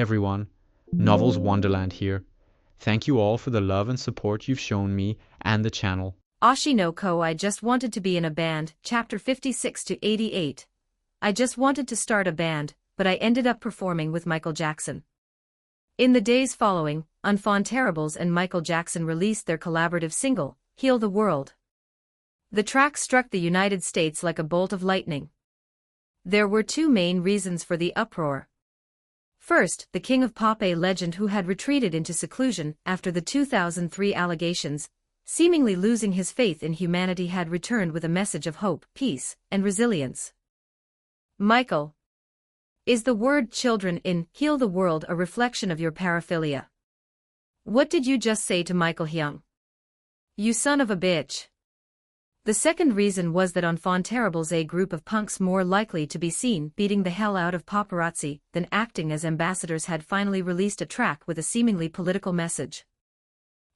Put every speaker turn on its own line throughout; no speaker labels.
everyone, Novels Wonderland here. Thank you all for the love and support you've shown me and the channel.
Oshi no Ko. I just wanted to be in a band, chapter 56 to 88. I just wanted to start a band, but I ended up performing with Michael Jackson. In the days following, Enfant Terribles and Michael Jackson released their collaborative single, Heal the World. The track struck the United States like a bolt of lightning. There were two main reasons for the uproar. First, the king of pop, a legend who had retreated into seclusion after the 2003 allegations, seemingly losing his faith in humanity, had returned with a message of hope, peace, and resilience. Michael. Is the word children in Heal the World a reflection of your paraphilia? What did you just say to Michael Hyung? You son of a bitch. The second reason was that Enfant Terribles, a group of punks more likely to be seen beating the hell out of paparazzi than acting as ambassadors, had finally released a track with a seemingly political message.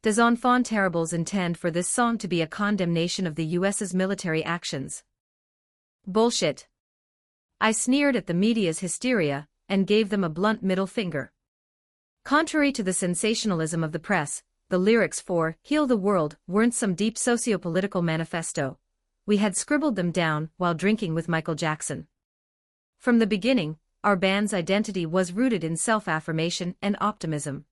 Does Enfant Terribles intend for this song to be a condemnation of the US's military actions? Bullshit. I sneered at the media's hysteria and gave them a blunt middle finger. Contrary to the sensationalism of the press, the lyrics for Heal the World weren't some deep socio-political manifesto. We had scribbled them down while drinking with Michael Jackson. From the beginning, our band's identity was rooted in self-affirmation and optimism.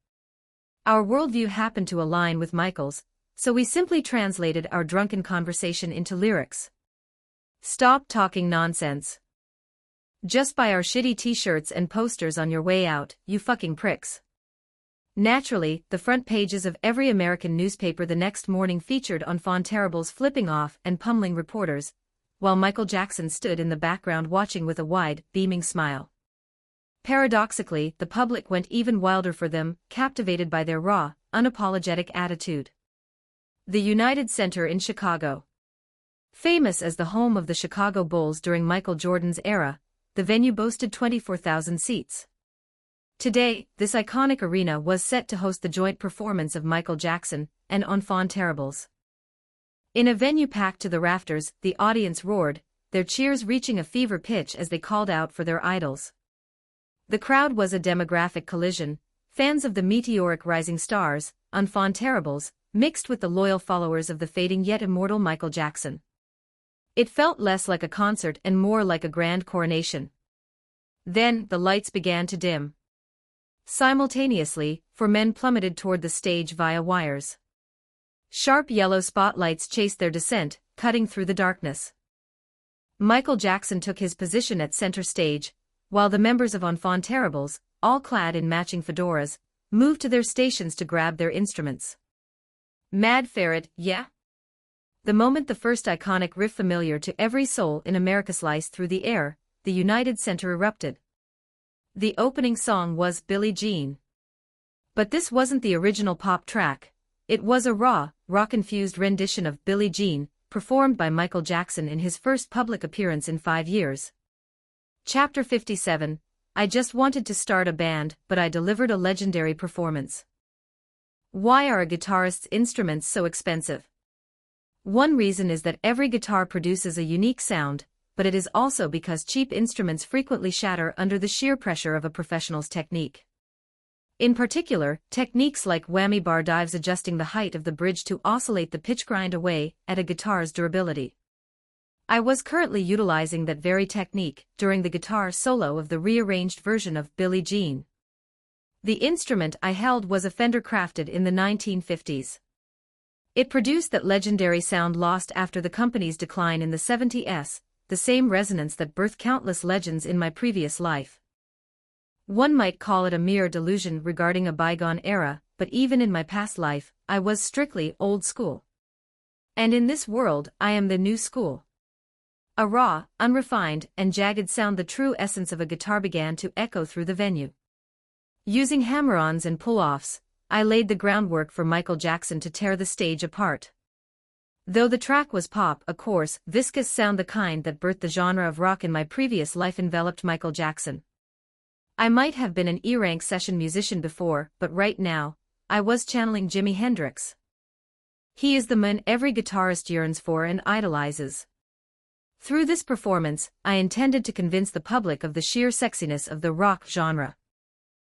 Our worldview happened to align with Michael's, so we simply translated our drunken conversation into lyrics. Stop talking nonsense. Just buy our shitty t-shirts and posters on your way out, you fucking pricks. Naturally, the front pages of every American newspaper the next morning featured Enfant Terribles flipping off and pummeling reporters, while Michael Jackson stood in the background watching with a wide, beaming smile. Paradoxically, the public went even wilder for them, captivated by their raw, unapologetic attitude. The United Center in Chicago. Famous as the home of the Chicago Bulls during Michael Jordan's era, the venue boasted 24,000 seats. Today, this iconic arena was set to host the joint performance of Michael Jackson and Enfant Terribles. In a venue packed to the rafters, the audience roared, their cheers reaching a fever pitch as they called out for their idols. The crowd was a demographic collision, fans of the meteoric rising stars, Enfant Terribles, mixed with the loyal followers of the fading yet immortal Michael Jackson. It felt less like a concert and more like a grand coronation. Then, the lights began to dim. Simultaneously, 4 men plummeted toward the stage via wires. Sharp yellow spotlights chased their descent, cutting through the darkness. Michael Jackson took his position at center stage, while the members of Enfant Terribles, all clad in matching fedoras, moved to their stations to grab their instruments. Mad Ferret, yeah? The moment the first iconic riff familiar to every soul in America sliced through the air, the United Center erupted. The opening song was Billie Jean. But this wasn't the original pop track. It was a raw, rock-infused rendition of Billie Jean, performed by Michael Jackson in his first public appearance in 5 years. Chapter 57, I just wanted to start a band, but I delivered a legendary performance. Why are a guitarist's instruments so expensive? One reason is that every guitar produces a unique sound, but it is also because cheap instruments frequently shatter under the sheer pressure of a professional's technique. In particular, techniques like whammy bar dives, adjusting the height of the bridge to oscillate the pitch, grind away at a guitar's durability. I was currently utilizing that very technique during the guitar solo of the rearranged version of Billie Jean. The instrument I held was a Fender crafted in the 1950s. It produced that legendary sound lost after the company's decline in the 70s, the same resonance that birthed countless legends in my previous life. One might call it a mere delusion regarding a bygone era, but even in my past life, I was strictly old school. And in this world, I am the new school. A raw, unrefined, and jagged sound, the true essence of a guitar, began to echo through the venue. Using hammer-ons and pull-offs, I laid the groundwork for Michael Jackson to tear the stage apart. Though the track was pop, a coarse, viscous sound, the kind that birthed the genre of rock in my previous life, enveloped Michael Jackson. I might have been an E-rank session musician before, but right now, I was channeling Jimi Hendrix. He is the man every guitarist yearns for and idolizes. Through this performance, I intended to convince the public of the sheer sexiness of the rock genre.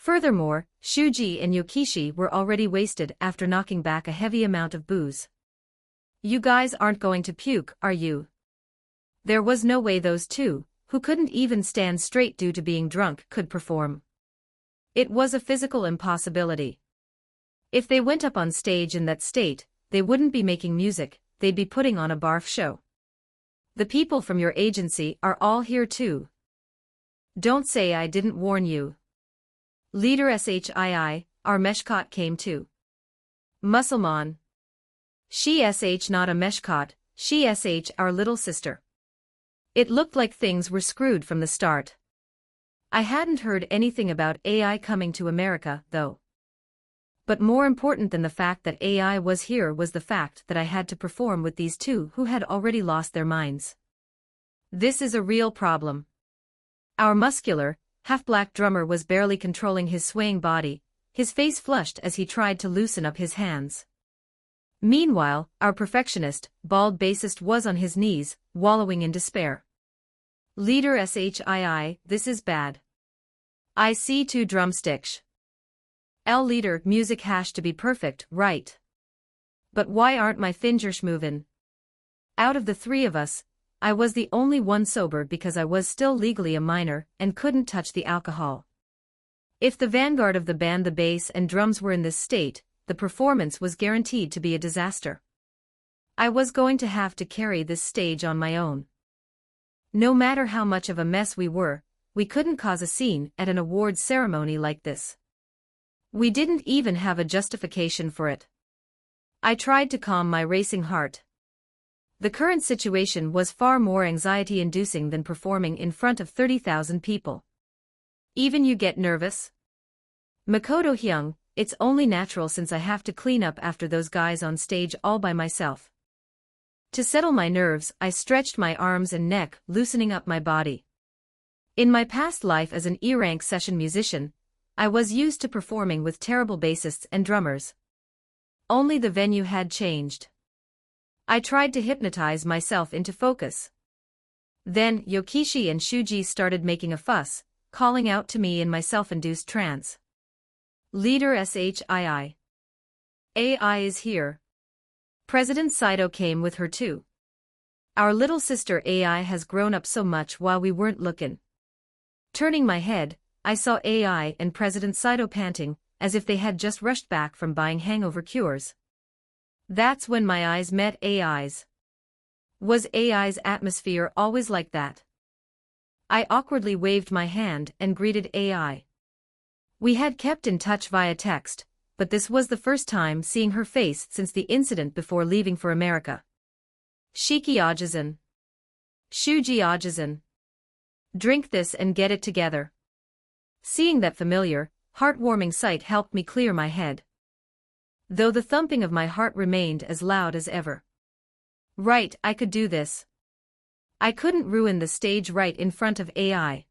Furthermore, Shuji and Yokishi were already wasted after knocking back a heavy amount of booze. You guys aren't going to puke, are you? There was no way those two, who couldn't even stand straight due to being drunk, could perform. It was a physical impossibility. If they went up on stage in that state, they wouldn't be making music, they'd be putting on a barf show. The people from your agency are all here too. Don't say I didn't warn you. Leader Shii, our meshkot came too. Musulman. She not a meshkot, she our little sister. It looked like things were screwed from the start. I hadn't heard anything about AI coming to America, though. But more important than the fact that AI was here was the fact that I had to perform with these two who had already lost their minds. This is a real problem. Our muscular, half-black drummer was barely controlling his swaying body, his face flushed as he tried to loosen up his hands. Meanwhile, our perfectionist, bald bassist was on his knees, wallowing in despair. Leader Shii, this is bad. I see 2 drumsticks. Leader, music has to be perfect, right? But why aren't my fingers moving? Out of the 3 of us, I was the only one sober because I was still legally a minor and couldn't touch the alcohol. If the vanguard of the band, the bass and drums, were in this state, the performance was guaranteed to be a disaster. I was going to have to carry this stage on my own. No matter how much of a mess we were, we couldn't cause a scene at an awards ceremony like this. We didn't even have a justification for it. I tried to calm my racing heart. The current situation was far more anxiety-inducing than performing in front of 30,000 people. Even you get nervous? Makoto Hyung, it's only natural since I have to clean up after those guys on stage all by myself. To settle my nerves, I stretched my arms and neck, loosening up my body. In my past life as an E-rank session musician, I was used to performing with terrible bassists and drummers. Only the venue had changed. I tried to hypnotize myself into focus. Then Yokishi and Shuji started making a fuss, calling out to me in my self-induced trance. Leader Shii. AI is here. President Saito came with her too. Our little sister AI has grown up so much while we weren't looking. Turning my head, I saw AI and President Saito panting, as if they had just rushed back from buying hangover cures. That's when my eyes met AI's. Was AI's atmosphere always like that? I awkwardly waved my hand and greeted AI. We had kept in touch via text, but this was the first time seeing her face since the incident before leaving for America. Shiki Ajizan. Shuji Ajizan. Drink this and get it together. Seeing that familiar, heartwarming sight helped me clear my head. Though the thumping of my heart remained as loud as ever. Right, I could do this. I couldn't ruin the stage right in front of AI.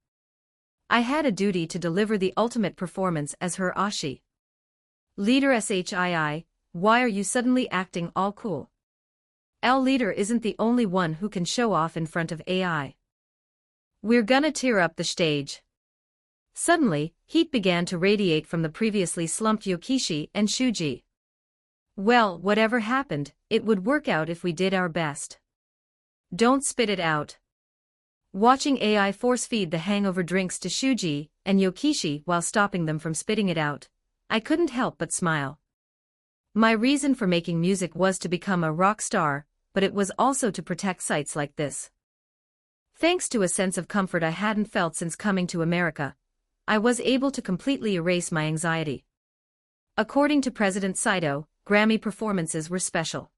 I had a duty to deliver the ultimate performance as her Oshi. Leader Shii, why are you suddenly acting all cool? Leader isn't the only one who can show off in front of AI. We're gonna tear up the stage. Suddenly, heat began to radiate from the previously slumped Yokishi and Shuji. Well, whatever happened, it would work out if we did our best. Don't spit it out. Watching AI force-feed the hangover drinks to Shuji and Yokishi while stopping them from spitting it out, I couldn't help but smile. My reason for making music was to become a rock star, but it was also to protect sites like this. Thanks to a sense of comfort I hadn't felt since coming to America, I was able to completely erase my anxiety. According to President Saito, Grammy performances were special.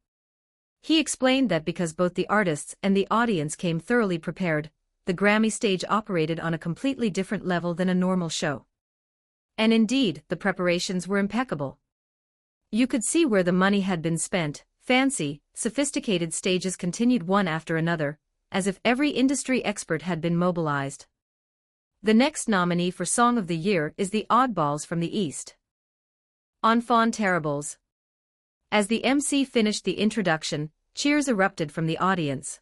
He explained that because both the artists and the audience came thoroughly prepared, the Grammy stage operated on a completely different level than a normal show. And indeed, the preparations were impeccable. You could see where the money had been spent. Fancy, sophisticated stages continued one after another, as if every industry expert had been mobilized. The next nominee for Song of the Year is the Oddballs from the East. Enfants Terribles. As the MC finished the introduction, cheers erupted from the audience.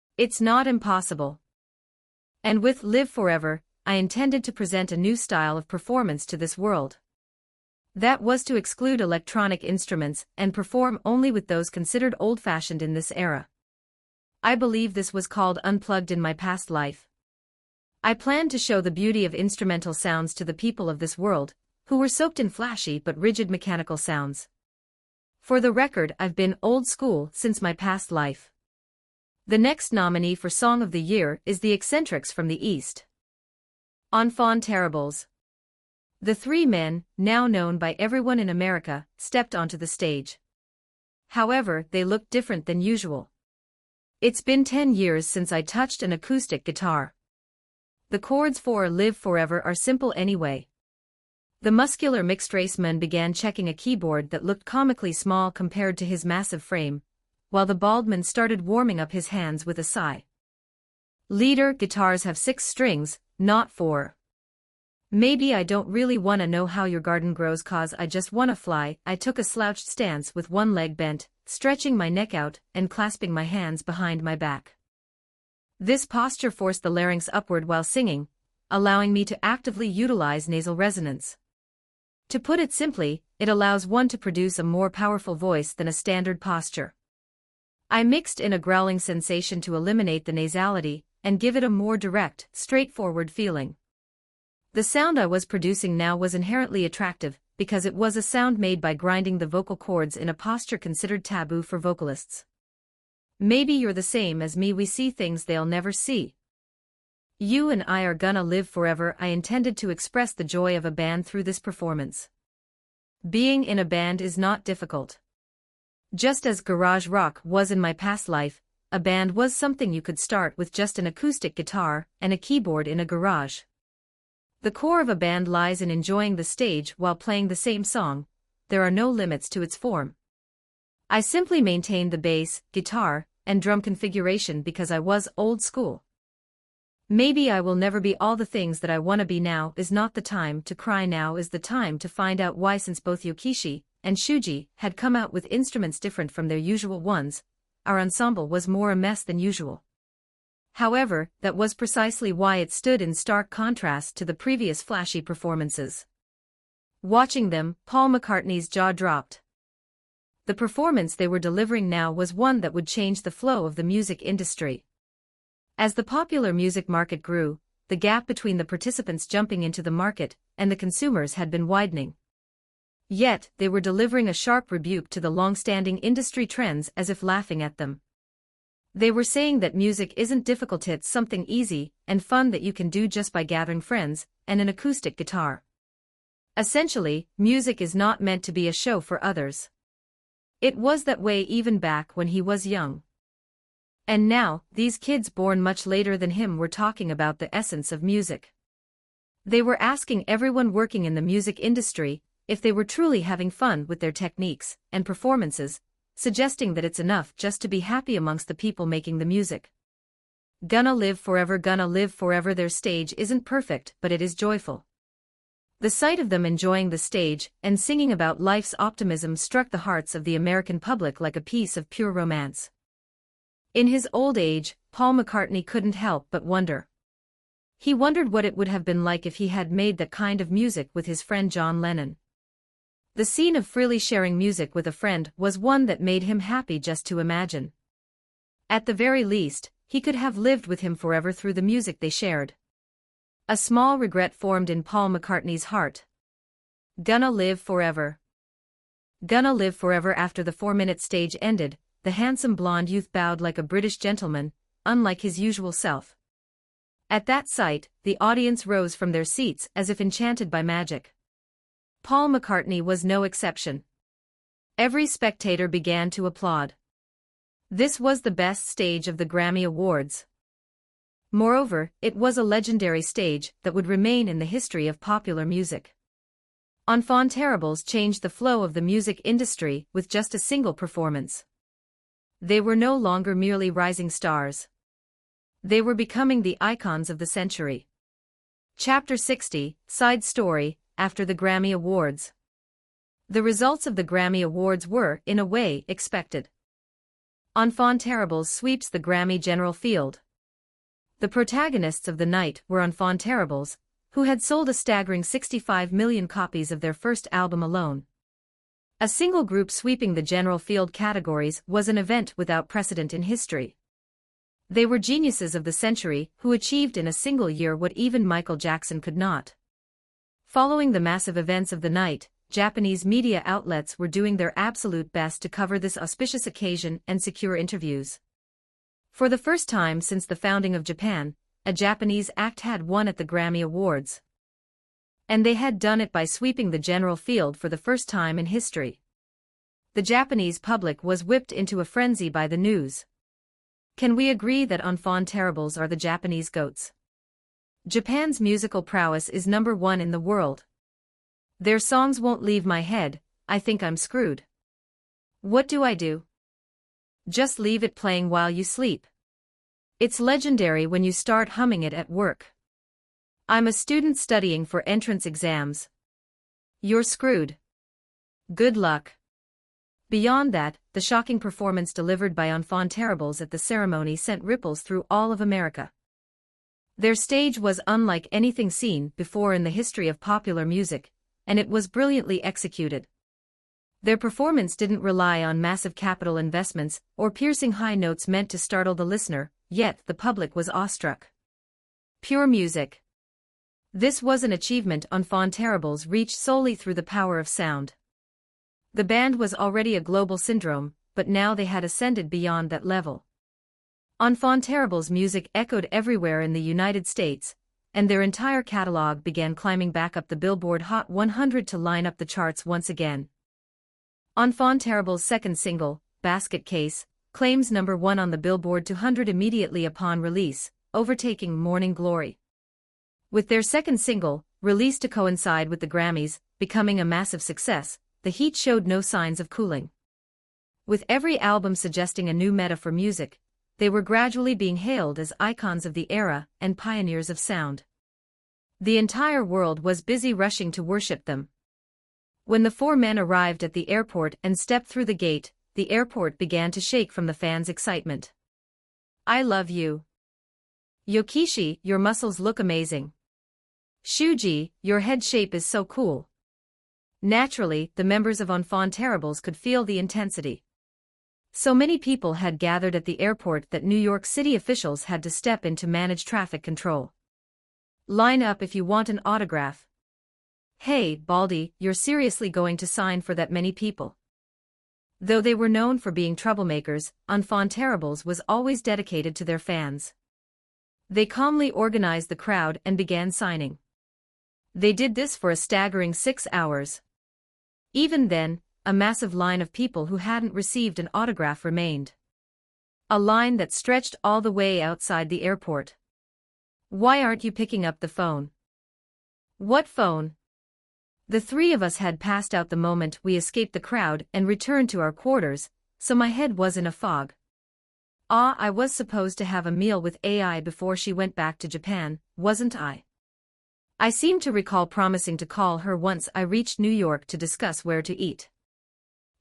It's not impossible. And with Live Forever, I intended to present a new style of performance to this world. That was to exclude electronic instruments and perform only with those considered old-fashioned in this era. I believe this was called unplugged in my past life. I planned to show the beauty of instrumental sounds to the people of this world, who were soaked in flashy but rigid mechanical sounds. For the record, I've been old school since my past life. The next nominee for Song of the Year is The Eccentrics from the East. Enfants Terribles. The three men, now known by everyone in America, stepped onto the stage. However, they looked different than usual. It's been 10 years since I touched an acoustic guitar. The chords for Live Forever are simple anyway. The muscular mixed-race man began checking a keyboard that looked comically small compared to his massive frame, while the bald man started warming up his hands with a sigh. Leader, guitars have 6 strings, not 4. Maybe I don't really wanna know how your garden grows cause I just wanna fly. I took a slouched stance with one leg bent, stretching my neck out and clasping my hands behind my back. This posture forced the larynx upward while singing, allowing me to actively utilize nasal resonance. To put it simply, it allows one to produce a more powerful voice than a standard posture. I mixed in a growling sensation to eliminate the nasality and give it a more direct, straightforward feeling. The sound I was producing now was inherently attractive, because it was a sound made by grinding the vocal cords in a posture considered taboo for vocalists. Maybe you're the same as me, we see things they'll never see. You and I are gonna live forever. I intended to express the joy of a band through this performance. Being in a band is not difficult. Just as garage rock was in my past life, a band was something you could start with just an acoustic guitar and a keyboard in a garage. The core of a band lies in enjoying the stage while playing the same song. There are no limits to its form. I simply maintained the bass, guitar, and drum configuration because I was old school. Maybe I will never be all the things that I wanna be. Now is not the time to cry, now is the time to find out why. Since both Yokishi and Shuji had come out with instruments different from their usual ones, our ensemble was more a mess than usual. However, that was precisely why it stood in stark contrast to the previous flashy performances. Watching them, Paul McCartney's jaw dropped. The performance they were delivering now was one that would change the flow of the music industry. As the popular music market grew, the gap between the participants jumping into the market and the consumers had been widening. Yet, they were delivering a sharp rebuke to the long-standing industry trends as if laughing at them. They were saying that music isn't difficult, it's something easy and fun that you can do just by gathering friends and an acoustic guitar. Essentially, music is not meant to be a show for others. It was that way even back when he was young. And now, these kids born much later than him were talking about the essence of music. They were asking everyone working in the music industry if they were truly having fun with their techniques and performances, suggesting that it's enough just to be happy amongst the people making the music. Gonna live forever, gonna live forever. Their stage isn't perfect, but it is joyful. The sight of them enjoying the stage and singing about life's optimism struck the hearts of the American public like a piece of pure romance. In his old age, Paul McCartney couldn't help but wonder. He wondered what it would have been like if he had made that kind of music with his friend John Lennon. The scene of freely sharing music with a friend was one that made him happy just to imagine. At the very least, he could have lived with him forever through the music they shared. A small regret formed in Paul McCartney's heart. Gonna live forever. Gonna live forever. After the 4-minute stage ended, the handsome blonde youth bowed like a British gentleman, unlike his usual self. At that sight, the audience rose from their seats as if enchanted by magic. Paul McCartney was no exception. Every spectator began to applaud. This was the best stage of the Grammy Awards. Moreover, it was a legendary stage that would remain in the history of popular music. Enfants Terribles changed the flow of the music industry with just a single performance. They were no longer merely rising stars. They were becoming the icons of the century. Chapter 60, Side Story, after the Grammy Awards. The results of the Grammy Awards were, in a way, expected. Enfant Terribles sweeps the Grammy General Field. The protagonists of the night were Enfant Terribles, who had sold a staggering 65 million copies of their first album alone. A single group sweeping the general field categories was an event without precedent in history. They were geniuses of the century who achieved in a single year what even Michael Jackson could not. Following the massive events of the night, Japanese media outlets were doing their absolute best to cover this auspicious occasion and secure interviews. For the first time since the founding of Japan, a Japanese act had won at the Grammy Awards. And they had done it by sweeping the general field for the first time in history. The Japanese public was whipped into a frenzy by the news. Can we agree that Enfant Terribles are the Japanese goats? Japan's musical prowess is #1 in the world. Their songs won't leave my head, I think I'm screwed. What do I do? Just leave it playing while you sleep. It's legendary when you start humming it at work. I'm a student studying for entrance exams. You're screwed. Good luck. Beyond that, the shocking performance delivered by Enfant Terribles at the ceremony sent ripples through all of America. Their stage was unlike anything seen before in the history of popular music, and it was brilliantly executed. Their performance didn't rely on massive capital investments or piercing high notes meant to startle the listener, yet the public was awestruck. Pure music. This was an achievement Enfant Terribles reached solely through the power of sound. The band was already a global syndrome, but now they had ascended beyond that level. Enfant Terribles' music echoed everywhere in the United States, and their entire catalog began climbing back up the Billboard Hot 100 to line up the charts once again. Enfant Terribles' second single, Basket Case, claims #1 on the Billboard 200 immediately upon release, overtaking Morning Glory. With their second single, released to coincide with the Grammys, becoming a massive success, the heat showed no signs of cooling. With every album suggesting a new meta for music, they were gradually being hailed as icons of the era and pioneers of sound. The entire world was busy rushing to worship them. When the four men arrived at the airport and stepped through the gate, the airport began to shake from the fans' excitement. I love you. Yokishi, your muscles look amazing. Shuji, your head shape is so cool. Naturally, the members of Enfant Terribles could feel the intensity. So many people had gathered at the airport that New York City officials had to step in to manage traffic control. Line up if you want an autograph. Hey, Baldy, you're seriously going to sign for that many people? Though they were known for being troublemakers, Enfant Terribles was always dedicated to their fans. They calmly organized the crowd and began signing. They did this for a staggering 6 hours. Even then, a massive line of people who hadn't received an autograph remained. A line that stretched all the way outside the airport. Why aren't you picking up the phone? What phone? The three of us had passed out the moment we escaped the crowd and returned to our quarters, so my head was in a fog. I was supposed to have a meal with AI before she went back to Japan, wasn't I? I seem to recall promising to call her once I reached New York to discuss where to eat.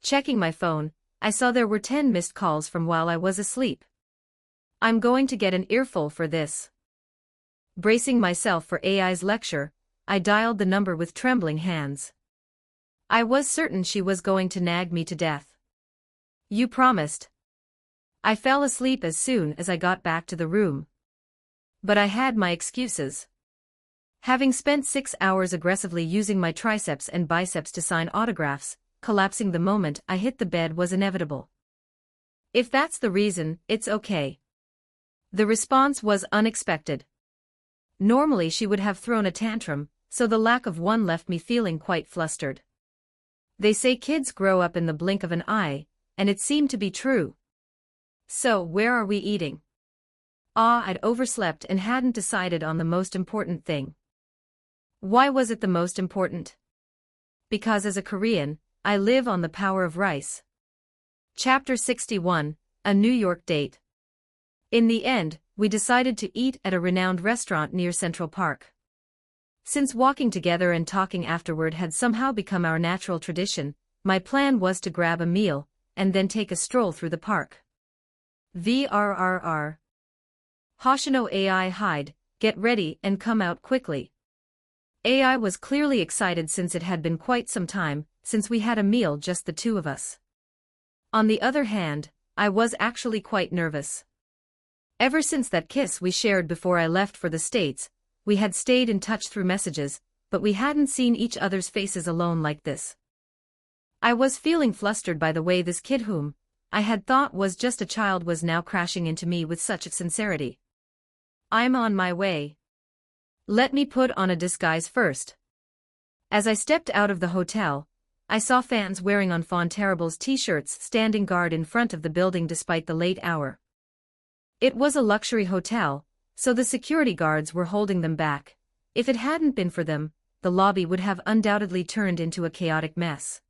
Checking my phone, I saw there were 10 missed calls from while I was asleep. I'm going to get an earful for this. Bracing myself for AI's lecture, I dialed the number with trembling hands. I was certain she was going to nag me to death. You promised. I fell asleep as soon as I got back to the room. But I had my excuses. Having spent 6 hours aggressively using my triceps and biceps to sign autographs, collapsing the moment I hit the bed was inevitable. If that's the reason, it's okay. The response was unexpected. Normally she would have thrown a tantrum, so the lack of one left me feeling quite flustered. They say kids grow up in the blink of an eye, and it seemed to be true. So, where are we eating? I'd overslept and hadn't decided on the most important thing. Why was it the most important? Because as a Korean, I live on the power of rice. Chapter 61, A New York Date. In the end, we decided to eat at a renowned restaurant near Central Park. Since walking together and talking afterward had somehow become our natural tradition, my plan was to grab a meal, and then take a stroll through the park. VRRR. Hoshino AI hide, get ready and come out quickly. AI was clearly excited since it had been quite some time since we had a meal just the two of us. On the other hand, I was actually quite nervous. Ever since that kiss we shared before I left for the States, we had stayed in touch through messages, but we hadn't seen each other's faces alone like this. I was feeling flustered by the way this kid whom I had thought was just a child was now crashing into me with such sincerity. I'm on my way. Let me put on a disguise first. As I stepped out of the hotel, I saw fans wearing Enfant Terrible's t-shirts standing guard in front of the building despite the late hour. It was a luxury hotel, so the security guards were holding them back. If it hadn't been for them, the lobby would have undoubtedly turned into a chaotic mess.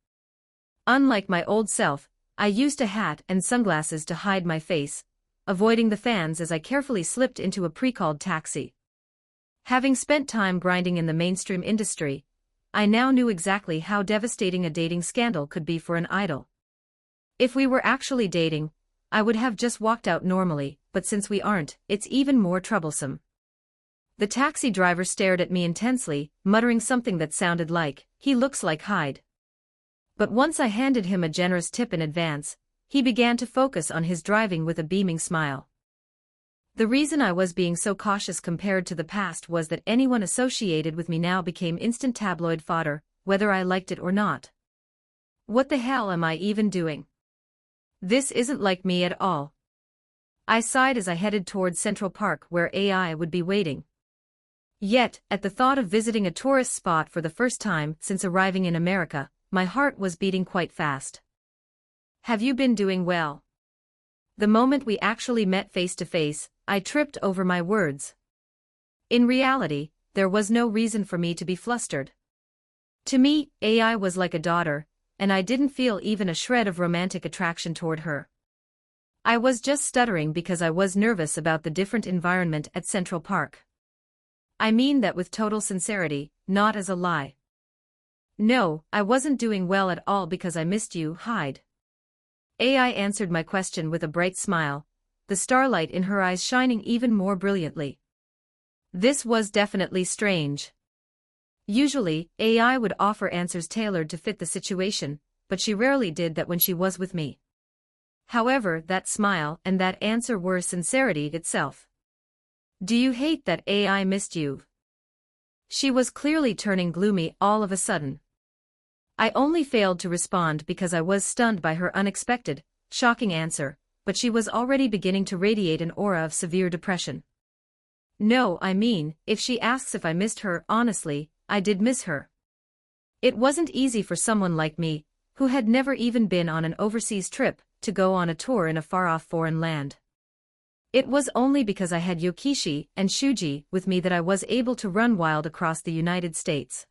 Unlike my old self, I used a hat and sunglasses to hide my face, avoiding the fans as I carefully slipped into a pre-called taxi. Having spent time grinding in the mainstream industry, I now knew exactly how devastating a dating scandal could be for an idol. If we were actually dating, I would have just walked out normally, but since we aren't, it's even more troublesome. The taxi driver stared at me intensely, muttering something that sounded like, "He looks like Hyde." But once I handed him a generous tip in advance, he began to focus on his driving with a beaming smile. The reason I was being so cautious compared to the past was that anyone associated with me now became instant tabloid fodder, whether I liked it or not. What the hell am I even doing? This isn't like me at all. I sighed as I headed towards Central Park where AI would be waiting. Yet, at the thought of visiting a tourist spot for the first time since arriving in America, my heart was beating quite fast. Have you been doing well? The moment we actually met face to face, I tripped over my words. In reality, there was no reason for me to be flustered. To me, AI was like a daughter, and I didn't feel even a shred of romantic attraction toward her. I was just stuttering because I was nervous about the different environment at Central Park. I mean that with total sincerity, not as a lie. No, I wasn't doing well at all because I missed you, Hyde. AI answered my question with a bright smile, the starlight in her eyes shining even more brilliantly. This was definitely strange. Usually, AI would offer answers tailored to fit the situation, but she rarely did that when she was with me. However, that smile and that answer were sincerity itself. Do you hate that AI missed you? She was clearly turning gloomy all of a sudden. I only failed to respond because I was stunned by her unexpected, shocking answer, but she was already beginning to radiate an aura of severe depression. No, I mean, if she asks if I missed her, honestly, I did miss her. It wasn't easy for someone like me, who had never even been on an overseas trip, to go on a tour in a far-off foreign land. It was only because I had Yokishi and Shuji with me that I was able to run wild across the United States.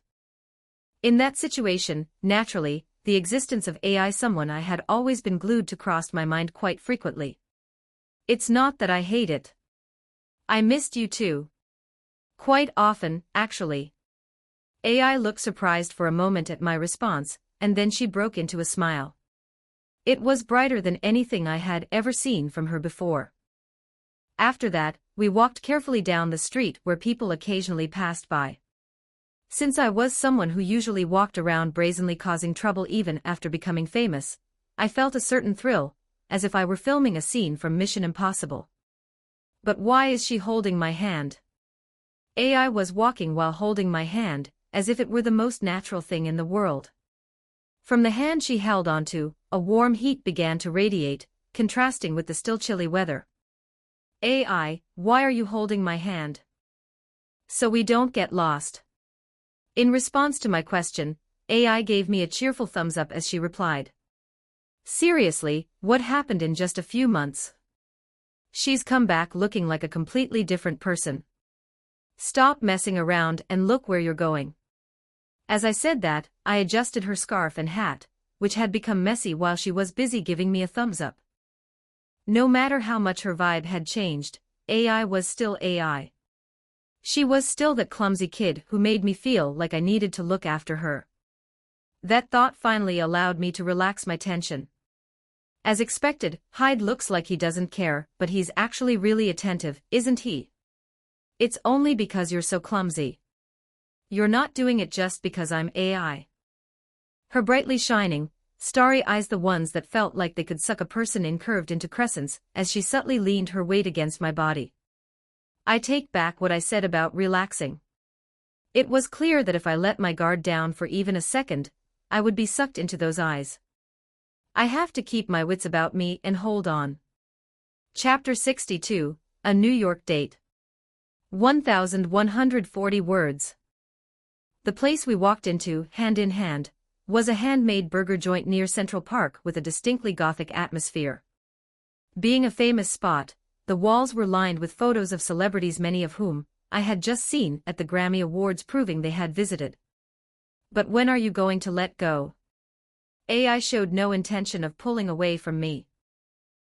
In that situation, naturally, the existence of AI someone I had always been glued to crossed my mind quite frequently. It's not that I hate it. I missed you too. Quite often, actually. AI looked surprised for a moment at my response, and then she broke into a smile. It was brighter than anything I had ever seen from her before. After that, we walked carefully down the street where people occasionally passed by. Since I was someone who usually walked around brazenly causing trouble even after becoming famous, I felt a certain thrill, as if I were filming a scene from Mission Impossible. But why is she holding my hand? AI was walking while holding my hand, as if it were the most natural thing in the world. From the hand she held onto, a warm heat began to radiate, contrasting with the still chilly weather. AI, why are you holding my hand? So we don't get lost. In response to my question, AI gave me a cheerful thumbs up as she replied. Seriously, what happened in just a few months? She's come back looking like a completely different person. Stop messing around and look where you're going. As I said that, I adjusted her scarf and hat, which had become messy while she was busy giving me a thumbs up. No matter how much her vibe had changed, AI was still AI. She was still that clumsy kid who made me feel like I needed to look after her. That thought finally allowed me to relax my tension. As expected, Hyde looks like he doesn't care, but he's actually really attentive, isn't he? It's only because you're so clumsy. You're not doing it just because I'm AI. Her brightly shining, starry eyes, the ones that felt like they could suck a person in, curved into crescents as she subtly leaned her weight against my body. I take back what I said about relaxing. It was clear that if I let my guard down for even a second, I would be sucked into those eyes. I have to keep my wits about me and hold on. Chapter 62, A New York Date. 1,140 words. The place we walked into, hand in hand, was a handmade burger joint near Central Park with a distinctly gothic atmosphere. Being a famous spot, the walls were lined with photos of celebrities, many of whom I had just seen at the Grammy Awards, proving they had visited. But when are you going to let go? AI showed no intention of pulling away from me.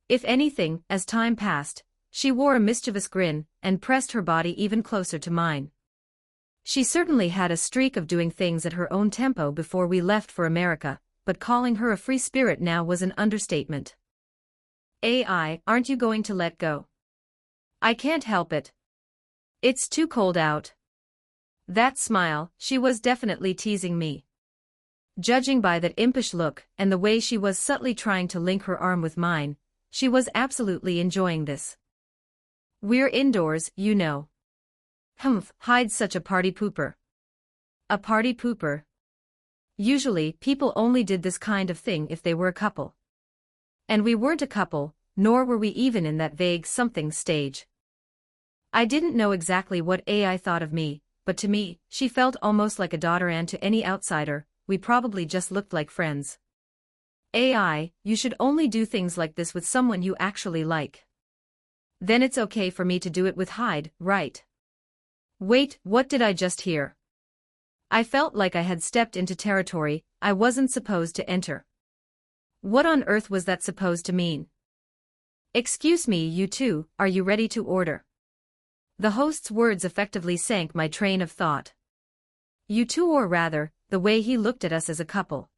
If anything, as time passed, she wore a mischievous grin and pressed her body even closer to mine. She certainly had a streak of doing things at her own tempo before we left for America, but calling her a free spirit now was an understatement. AI, aren't you going to let go? I can't help it. It's too cold out. That smile, she was definitely teasing me. Judging by that impish look and the way she was subtly trying to link her arm with mine, she was absolutely enjoying this. We're indoors, you know. Humph, Hyde's such a party pooper. A party pooper? Usually, people only did this kind of thing if they were a couple. And we weren't a couple, nor were we even in that vague something stage. I didn't know exactly what AI thought of me, but to me, she felt almost like a daughter, and to any outsider, we probably just looked like friends. AI, you should only do things like this with someone you actually like. Then it's okay for me to do it with Hyde, right? Wait, what did I just hear? I felt like I had stepped into territory I wasn't supposed to enter. What on earth was that supposed to mean? Excuse me, you two, are you ready to order? The host's words effectively sank my train of thought. You two, or rather, the way he looked at us as a couple.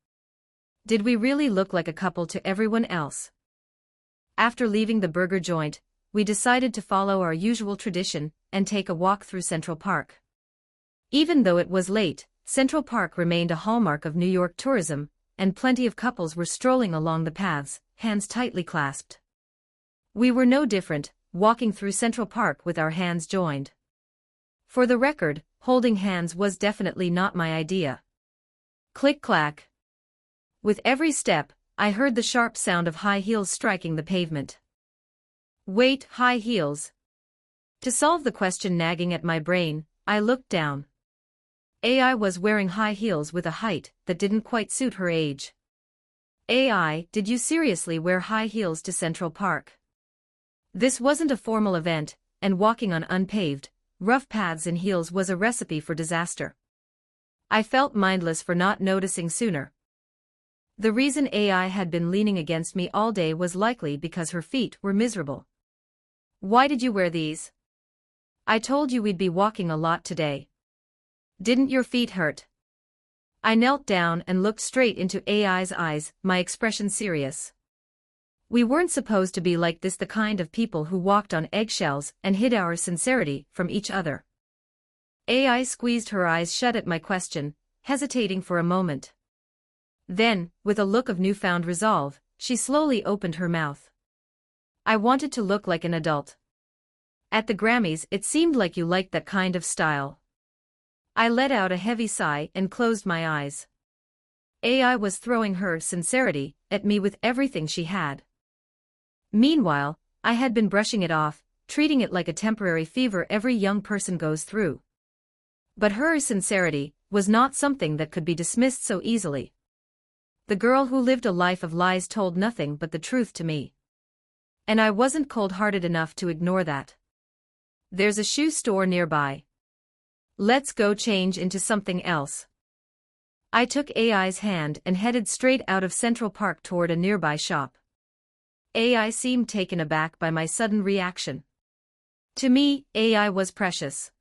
Did we really look like a couple to everyone else? After leaving the burger joint, we decided to follow our usual tradition and take a walk through Central Park. Even though it was late, Central Park remained a hallmark of New York tourism, and plenty of couples were strolling along the paths, hands tightly clasped. We were no different, walking through Central Park with our hands joined. For the record, holding hands was definitely not my idea. Click-clack. With every step, I heard the sharp sound of high heels striking the pavement. Wait, high heels? To solve the question nagging at my brain, I looked down. AI was wearing high heels with a height that didn't quite suit her age. AI, did you seriously wear high heels to Central Park? This wasn't a formal event, and walking on unpaved, rough paths in heels was a recipe for disaster. I felt mindless for not noticing sooner. The reason AI had been leaning against me all day was likely because her feet were miserable. Why did you wear these? I told you we'd be walking a lot today. Didn't your feet hurt? I knelt down and looked straight into AI's eyes, my expression serious. We weren't supposed to be like this, the kind of people who walked on eggshells and hid our sincerity from each other. AI squeezed her eyes shut at my question, hesitating for a moment. Then, with a look of newfound resolve, she slowly opened her mouth. I wanted to look like an adult. At the Grammys, it seemed like you liked that kind of style. I let out a heavy sigh and closed my eyes. AI was throwing her sincerity at me with everything she had. Meanwhile, I had been brushing it off, treating it like a temporary fever every young person goes through. But her sincerity was not something that could be dismissed so easily. The girl who lived a life of lies told nothing but the truth to me. And I wasn't cold-hearted enough to ignore that. There's a shoe store nearby. Let's go change into something else. I took AI's hand and headed straight out of Central Park toward a nearby shop. AI seemed taken aback by my sudden reaction. To me, AI was precious.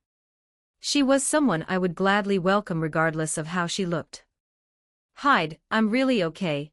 She was someone I would gladly welcome regardless of how she looked. Hyde, I'm really okay.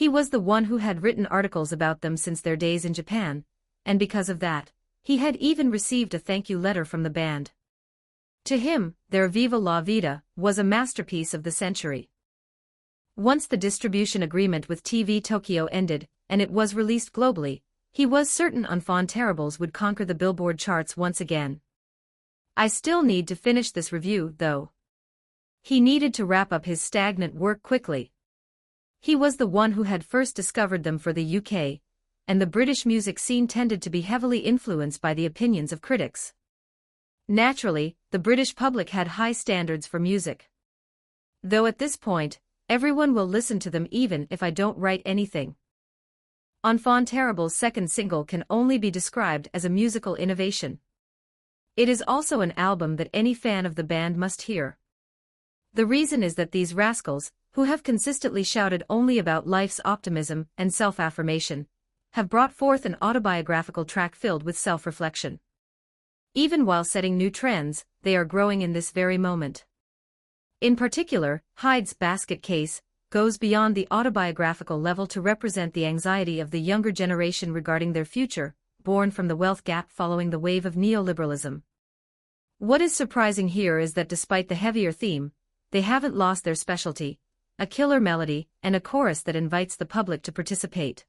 He was the one who had written articles about them since their days in Japan, and because of that, he had even received a thank you letter from the band. To him, their Viva la Vida was a masterpiece of the century. Once the distribution agreement with TV Tokyo ended, and it was released globally, he was certain Enfant Terribles would conquer the Billboard charts once again. I still need to finish this review, though. He needed to wrap up his stagnant work quickly. He was the one who had first discovered them for the UK, and the British music scene tended to be heavily influenced by the opinions of critics. Naturally, the British public had high standards for music. Though at this point, everyone will listen to them even if I don't write anything. Enfant Terrible's second single can only be described as a musical innovation. It is also an album that any fan of the band must hear. The reason is that these rascals, who have consistently shouted only about life's optimism and self-affirmation, have brought forth an autobiographical track filled with self-reflection. Even while setting new trends, they are growing in this very moment. In particular, Hyde's Basket Case goes beyond the autobiographical level to represent the anxiety of the younger generation regarding their future, born from the wealth gap following the wave of neoliberalism. What is surprising here is that despite the heavier theme, they haven't lost their specialty, a killer melody, and a chorus that invites the public to participate.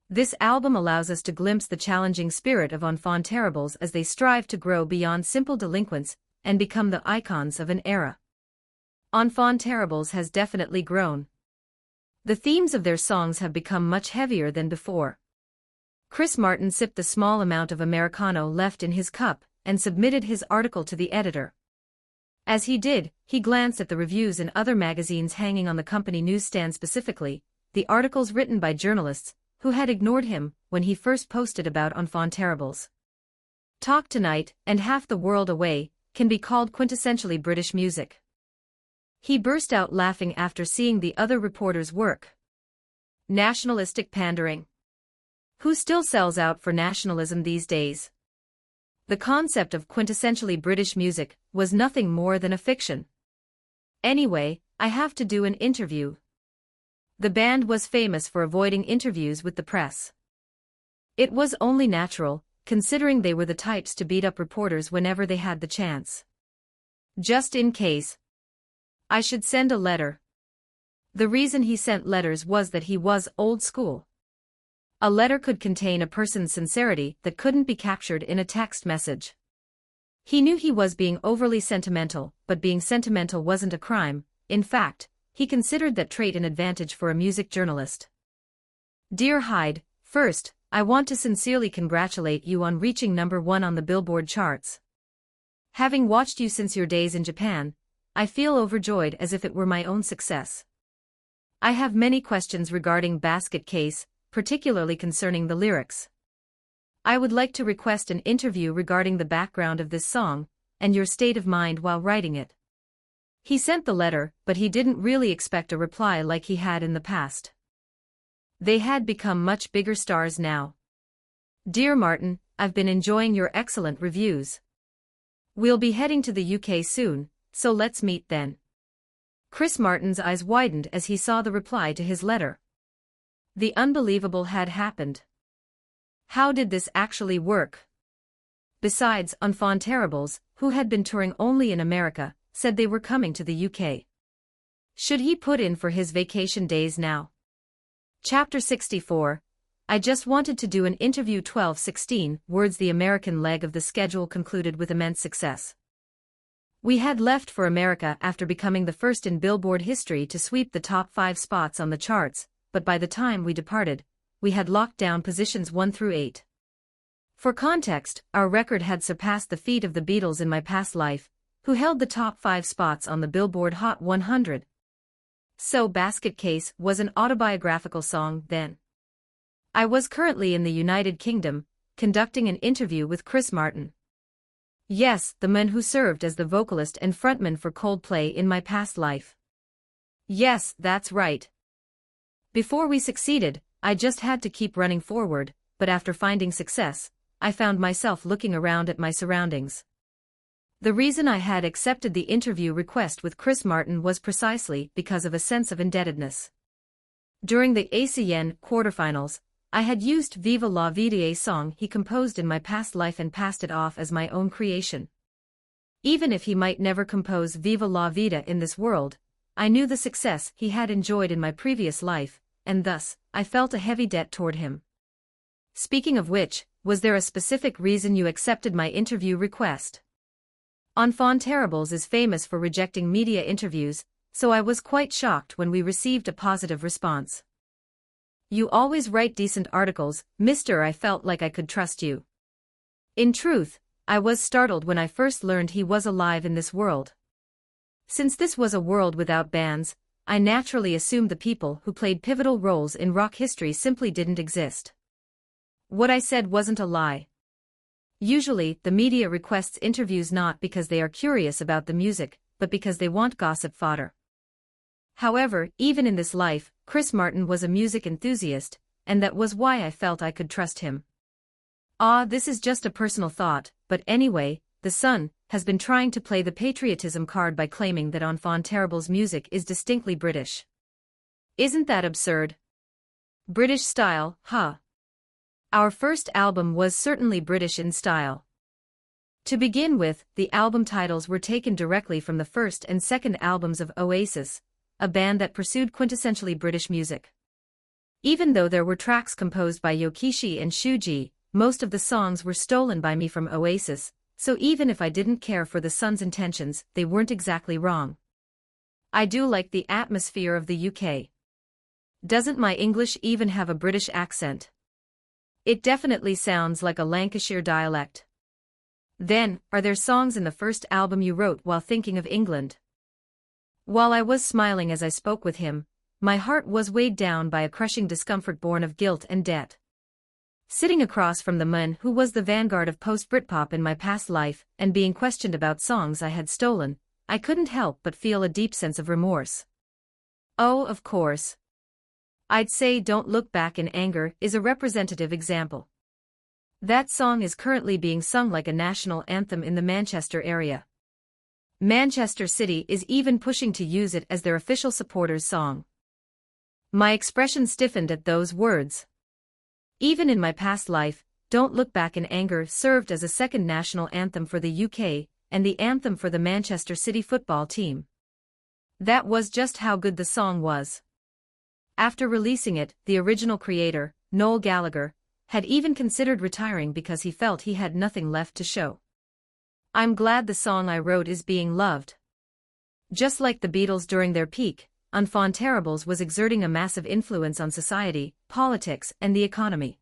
This album allows us to glimpse the challenging spirit of Enfant Terribles as they strive to grow beyond simple delinquents and become the icons of an era. Enfant Terribles has definitely grown. The themes of their songs have become much heavier than before. Chris Martin sipped the small amount of Americano left in his cup and submitted his article to the editor. As he did, he glanced at the reviews in other magazines hanging on the company newsstand, specifically the articles written by journalists who had ignored him when he first posted about Enfant Terribles. Talk Tonight and Half the World Away can be called quintessentially British music. He burst out laughing after seeing the other reporters' work. Nationalistic pandering. Who still sells out for nationalism these days? The concept of quintessentially British music was nothing more than a fiction. Anyway, I have to do an interview. The band was famous for avoiding interviews with the press. It was only natural, considering they were the types to beat up reporters whenever they had the chance. Just in case I should send a letter. The reason he sent letters was that he was old school. A letter could contain a person's sincerity that couldn't be captured in a text message. He knew he was being overly sentimental, but being sentimental wasn't a crime. In fact, he considered that trait an advantage for a music journalist. Dear Hyde, first, I want to sincerely congratulate you on reaching #1 on the Billboard charts. Having watched you since your days in Japan, I feel overjoyed as if it were my own success. I have many questions regarding Basket Case, particularly concerning the lyrics. I would like to request an interview regarding the background of this song, and your state of mind while writing it. He sent the letter, but he didn't really expect a reply like he had in the past. They had become much bigger stars now. Dear Martin, I've been enjoying your excellent reviews. We'll be heading to the UK soon, so let's meet then. Chris Martin's eyes widened as he saw the reply to his letter. The unbelievable had happened. How did this actually work? Besides, Enfant Terribles, who had been touring only in America, said they were coming to the UK. Should he put in for his vacation days now? Chapter 64. I just wanted to do an interview. 12-16 words. The American leg of the schedule concluded with immense success. We had left for America after becoming the first in Billboard history to sweep the top 5 spots on the charts, but by the time we departed, we had locked down positions 1 through 8. For context, our record had surpassed the feat of the Beatles in my past life, who held the top 5 spots on the Billboard Hot 100. So Basket Case was an autobiographical song then. I was currently in the United Kingdom, conducting an interview with Chris Martin. Yes, the man who served as the vocalist and frontman for Coldplay in my past life. Yes, that's right. Before we succeeded, I just had to keep running forward, but after finding success, I found myself looking around at my surroundings. The reason I had accepted the interview request with Chris Martin was precisely because of a sense of indebtedness. During the ASEAN quarterfinals, I had used Viva la Vida, a song he composed in my past life, and passed it off as my own creation. Even if he might never compose Viva la Vida in this world, I knew the success he had enjoyed in my previous life, and thus, I felt a heavy debt toward him. Speaking of which, was there a specific reason you accepted my interview request? Enfant Terribles is famous for rejecting media interviews, so I was quite shocked when we received a positive response. You always write decent articles, mister. I felt like I could trust you. In truth, I was startled when I first learned he was alive in this world. Since this was a world without bands, I naturally assumed the people who played pivotal roles in rock history simply didn't exist. What I said wasn't a lie. Usually, the media requests interviews not because they are curious about the music, but because they want gossip fodder. However, even in this life, Chris Martin was a music enthusiast, and that was why I felt I could trust him. This is just a personal thought, but anyway, The Sun has been trying to play the patriotism card by claiming that Enfant Terribles' music is distinctly British. Isn't that absurd? British style, huh? Our first album was certainly British in style. To begin with, the album titles were taken directly from the first and second albums of Oasis, a band that pursued quintessentially British music. Even though there were tracks composed by Yokishi and Shuji, most of the songs were stolen by me from Oasis, so even if I didn't care for The Sun's intentions, they weren't exactly wrong. I do like the atmosphere of the UK. Doesn't my English even have a British accent? It definitely sounds like a Lancashire dialect. Then, are there songs in the first album you wrote while thinking of England? While I was smiling as I spoke with him, my heart was weighed down by a crushing discomfort born of guilt and debt. Sitting across from the man who was the vanguard of post-Britpop in my past life and being questioned about songs I had stolen, I couldn't help but feel a deep sense of remorse. Oh, of course. I'd say Don't Look Back in Anger is a representative example. That song is currently being sung like a national anthem in the Manchester area. Manchester City is even pushing to use it as their official supporters' song. My expression stiffened at those words. Even in my past life, Don't Look Back in Anger served as a second national anthem for the UK, and the anthem for the Manchester City football team. That was just how good the song was. After releasing it, the original creator, Noel Gallagher, had even considered retiring because he felt he had nothing left to show. I'm glad the song I wrote is being loved. Just like the Beatles during their peak, Enfant Terribles was exerting a massive influence on society, politics, and the economy.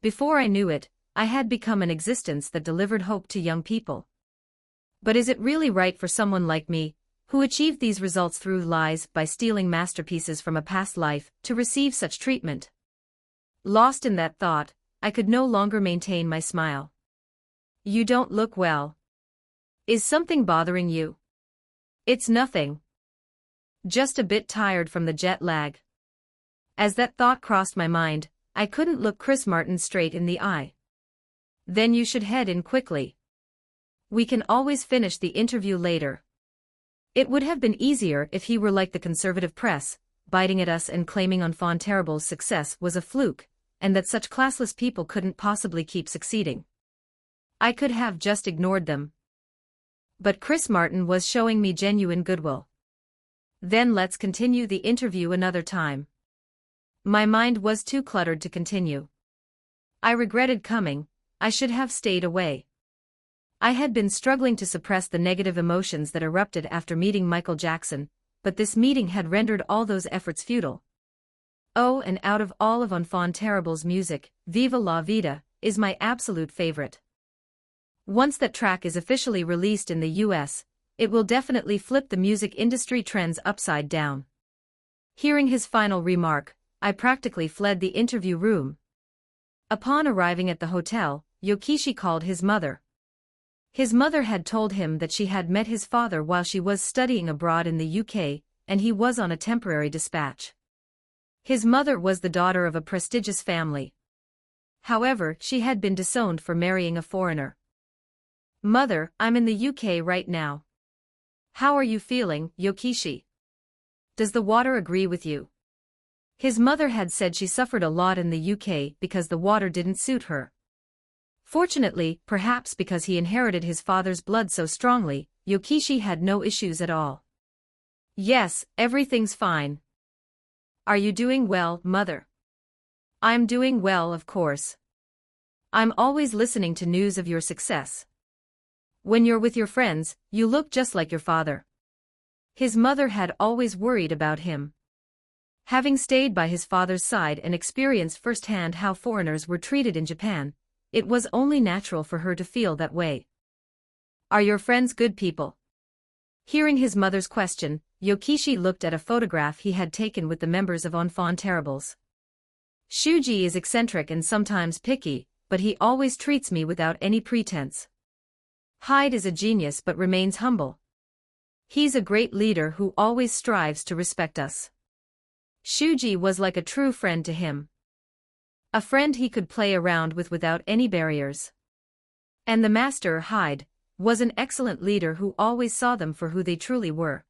Before I knew it, I had become an existence that delivered hope to young people. But is it really right for someone like me, who achieved these results through lies by stealing masterpieces from a past life, to receive such treatment? Lost in that thought, I could no longer maintain my smile. You don't look well. Is something bothering you? It's nothing. Just a bit tired from the jet lag. As that thought crossed my mind, I couldn't look Chris Martin straight in the eye. Then you should head in quickly. We can always finish the interview later. It would have been easier if he were like the conservative press, biting at us and claiming Enfant Terribles' success was a fluke, and that such classless people couldn't possibly keep succeeding. I could have just ignored them. But Chris Martin was showing me genuine goodwill. Then let's continue the interview another time. My mind was too cluttered to continue. I regretted coming. I should have stayed away. I had been struggling to suppress the negative emotions that erupted after meeting Michael Jackson, but this meeting had rendered all those efforts futile. Oh, and out of all of Enfant Terribles' music, Viva la Vida is my absolute favorite. Once that track is officially released in the US, it will definitely flip the music industry trends upside down. Hearing his final remark, I practically fled the interview room. Upon arriving at the hotel, Yokishi called his mother. His mother had told him that she had met his father while she was studying abroad in the UK, and he was on a temporary dispatch. His mother was the daughter of a prestigious family. However, she had been disowned for marrying a foreigner. Mother, I'm in the UK right now. How are you feeling, Yokishi? Does the water agree with you? His mother had said she suffered a lot in the UK because the water didn't suit her. Fortunately, perhaps because he inherited his father's blood so strongly, Yokishi had no issues at all. Yes, everything's fine. Are you doing well, mother? I'm doing well, of course. I'm always listening to news of your success. When you're with your friends, you look just like your father. His mother had always worried about him. Having stayed by his father's side and experienced firsthand how foreigners were treated in Japan, it was only natural for her to feel that way. Are your friends good people? Hearing his mother's question, Yokishi looked at a photograph he had taken with the members of Enfants Terribles. Shuji is eccentric and sometimes picky, but he always treats me without any pretense. Hyde is a genius but remains humble. He's a great leader who always strives to respect us. Shuji was like a true friend to him. A friend he could play around with without any barriers. And the master, Hyde, was an excellent leader who always saw them for who they truly were.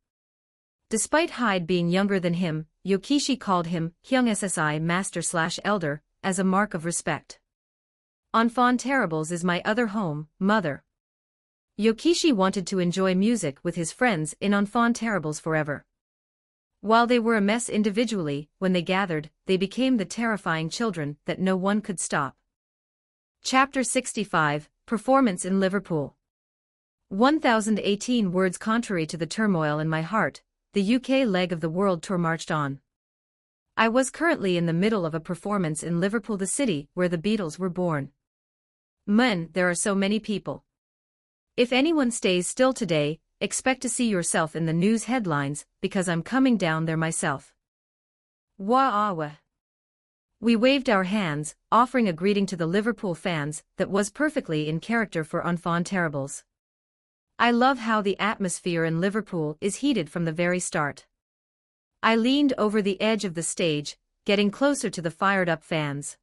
Despite Hyde being younger than him, Yokishi called him Hyung Ssi Master/Elder, as a mark of respect. Enfants Terribles is my other home, mother. Yokishi wanted to enjoy music with his friends in Enfants Terribles forever. While they were a mess individually, when they gathered, they became the terrifying children that no one could stop. Chapter 65, Performance in Liverpool. 1018 words. Contrary to the turmoil in my heart, the UK leg of the world tour marched on. I was currently in the middle of a performance in Liverpool, the city where the Beatles were born. There are so many people. If anyone stays still today, expect to see yourself in the news headlines, because I'm coming down there myself. Wah-ah-wah. We waved our hands, offering a greeting to the Liverpool fans that was perfectly in character for Enfants Terribles. I love how the atmosphere in Liverpool is heated from the very start. I leaned over the edge of the stage, getting closer to the fired-up fans.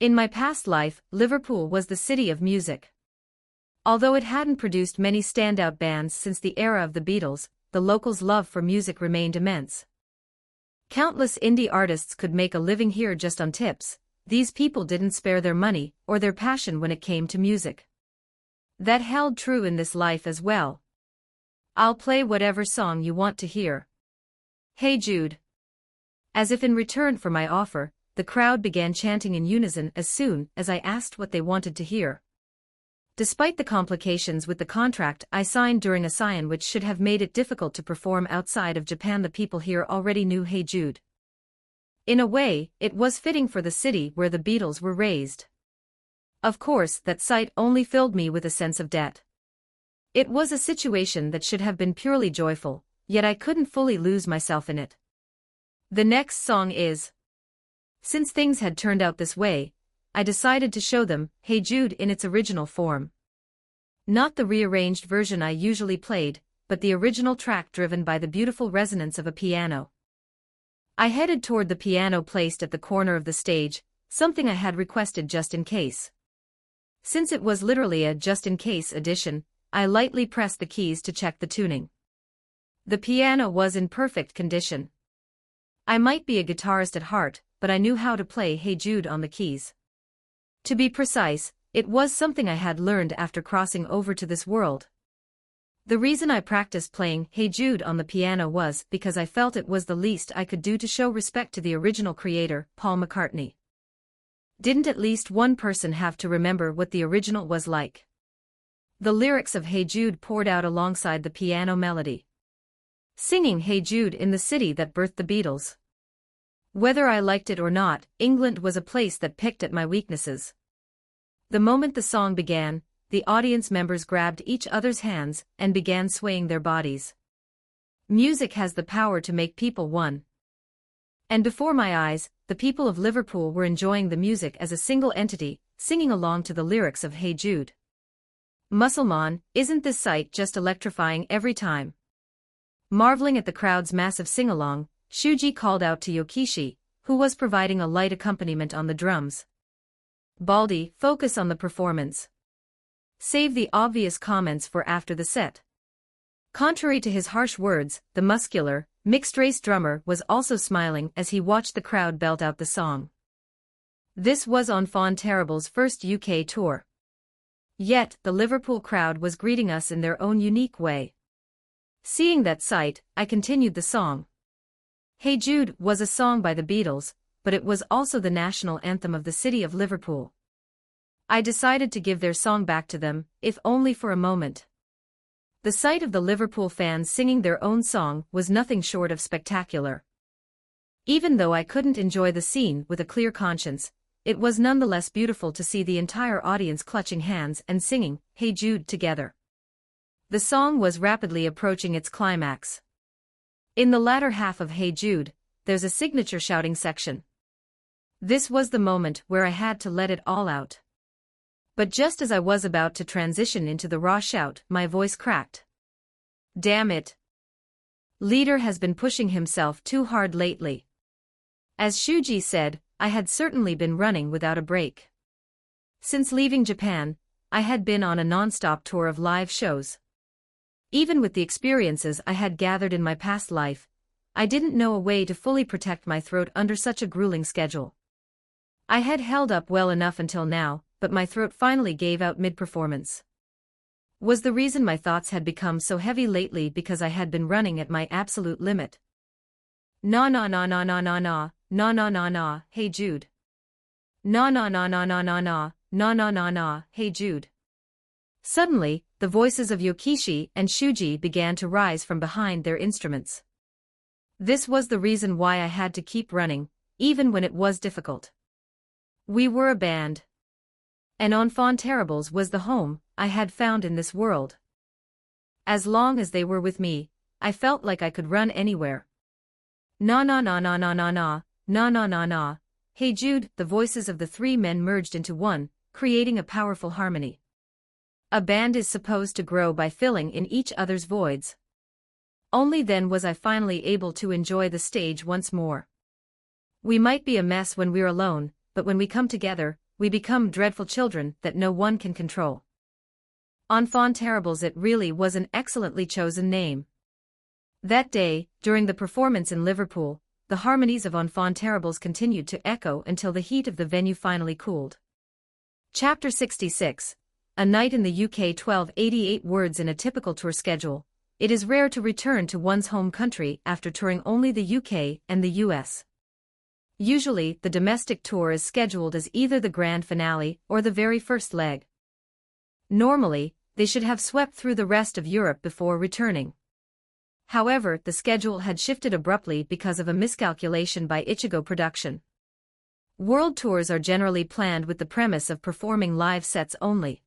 In my past life, Liverpool was the city of music. Although it hadn't produced many standout bands since the era of the Beatles, the locals' love for music remained immense. Countless indie artists could make a living here just on tips. These people didn't spare their money or their passion when it came to music. That held true in this life as well. I'll play whatever song you want to hear. Hey Jude. As if in return for my offer, the crowd began chanting in unison as soon as I asked what they wanted to hear. Despite the complications with the contract I signed during a sign which should have made it difficult to perform outside of Japan, the people here already knew Hey Jude. In a way, it was fitting for the city where the Beatles were raised. Of course, that sight only filled me with a sense of debt. It was a situation that should have been purely joyful, yet I couldn't fully lose myself in it. The next song is. Since things had turned out this way, I decided to show them Hey Jude in its original form. Not the rearranged version I usually played, but the original track driven by the beautiful resonance of a piano. I headed toward the piano placed at the corner of the stage, something I had requested just in case. Since it was literally a just-in-case edition, I lightly pressed the keys to check the tuning. The piano was in perfect condition. I might be a guitarist at heart, but I knew how to play Hey Jude on the keys. To be precise, it was something I had learned after crossing over to this world. The reason I practiced playing Hey Jude on the piano was because I felt it was the least I could do to show respect to the original creator, Paul McCartney. Didn't at least one person have to remember what the original was like? The lyrics of Hey Jude poured out alongside the piano melody. Singing Hey Jude in the city that birthed the Beatles. Whether I liked it or not, England was a place that picked at my weaknesses. The moment the song began, the audience members grabbed each other's hands and began swaying their bodies. Music has the power to make people one. And before my eyes, the people of Liverpool were enjoying the music as a single entity, singing along to the lyrics of Hey Jude. Musulman, isn't this sight just electrifying every time? Marveling at the crowd's massive sing-along, Shuji called out to Yokishi, who was providing a light accompaniment on the drums. Baldy, focus on the performance. Save the obvious comments for after the set. Contrary to his harsh words, the muscular, Mixed-race drummer was also smiling as he watched the crowd belt out the song. This was Enfant Terrible's first UK tour. Yet, the Liverpool crowd was greeting us in their own unique way. Seeing that sight, I continued the song. Hey Jude was a song by the Beatles, but it was also the national anthem of the city of Liverpool. I decided to give their song back to them, if only for a moment. The sight of the Liverpool fans singing their own song was nothing short of spectacular. Even though I couldn't enjoy the scene with a clear conscience, it was nonetheless beautiful to see the entire audience clutching hands and singing Hey Jude together. The song was rapidly approaching its climax. In the latter half of Hey Jude, there's a signature shouting section. This was the moment where I had to let it all out. But just as I was about to transition into the raw shout, my voice cracked. Damn it. Leader has been pushing himself too hard lately. As Shuji said, I had certainly been running without a break. Since leaving Japan, I had been on a non-stop tour of live shows. Even with the experiences I had gathered in my past life, I didn't know a way to fully protect my throat under such a grueling schedule. I had held up well enough until now, but my throat finally gave out mid-performance. Was the reason my thoughts had become so heavy lately because I had been running at my absolute limit? Na na na na na na na, na na na na, Hey Jude. Na na na na na na na, na na na na, Hey Jude. Suddenly, the voices of Yokishi and Shuji began to rise from behind their instruments. This was the reason why I had to keep running, even when it was difficult. We were a band. And Enfant Terribles was the home I had found in this world. As long as they were with me, I felt like I could run anywhere. Na na na na na na na, na na na na, Hey Jude, the voices of the three men merged into one, creating a powerful harmony. A band is supposed to grow by filling in each other's voids. Only then was I finally able to enjoy the stage once more. We might be a mess when we're alone, but when we come together, we become dreadful children that no one can control. Enfant Terribles, it really was an excellently chosen name. That day, during the performance in Liverpool, the harmonies of Enfant Terribles continued to echo until the heat of the venue finally cooled. Chapter 66. A Night in the UK. 1288 words. In a typical tour schedule, it is rare to return to one's home country after touring only the UK and the US. Usually, the domestic tour is scheduled as either the grand finale or the very first leg. Normally, they should have swept through the rest of Europe before returning. However, the schedule had shifted abruptly because of a miscalculation by Ichigo Production. World tours are generally planned with the premise of performing live sets only.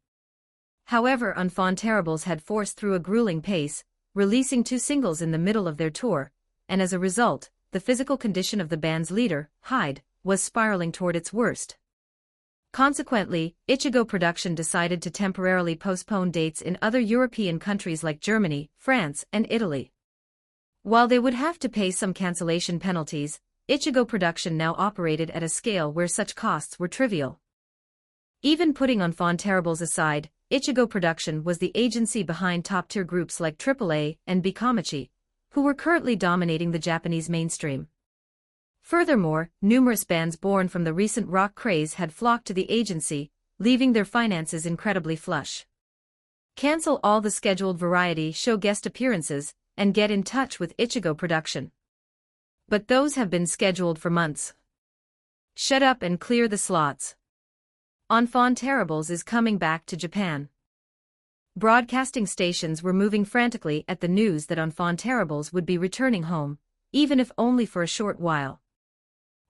However, Enfant Terribles had forced through a grueling pace, releasing 2 singles in the middle of their tour, and as a result, the physical condition of the band's leader, Hyde, was spiraling toward its worst. Consequently, Ichigo Production decided to temporarily postpone dates in other European countries like Germany, France, and Italy. While they would have to pay some cancellation penalties, Ichigo Production now operated at a scale where such costs were trivial. Even putting Enfant Terribles aside, Ichigo Production was the agency behind top-tier groups like AAA and Bikomachi, who were currently dominating the Japanese mainstream. Furthermore, numerous bands born from the recent rock craze had flocked to the agency, leaving their finances incredibly flush. Cancel all the scheduled variety show guest appearances, and get in touch with Ichigo Production. But those have been scheduled for months. Shut up and clear the slots. Enfant Terribles is coming back to Japan. Broadcasting stations were moving frantically at the news that Enfant Terribles would be returning home, even if only for a short while.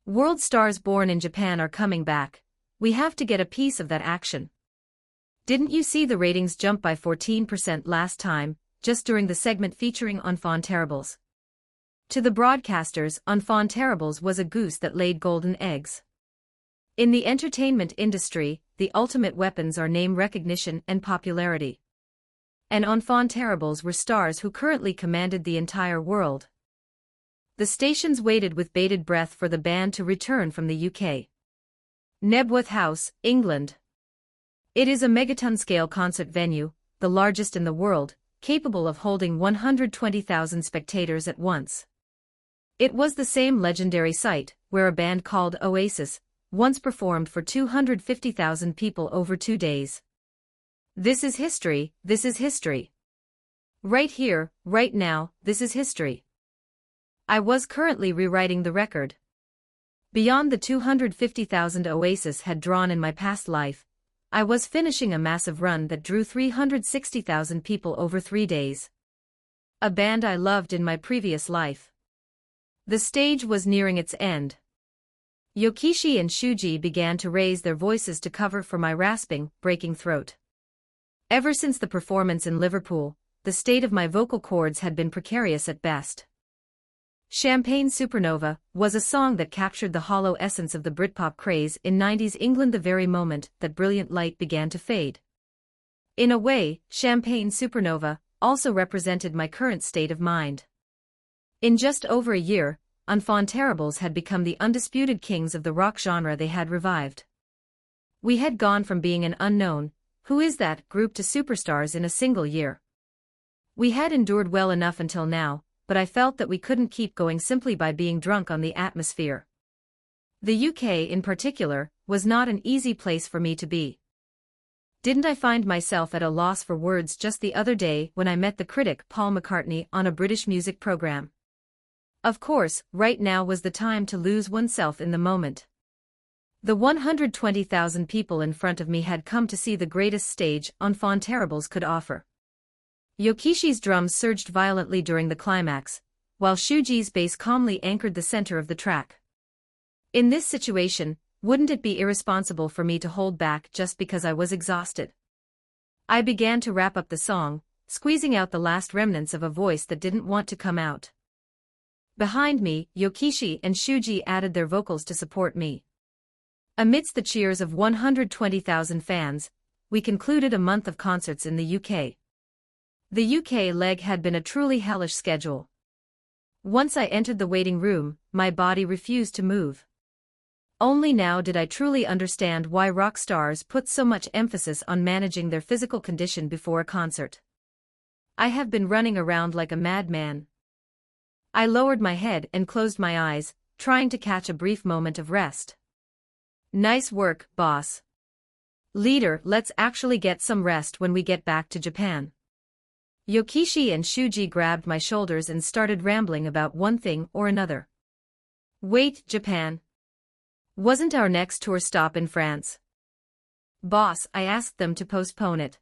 World stars born in Japan are coming back. We have to get a piece of that action. Didn't you see the ratings jump by 14% last time, just during the segment featuring Enfant Terribles? To the broadcasters, Enfant Terribles was a goose that laid golden eggs. In the entertainment industry, the ultimate weapons are name recognition and popularity. And Enfant Terribles were stars who currently commanded the entire world. The stations waited with bated breath for the band to return from the UK. Nebworth House, England. It is a megaton-scale concert venue, the largest in the world, capable of holding 120,000 spectators at once. It was the same legendary site, where a band called Oasis once performed for 250,000 people over 2 days. This is history, this is history. Right here, right now, this is history. I was currently rewriting the record. Beyond the 250,000 Oasis had drawn in my past life, I was finishing a massive run that drew 360,000 people over 3 days. A band I loved in my previous life. The stage was nearing its end. Yokishi and Shuji began to raise their voices to cover for my rasping, breaking throat. Ever since the performance in Liverpool, the state of my vocal cords had been precarious at best. Champagne Supernova was a song that captured the hollow essence of the Britpop craze in 90s England the very moment that brilliant light began to fade. In a way, Champagne Supernova also represented my current state of mind. In just over a year, Enfant Terribles had become the undisputed kings of the rock genre they had revived. We had gone from being an unknown, who is that group to superstars in a single year. We had endured well enough until now, but I felt that we couldn't keep going simply by being drunk on the atmosphere. The UK in particular was not an easy place for me to be. Didn't I find myself at a loss for words just the other day when I met the critic Paul McCartney on a British music program? Of course, right now was the time to lose oneself in the moment. The 120,000 people in front of me had come to see the greatest stage Enfant Terribles could offer. Yokishi's drums surged violently during the climax, while Shuji's bass calmly anchored the center of the track. In this situation, wouldn't it be irresponsible for me to hold back just because I was exhausted? I began to wrap up the song, squeezing out the last remnants of a voice that didn't want to come out. Behind me, Yokishi and Shuji added their vocals to support me. Amidst the cheers of 120,000 fans, we concluded a month of concerts in the UK. The UK leg had been a truly hellish schedule. Once I entered the waiting room, my body refused to move. Only now did I truly understand why rock stars put so much emphasis on managing their physical condition before a concert. I have been running around like a madman. I lowered my head and closed my eyes, trying to catch a brief moment of rest. Nice work, boss. Leader, let's actually get some rest when we get back to Japan. Yokishi and Shuji grabbed my shoulders and started rambling about one thing or another. Wait, Japan. Wasn't our next tour stop in France? Boss, I asked them to postpone it.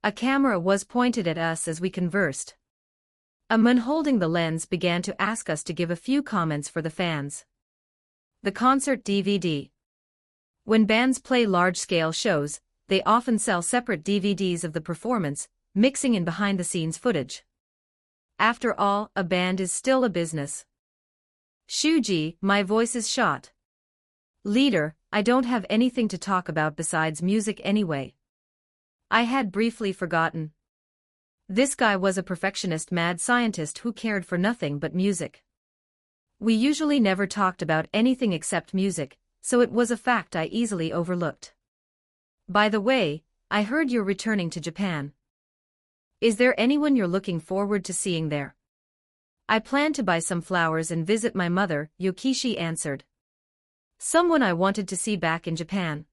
A camera was pointed at us as we conversed. A man holding the lens began to ask us to give a few comments for the fans. The concert DVD. When bands play large-scale shows, they often sell separate DVDs of the performance, mixing in behind-the-scenes footage. After all, a band is still a business. Shuji, my voice is shot. Leader, I don't have anything to talk about besides music anyway. I had briefly forgotten. This guy was a perfectionist mad scientist who cared for nothing but music. We usually never talked about anything except music, so it was a fact I easily overlooked. By the way, I heard you're returning to Japan. Is there anyone you're looking forward to seeing there? I plan to buy some flowers and visit my mother, Yokishi answered. Someone I wanted to see back in Japan.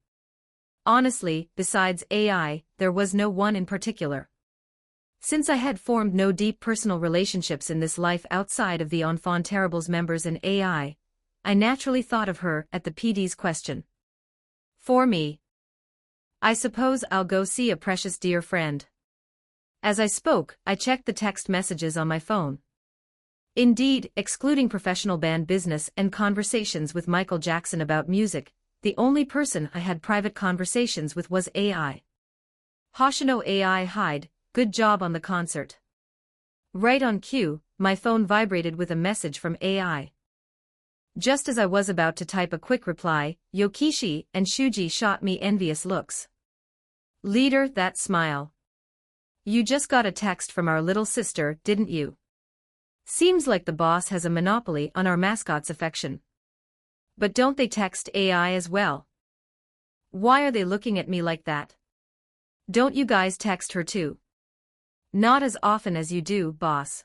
Honestly, besides AI, there was no one in particular. Since I had formed no deep personal relationships in this life outside of the Enfant Terribles members and AI, I naturally thought of her at the PD's question. For me, I suppose I'll go see a precious dear friend. As I spoke, I checked the text messages on my phone. Indeed, excluding professional band business and conversations with Michael Jackson about music, the only person I had private conversations with was AI. Hoshino AI hide. Good job on the concert. Right on cue, my phone vibrated with a message from AI. Just as I was about to type a quick reply, Yokishi and Shuji shot me envious looks. Leader, that smile. You just got a text from our little sister, didn't you? Seems like the boss has a monopoly on our mascot's affection. But don't they text AI as well? Why are they looking at me like that? Don't you guys text her too? Not as often as you do, boss.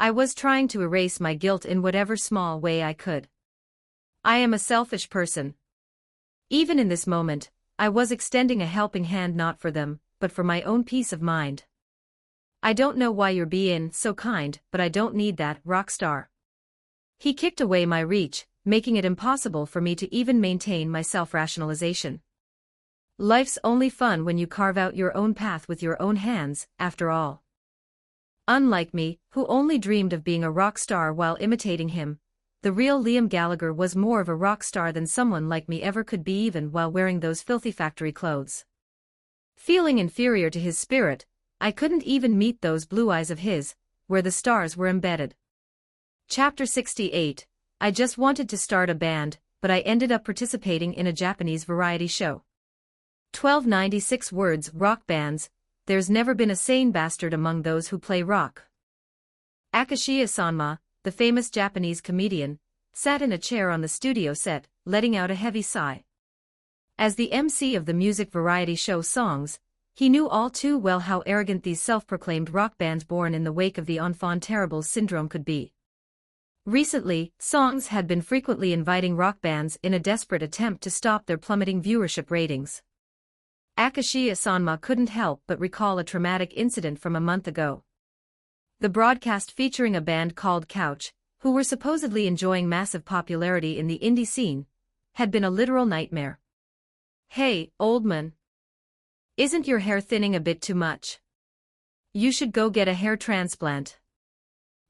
I was trying to erase my guilt in whatever small way I could. I am a selfish person. Even in this moment, I was extending a helping hand not for them, but for my own peace of mind. I don't know why you're being so kind, but I don't need that, rock star. He kicked away my reach, making it impossible for me to even maintain my self-rationalization. Life's only fun when you carve out your own path with your own hands, after all. Unlike me, who only dreamed of being a rock star while imitating him, the real Liam Gallagher was more of a rock star than someone like me ever could be, even while wearing those filthy factory clothes. Feeling inferior to his spirit, I couldn't even meet those blue eyes of his, where the stars were embedded. Chapter 68. I just wanted to start a band, but I ended up participating in a Japanese variety show. 1296 words. Rock bands. There's never been a sane bastard among those who play rock. Akashiya Sanma, the famous Japanese comedian, sat in a chair on the studio set, letting out a heavy sigh. As the MC of the music variety show Songs, he knew all too well how arrogant these self-proclaimed rock bands born in the wake of the enfant terrible syndrome could be. Recently, Songs had been frequently inviting rock bands in a desperate attempt to stop their plummeting viewership ratings. Akashiya Sanma couldn't help but recall a traumatic incident from a month ago. The broadcast featuring a band called Couch, who were supposedly enjoying massive popularity in the indie scene, had been a literal nightmare. Hey, old man. Isn't your hair thinning a bit too much? You should go get a hair transplant.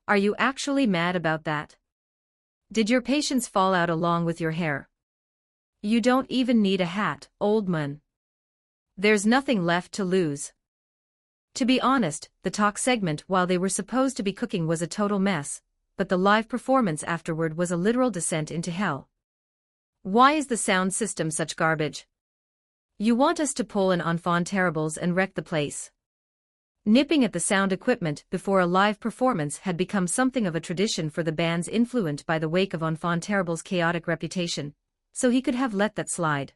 Are you actually mad about that? Did your patience fall out along with your hair? You don't even need a hat, old man. There's nothing left to lose. To be honest, the talk segment while they were supposed to be cooking was a total mess, but the live performance afterward was a literal descent into hell. Why is the sound system such garbage? You want us to pull an enfant terribles and wreck the place? Nipping at the sound equipment before a live performance had become something of a tradition for the bands influenced by the wake of enfant terribles' chaotic reputation, so he could have let that slide.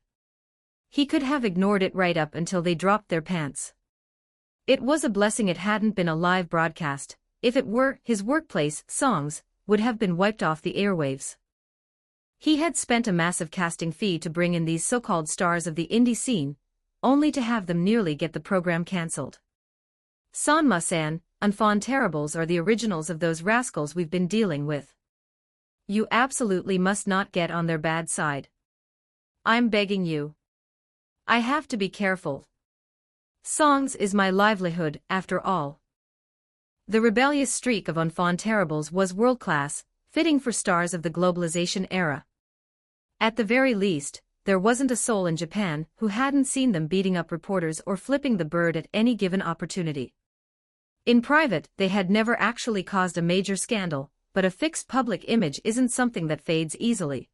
He could have ignored it right up until they dropped their pants. It was a blessing it hadn't been a live broadcast. If it were, his workplace, Songs, would have been wiped off the airwaves. He had spent a massive casting fee to bring in these so-called stars of the indie scene, only to have them nearly get the program cancelled. Sanma-san, enfant terribles are the originals of those rascals we've been dealing with. You absolutely must not get on their bad side. I'm begging you. I have to be careful. Songs is my livelihood, after all. The rebellious streak of enfant terribles was world-class, fitting for stars of the globalization era. At the very least, there wasn't a soul in Japan who hadn't seen them beating up reporters or flipping the bird at any given opportunity. In private, they had never actually caused a major scandal, but a fixed public image isn't something that fades easily.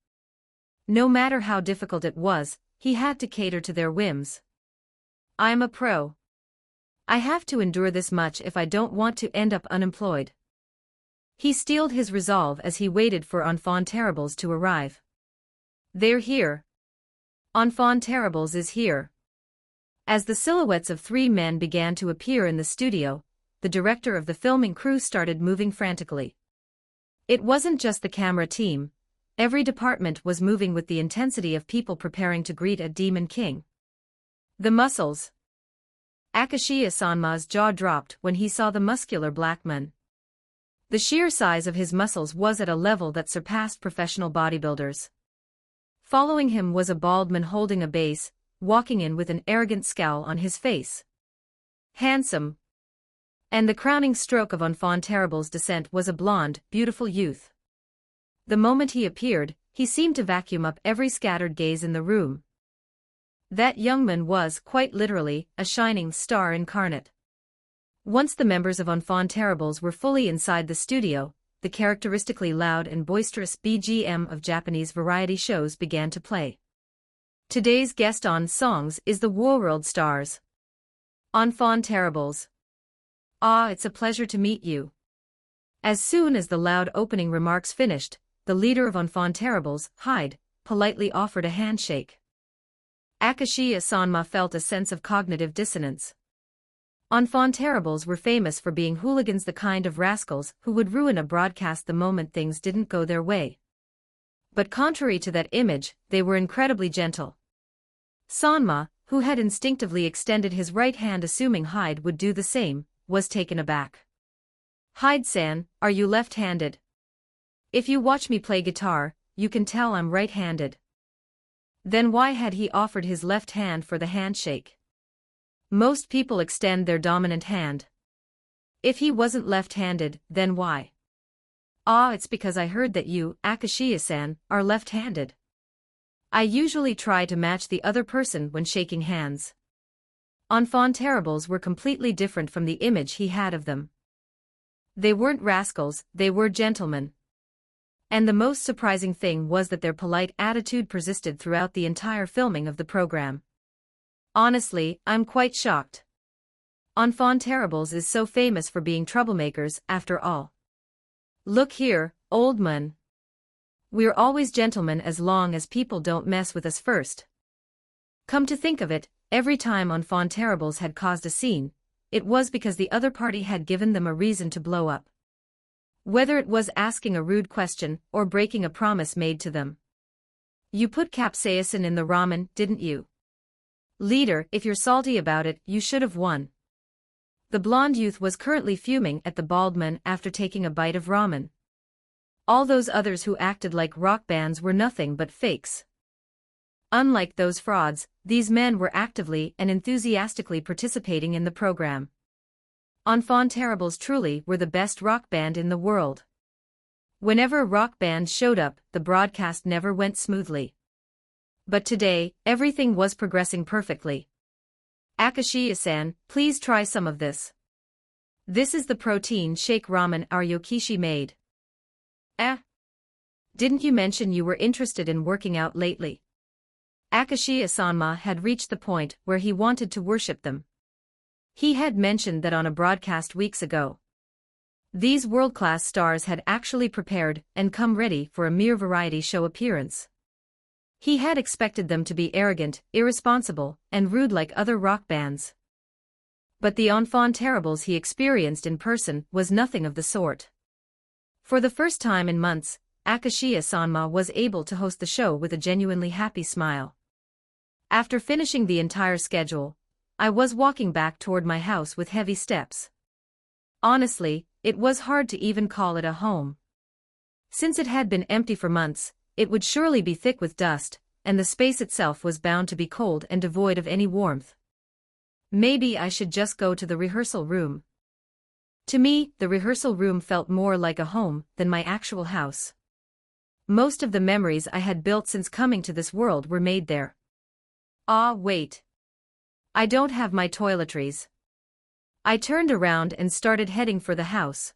No matter how difficult it was, he had to cater to their whims. I'm a pro. I have to endure this much if I don't want to end up unemployed. He steeled his resolve as he waited for enfant terribles to arrive. They're here. Enfant terribles is here. As the silhouettes of three men began to appear in the studio, the director of the filming crew started moving frantically. It wasn't just the camera team. Every department was moving with the intensity of people preparing to greet a demon king. The muscles. Akashiya Sanma's jaw dropped when he saw the muscular black man. The sheer size of his muscles was at a level that surpassed professional bodybuilders. Following him was a bald man holding a bass, walking in with an arrogant scowl on his face. Handsome. And the crowning stroke of enfant terribles' descent was a blonde, beautiful youth. The moment he appeared, he seemed to vacuum up every scattered gaze in the room. That young man was, quite literally, a shining star incarnate. Once the members of enfant terribles were fully inside the studio, the characteristically loud and boisterous BGM of Japanese variety shows began to play. Today's guest on Songs is the World Stars. Enfant terribles. Ah, it's a pleasure to meet you. As soon as the loud opening remarks finished, the leader of enfant terribles, Hyde, politely offered a handshake. Akashiya Sanma felt a sense of cognitive dissonance. Enfant terribles were famous for being hooligans, the kind of rascals who would ruin a broadcast the moment things didn't go their way. But contrary to that image, they were incredibly gentle. Sanma, who had instinctively extended his right hand assuming Hyde would do the same, was taken aback. "Hyde-san, are you left-handed? If you watch me play guitar, you can tell I'm right-handed." Then why had he offered his left hand for the handshake? Most people extend their dominant hand. If he wasn't left-handed, then why? "Ah, it's because I heard that you, Akashiya-san, are left-handed. I usually try to match the other person when shaking hands." Enfant terribles were completely different from the image he had of them. They weren't rascals, they were gentlemen. And the most surprising thing was that their polite attitude persisted throughout the entire filming of the program. Honestly, I'm quite shocked. Enfant terribles is so famous for being troublemakers, after all. "Look here, old man. We're always gentlemen as long as people don't mess with us first." Come to think of it, every time Enfant terribles had caused a scene, it was because the other party had given them a reason to blow up. Whether it was asking a rude question or breaking a promise made to them. "You put capsaicin in the ramen, didn't you? Leader, if you're salty about it, you should have won." The blonde youth was currently fuming at the bald man after taking a bite of ramen. All those others who acted like rock bands were nothing but fakes. Unlike those frauds, these men were actively and enthusiastically participating in the program. Enfant terribles truly were the best rock band in the world. Whenever a rock band showed up, the broadcast never went smoothly. But today, everything was progressing perfectly. "Akashiya-san, please try some of this. This is the protein shake ramen our Yokishi made." Didn't you mention you were interested in working out lately?" Akashiya-sanma had reached the point where he wanted to worship them. He had mentioned that on a broadcast weeks ago. These world-class stars had actually prepared and come ready for a mere variety show appearance. He had expected them to be arrogant, irresponsible, and rude like other rock bands. But the enfant terribles he experienced in person was nothing of the sort. For the first time in months, Akashiya-sanma was able to host the show with a genuinely happy smile. After finishing the entire schedule, I was walking back toward my house with heavy steps. Honestly, it was hard to even call it a home. Since it had been empty for months, it would surely be thick with dust, and the space itself was bound to be cold and devoid of any warmth. Maybe I should just go to the rehearsal room. To me, the rehearsal room felt more like a home than my actual house. Most of the memories I had built since coming to this world were made there. Ah, wait. I don't have my toiletries. I turned around and started heading for the house.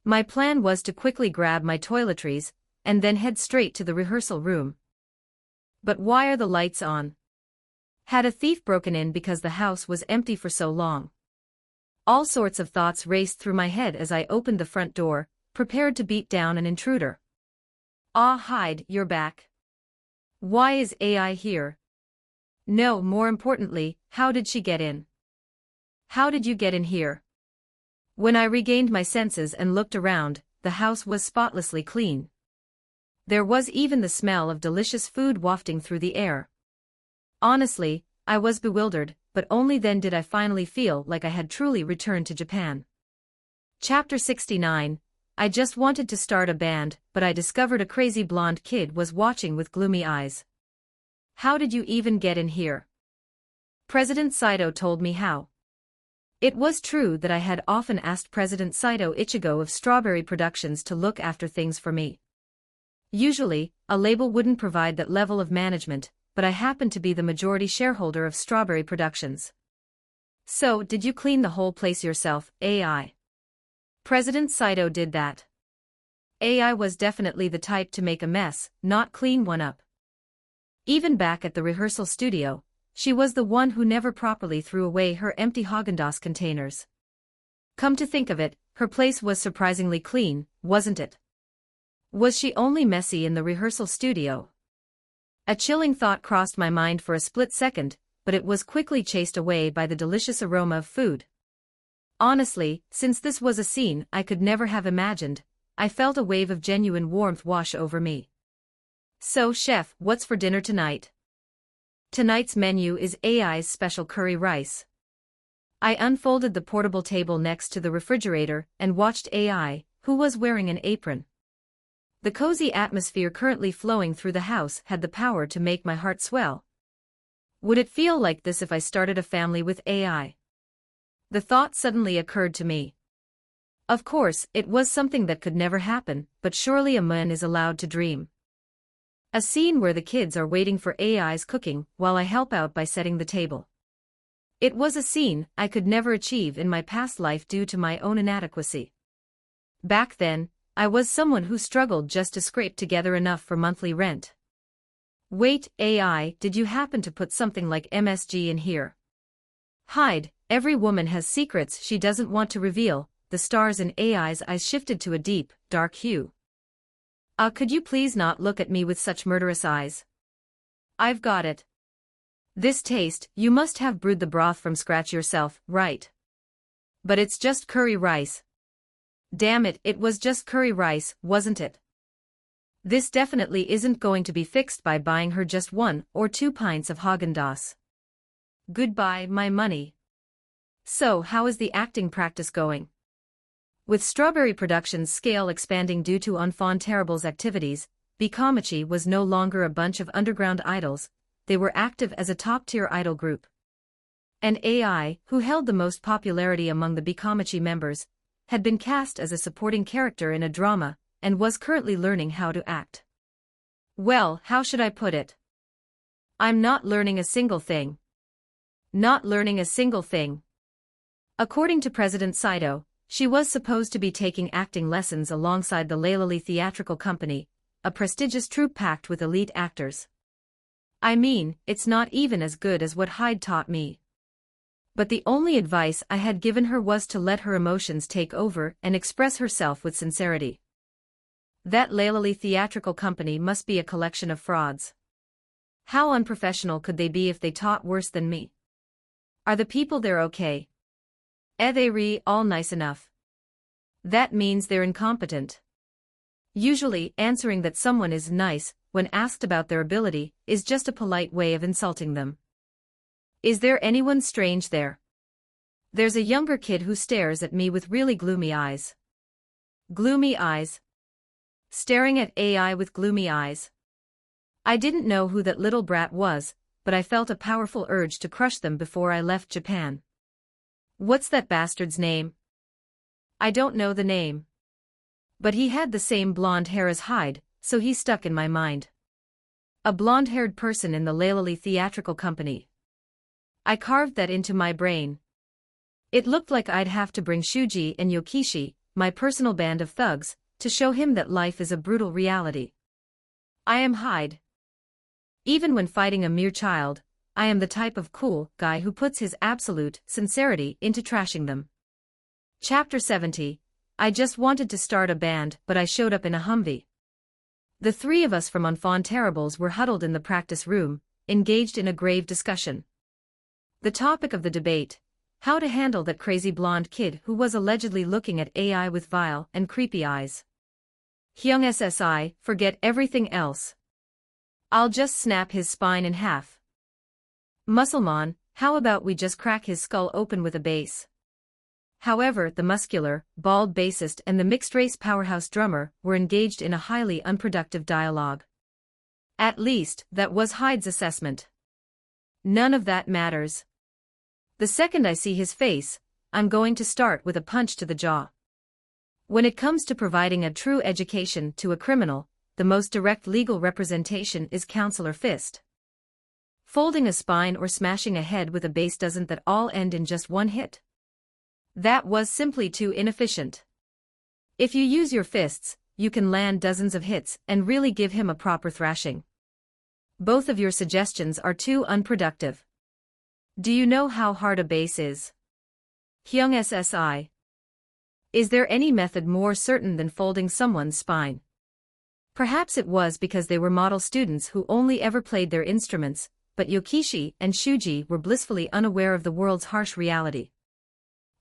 My plan was to quickly grab my toiletries, and then head straight to the rehearsal room. But why are the lights on? Had a thief broken in because the house was empty for so long? All sorts of thoughts raced through my head as I opened the front door, prepared to beat down an intruder. Ah, Hyde, you're back. Why is AI here? No, more importantly, how did she get in? How did you get in here? When I regained my senses and looked around, the house was spotlessly clean. There was even the smell of delicious food wafting through the air. Honestly, I was bewildered, but only then did I finally feel like I had truly returned to Japan. Chapter 69. I just wanted to start a band, but I discovered a crazy blonde kid was watching with gloomy eyes. How did you even get in here? President Saito told me how. It was true that I had often asked President Saito Ichigo of Strawberry Productions to look after things for me. Usually, a label wouldn't provide that level of management, but I happened to be the majority shareholder of Strawberry Productions. So, did you clean the whole place yourself, AI? President Saito did that. AI was definitely the type to make a mess, not clean one up. Even back at the rehearsal studio, she was the one who never properly threw away her empty Häagen-Dazs containers. Come to think of it, her place was surprisingly clean, wasn't it? Was she only messy in the rehearsal studio? A chilling thought crossed my mind for a split second, but it was quickly chased away by the delicious aroma of food, Honestly, since this was a scene I could never have imagined, I felt a wave of genuine warmth wash over me. So, chef, what's for dinner tonight? Tonight's menu is AI's special curry rice. I unfolded the portable table next to the refrigerator and watched AI, who was wearing an apron. The cozy atmosphere currently flowing through the house had the power to make my heart swell. Would it feel like this if I started a family with AI? The thought suddenly occurred to me. Of course, it was something that could never happen, but surely a man is allowed to dream. A scene where the kids are waiting for AI's cooking while I help out by setting the table. It was a scene I could never achieve in my past life due to my own inadequacy. Back then, I was someone who struggled just to scrape together enough for monthly rent. Wait, AI, did you happen to put something like MSG in here? Hide, every woman has secrets she doesn't want to reveal. The stars in AI's eyes shifted to a deep, dark hue. Could you please not look at me with such murderous eyes? I've got it. This taste, you must have brewed the broth from scratch yourself, right? But it's just curry rice. Damn it, it was just curry rice, wasn't it? This definitely isn't going to be fixed by buying her just 1 or 2 pints of Haagen-Dazs. Goodbye, my money. So, how is the acting practice going? With Strawberry Productions' scale expanding due to Enfant Terrible's activities, Bikomachi was no longer a bunch of underground idols, they were active as a top-tier idol group. And AI, who held the most popularity among the Bikomachi members, had been cast as a supporting character in a drama, and was currently learning how to act. Well, how should I put it? I'm not learning a single thing. Not learning a single thing. According to President Saito, she was supposed to be taking acting lessons alongside the Leilali Theatrical Company, a prestigious troupe packed with elite actors. I mean, it's not even as good as what Hyde taught me. But the only advice I had given her was to let her emotions take over and express herself with sincerity. That Leilali Theatrical Company must be a collection of frauds. How unprofessional could they be if they taught worse than me? Are the people there okay? They all nice enough? That means they're incompetent. Usually, answering that someone is nice, when asked about their ability, is just a polite way of insulting them. Is there anyone strange there? There's a younger kid who stares at me with really gloomy eyes. Gloomy eyes. Staring at AI with gloomy eyes. I didn't know who that little brat was, but I felt a powerful urge to crush them before I left Japan. What's that bastard's name? I don't know the name. But he had the same blonde hair as Hyde, so he stuck in my mind. A blonde-haired person in the Leilali Theatrical Company. I carved that into my brain. It looked like I'd have to bring Shuji and Yokishi, my personal band of thugs, to show him that life is a brutal reality. I am Hyde. Even when fighting a mere child, I am the type of cool guy who puts his absolute sincerity into trashing them. Chapter 70. I just wanted to start a band, but I showed up in a Humvee. The 3 of us from Enfant Terribles were huddled in the practice room, engaged in a grave discussion. The topic of the debate: how to handle that crazy blonde kid who was allegedly looking at AI with vile and creepy eyes. Hyung SSI, forget everything else. I'll just snap his spine in half. Musselman, how about we just crack his skull open with a bass? However, the muscular, bald bassist and the mixed-race powerhouse drummer were engaged in a highly unproductive dialogue. At least, that was Hyde's assessment. None of that matters. The second I see his face, I'm going to start with a punch to the jaw. When it comes to providing a true education to a criminal, the most direct legal representation is Counselor Fist. Folding a spine or smashing a head with a bass doesn't that all end in just one hit? That was simply too inefficient. If you use your fists, you can land dozens of hits and really give him a proper thrashing. Both of your suggestions are too unproductive. Do you know how hard a bass is? Hyung SSI. Is there any method more certain than folding someone's spine? Perhaps it was because they were model students who only ever played their instruments, but Yokishi and Shuji were blissfully unaware of the world's harsh reality.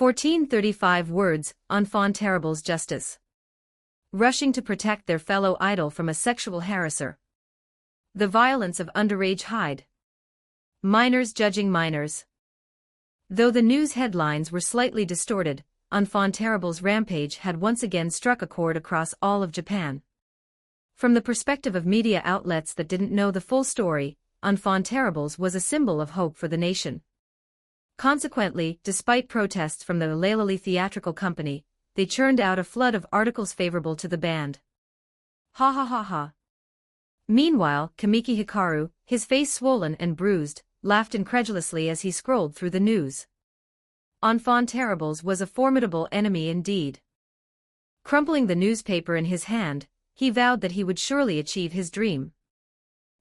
1435 words, Enfant Terrible's justice. Rushing to protect their fellow idol from a sexual harasser. The violence of underage Hyde. Minors judging minors. Though the news headlines were slightly distorted, Enfant Terrible's rampage had once again struck a chord across all of Japan. From the perspective of media outlets that didn't know the full story, Enfant Terribles was a symbol of hope for the nation. Consequently, despite protests from the Ukulele Theatrical Company, they churned out a flood of articles favorable to the band. Ha ha ha ha. Meanwhile, Kamiki Hikaru, his face swollen and bruised, laughed incredulously as he scrolled through the news. Enfant Terribles was a formidable enemy indeed. Crumpling the newspaper in his hand, he vowed that he would surely achieve his dream.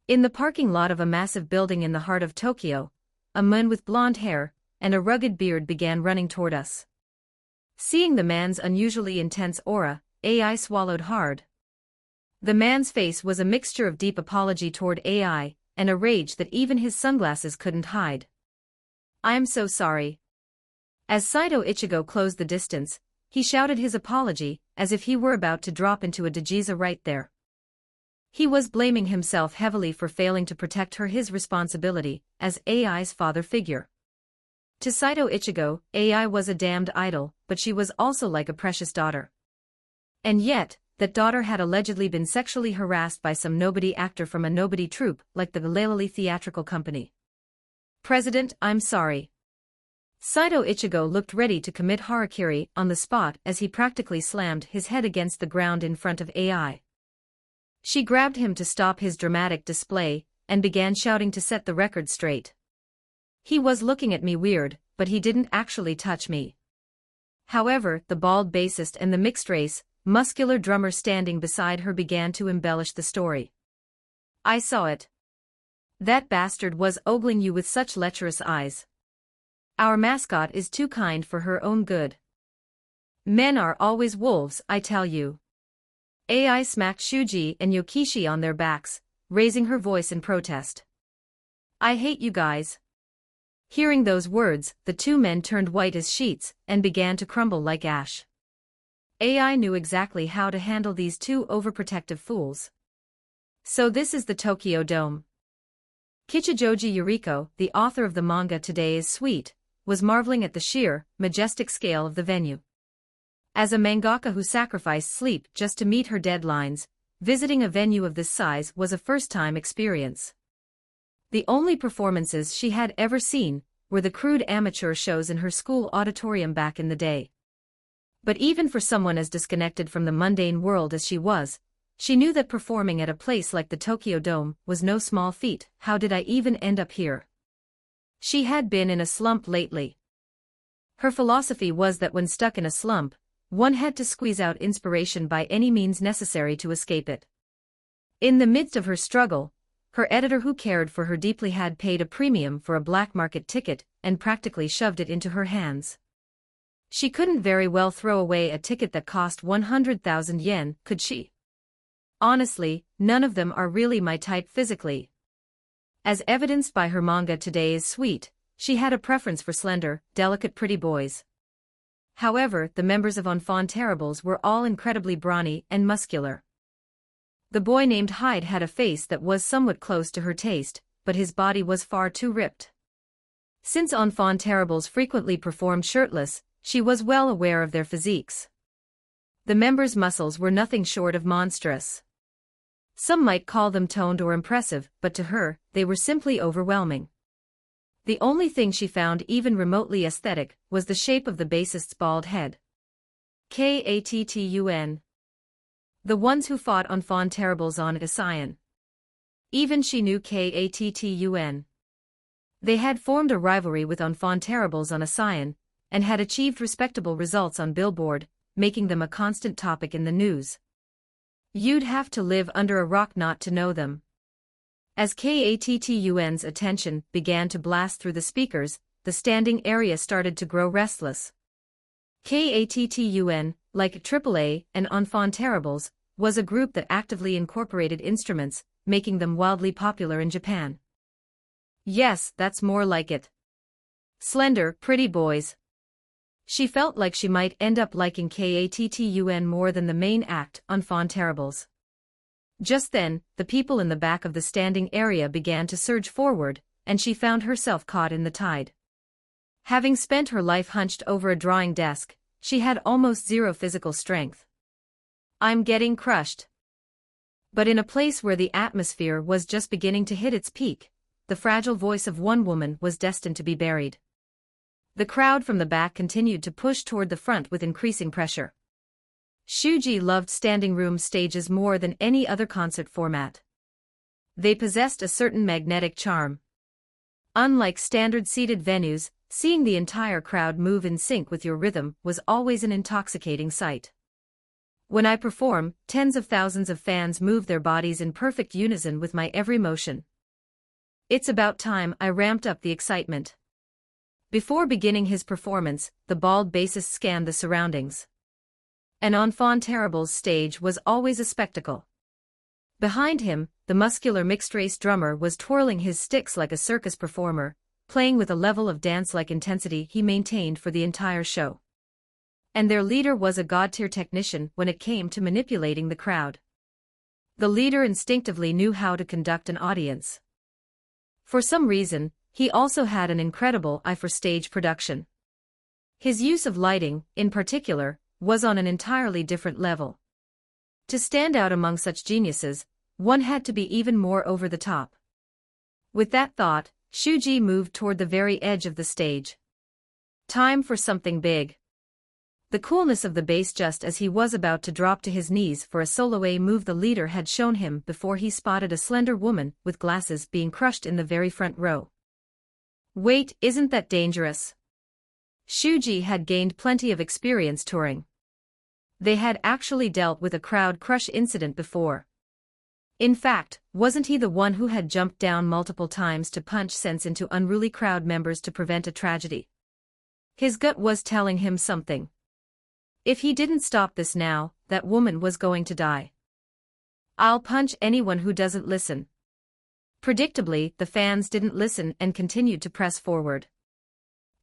In the parking lot of a massive building in the heart of Tokyo, a man with blonde hair and a rugged beard began running toward us. Seeing the man's unusually intense aura, AI swallowed hard. The man's face was a mixture of deep apology toward AI and a rage that even his sunglasses couldn't hide. "I'm so sorry." As Saito Ichigo closed the distance, he shouted his apology as if he were about to drop into a Dajiza right there. He was blaming himself heavily for failing to protect her, his responsibility as AI's father figure. To Saito Ichigo, AI was a damned idol, but she was also like a precious daughter. And yet, that daughter had allegedly been sexually harassed by some nobody actor from a nobody troupe like the Ukulele Theatrical Company. "President, I'm sorry." Saito Ichigo looked ready to commit harakiri on the spot as he practically slammed his head against the ground in front of AI. She grabbed him to stop his dramatic display and began shouting to set the record straight. He was looking at me weird, but he didn't actually touch me. However, the bald bassist and the mixed-race, muscular drummer standing beside her began to embellish the story. "I saw it. That bastard was ogling you with such lecherous eyes. Our mascot is too kind for her own good. Men are always wolves, I tell you." AI smacked Shuji and Yokishi on their backs, raising her voice in protest. "I hate you guys." Hearing those words, the two men turned white as sheets and began to crumble like ash. AI knew exactly how to handle these two overprotective fools. So this is the Tokyo Dome. Kichijoji Yuriko, the author of the manga Today is Sweet, was marveling at the sheer, majestic scale of the venue. As a mangaka who sacrificed sleep just to meet her deadlines, visiting a venue of this size was a first-time experience. The only performances she had ever seen were the crude amateur shows in her school auditorium back in the day. But even for someone as disconnected from the mundane world as she was, she knew that performing at a place like the Tokyo Dome was no small feat. How did I even end up here? She had been in a slump lately. Her philosophy was that when stuck in a slump, one had to squeeze out inspiration by any means necessary to escape it. In the midst of her struggle, her editor who cared for her deeply had paid a premium for a black market ticket and practically shoved it into her hands. She couldn't very well throw away a ticket that cost 100,000 yen, could she? Honestly, none of them are really my type physically. As evidenced by her manga Today is Sweet, she had a preference for slender, delicate pretty boys. However, the members of Enfant Terribles were all incredibly brawny and muscular. The boy named Hyde had a face that was somewhat close to her taste, but his body was far too ripped. Since Enfant Terribles frequently performed shirtless, she was well aware of their physiques. The members' muscles were nothing short of monstrous. Some might call them toned or impressive, but to her, they were simply overwhelming. The only thing she found even remotely aesthetic was the shape of the bassist's bald head. Kattun. The ones who fought Enfant Terribles on Isayan. Even she knew Kattun. They had formed a rivalry with Enfant Terribles on Isayan, and had achieved respectable results on Billboard, making them a constant topic in the news. You'd have to live under a rock not to know them. As Kattun's attention began to blast through the speakers, the standing area started to grow restless. Kattun, like AAA and Enfant Terribles, was a group that actively incorporated instruments, making them wildly popular in Japan. Yes, that's more like it. Slender, pretty boys. She felt like she might end up liking Kattun more than the main act, Enfant Terribles. Just then, the people in the back of the standing area began to surge forward, and she found herself caught in the tide. Having spent her life hunched over a drawing desk, she had almost zero physical strength. I'm getting crushed. But in a place where the atmosphere was just beginning to hit its peak, the fragile voice of one woman was destined to be buried. The crowd from the back continued to push toward the front with increasing pressure. Shuji loved standing room stages more than any other concert format. They possessed a certain magnetic charm. Unlike standard seated venues, seeing the entire crowd move in sync with your rhythm was always an intoxicating sight. When I perform, tens of thousands of fans move their bodies in perfect unison with my every motion. It's about time I ramped up the excitement. Before beginning his performance, the bald bassist scanned the surroundings. An Enfant Terribles stage was always a spectacle. Behind him, the muscular mixed-race drummer was twirling his sticks like a circus performer, playing with a level of dance-like intensity he maintained for the entire show. And their leader was a god-tier technician when it came to manipulating the crowd. The leader instinctively knew how to conduct an audience. For some reason, he also had an incredible eye for stage production. His use of lighting, in particular, was on an entirely different level. To stand out among such geniuses, one had to be even more over the top. With that thought, Shuji moved toward the very edge of the stage. Time for something big. The coolness of the bass just as he was about to drop to his knees for a solo move the leader had shown him before he spotted a slender woman with glasses being crushed in the very front row. Wait, isn't that dangerous? Shuji had gained plenty of experience touring. They had actually dealt with a crowd crush incident before. In fact, wasn't he the one who had jumped down multiple times to punch sense into unruly crowd members to prevent a tragedy? His gut was telling him something. If he didn't stop this now, that woman was going to die. I'll punch anyone who doesn't listen. Predictably, the fans didn't listen and continued to press forward.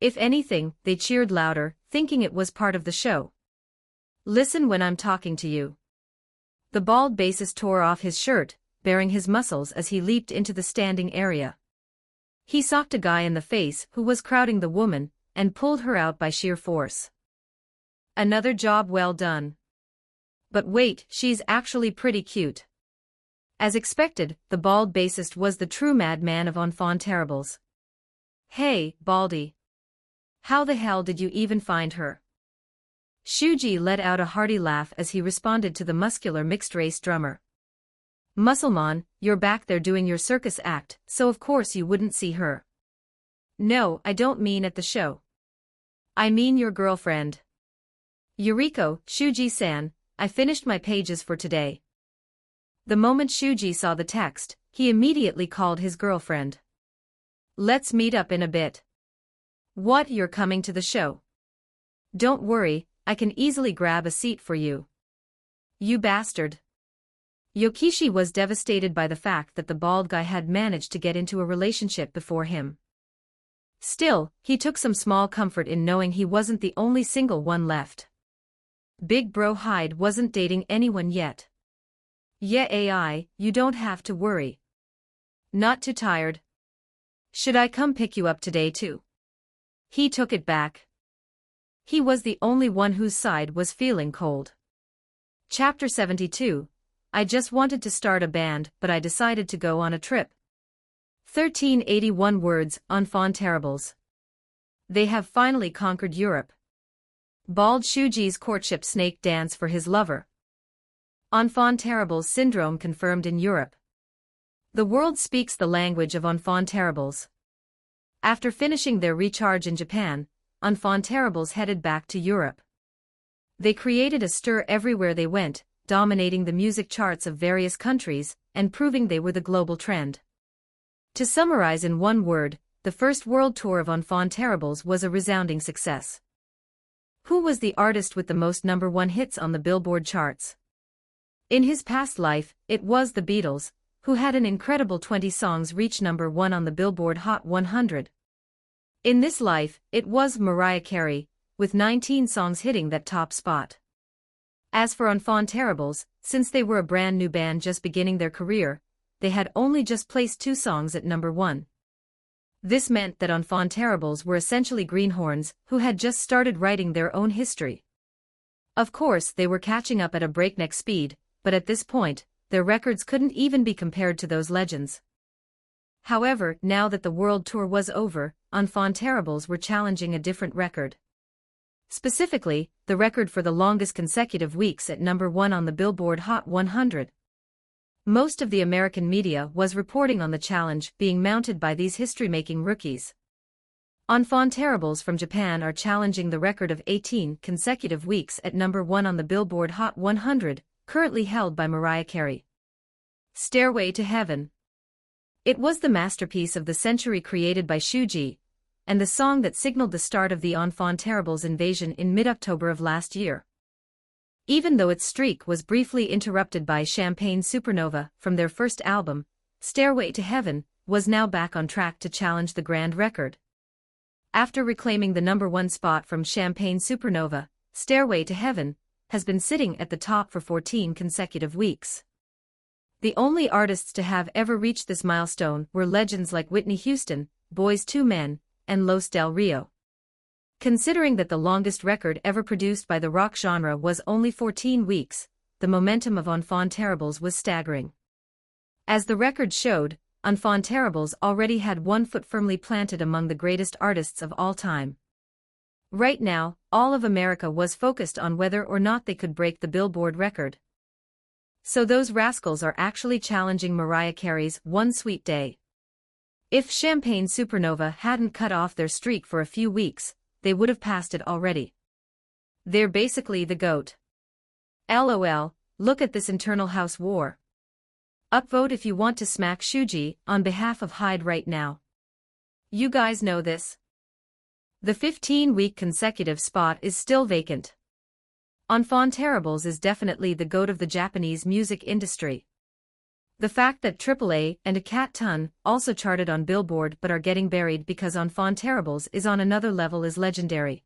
If anything, they cheered louder, thinking it was part of the show. Listen when I'm talking to you. The bald bassist tore off his shirt, baring his muscles as he leaped into the standing area. He socked a guy in the face who was crowding the woman, and pulled her out by sheer force. Another job well done. But wait, she's actually pretty cute. As expected, the bald bassist was the true madman of Enfant Terribles. Hey, Baldy. How the hell did you even find her? Shuji let out a hearty laugh as he responded to the muscular mixed-race drummer. Musselman, you're back there doing your circus act, so of course you wouldn't see her. No, I don't mean at the show. I mean your girlfriend. Yuriko, Shuji-san, I finished my pages for today. The moment Shuji saw the text, he immediately called his girlfriend. Let's meet up in a bit. What, you're coming to the show? Don't worry, I can easily grab a seat for you. You bastard. Yokishi was devastated by the fact that the bald guy had managed to get into a relationship before him. Still, he took some small comfort in knowing he wasn't the only single one left. Big Bro Hyde wasn't dating anyone yet. Yeah, AI, you don't have to worry. Not too tired? Should I come pick you up today too? He took it back. He was the only one whose side was feeling cold. Chapter 72. I just wanted to start a band, but I decided to go on a trip. 1381 words, Enfant Terribles. They have finally conquered Europe. Bald Shuji's courtship snake dance for his lover. Enfant Terribles syndrome confirmed in Europe. The world speaks the language of Enfant Terribles. After finishing their recharge in Japan, Enfant Terribles headed back to Europe. They created a stir everywhere they went, dominating the music charts of various countries, and proving they were the global trend. To summarize in one word, the first world tour of Enfant Terribles was a resounding success. Who was the artist with the most #1 hits on the Billboard charts? In his past life, it was the Beatles, who had an incredible 20 songs reach #1 on the Billboard Hot 100. In this life, it was Mariah Carey, with 19 songs hitting that top spot. As for Enfants Terribles, since they were a brand new band just beginning their career, they had only just placed 2 songs at number 1. This meant that Enfants Terribles were essentially greenhorns who had just started writing their own history. Of course, they were catching up at a breakneck speed, but at this point, their records couldn't even be compared to those legends. However, now that the world tour was over, Enfants Terribles were challenging a different record. Specifically, the record for the longest consecutive weeks at number 1 on the Billboard Hot 100. Most of the American media was reporting on the challenge being mounted by these history-making rookies. Enfants Terribles from Japan are challenging the record of 18 consecutive weeks at number 1 on the Billboard Hot 100, currently held by Mariah Carey. Stairway to Heaven. It was the masterpiece of the century created by Shuji, and the song that signaled the start of the Enfants Terribles invasion in mid-October of last year. Even though its streak was briefly interrupted by Champagne Supernova from their first album, Stairway to Heaven was now back on track to challenge the grand record. After reclaiming the number 1 spot from Champagne Supernova, Stairway to Heaven has been sitting at the top for 14 consecutive weeks. The only artists to have ever reached this milestone were legends like Whitney Houston, Boyz II Men, and Los Del Rio. Considering that the longest record ever produced by the rock genre was only 14 weeks, the momentum of Enfants Terribles was staggering. As the record showed, Enfants Terribles already had one foot firmly planted among the greatest artists of all time. Right now, all of America was focused on whether or not they could break the Billboard record. So those rascals are actually challenging Mariah Carey's One Sweet Day. If Champagne Supernova hadn't cut off their streak for a few weeks, they would have passed it already. They're basically the GOAT. LOL, look at this internal house war. Upvote if you want to smack Shuji on behalf of Hyde right now. You guys know this. The 15-week consecutive spot is still vacant. Enfants Terribles is definitely the GOAT of the Japanese music industry. The fact that AAA and a Cat Ton also charted on Billboard but are getting buried because Enfants Terribles is on another level is legendary.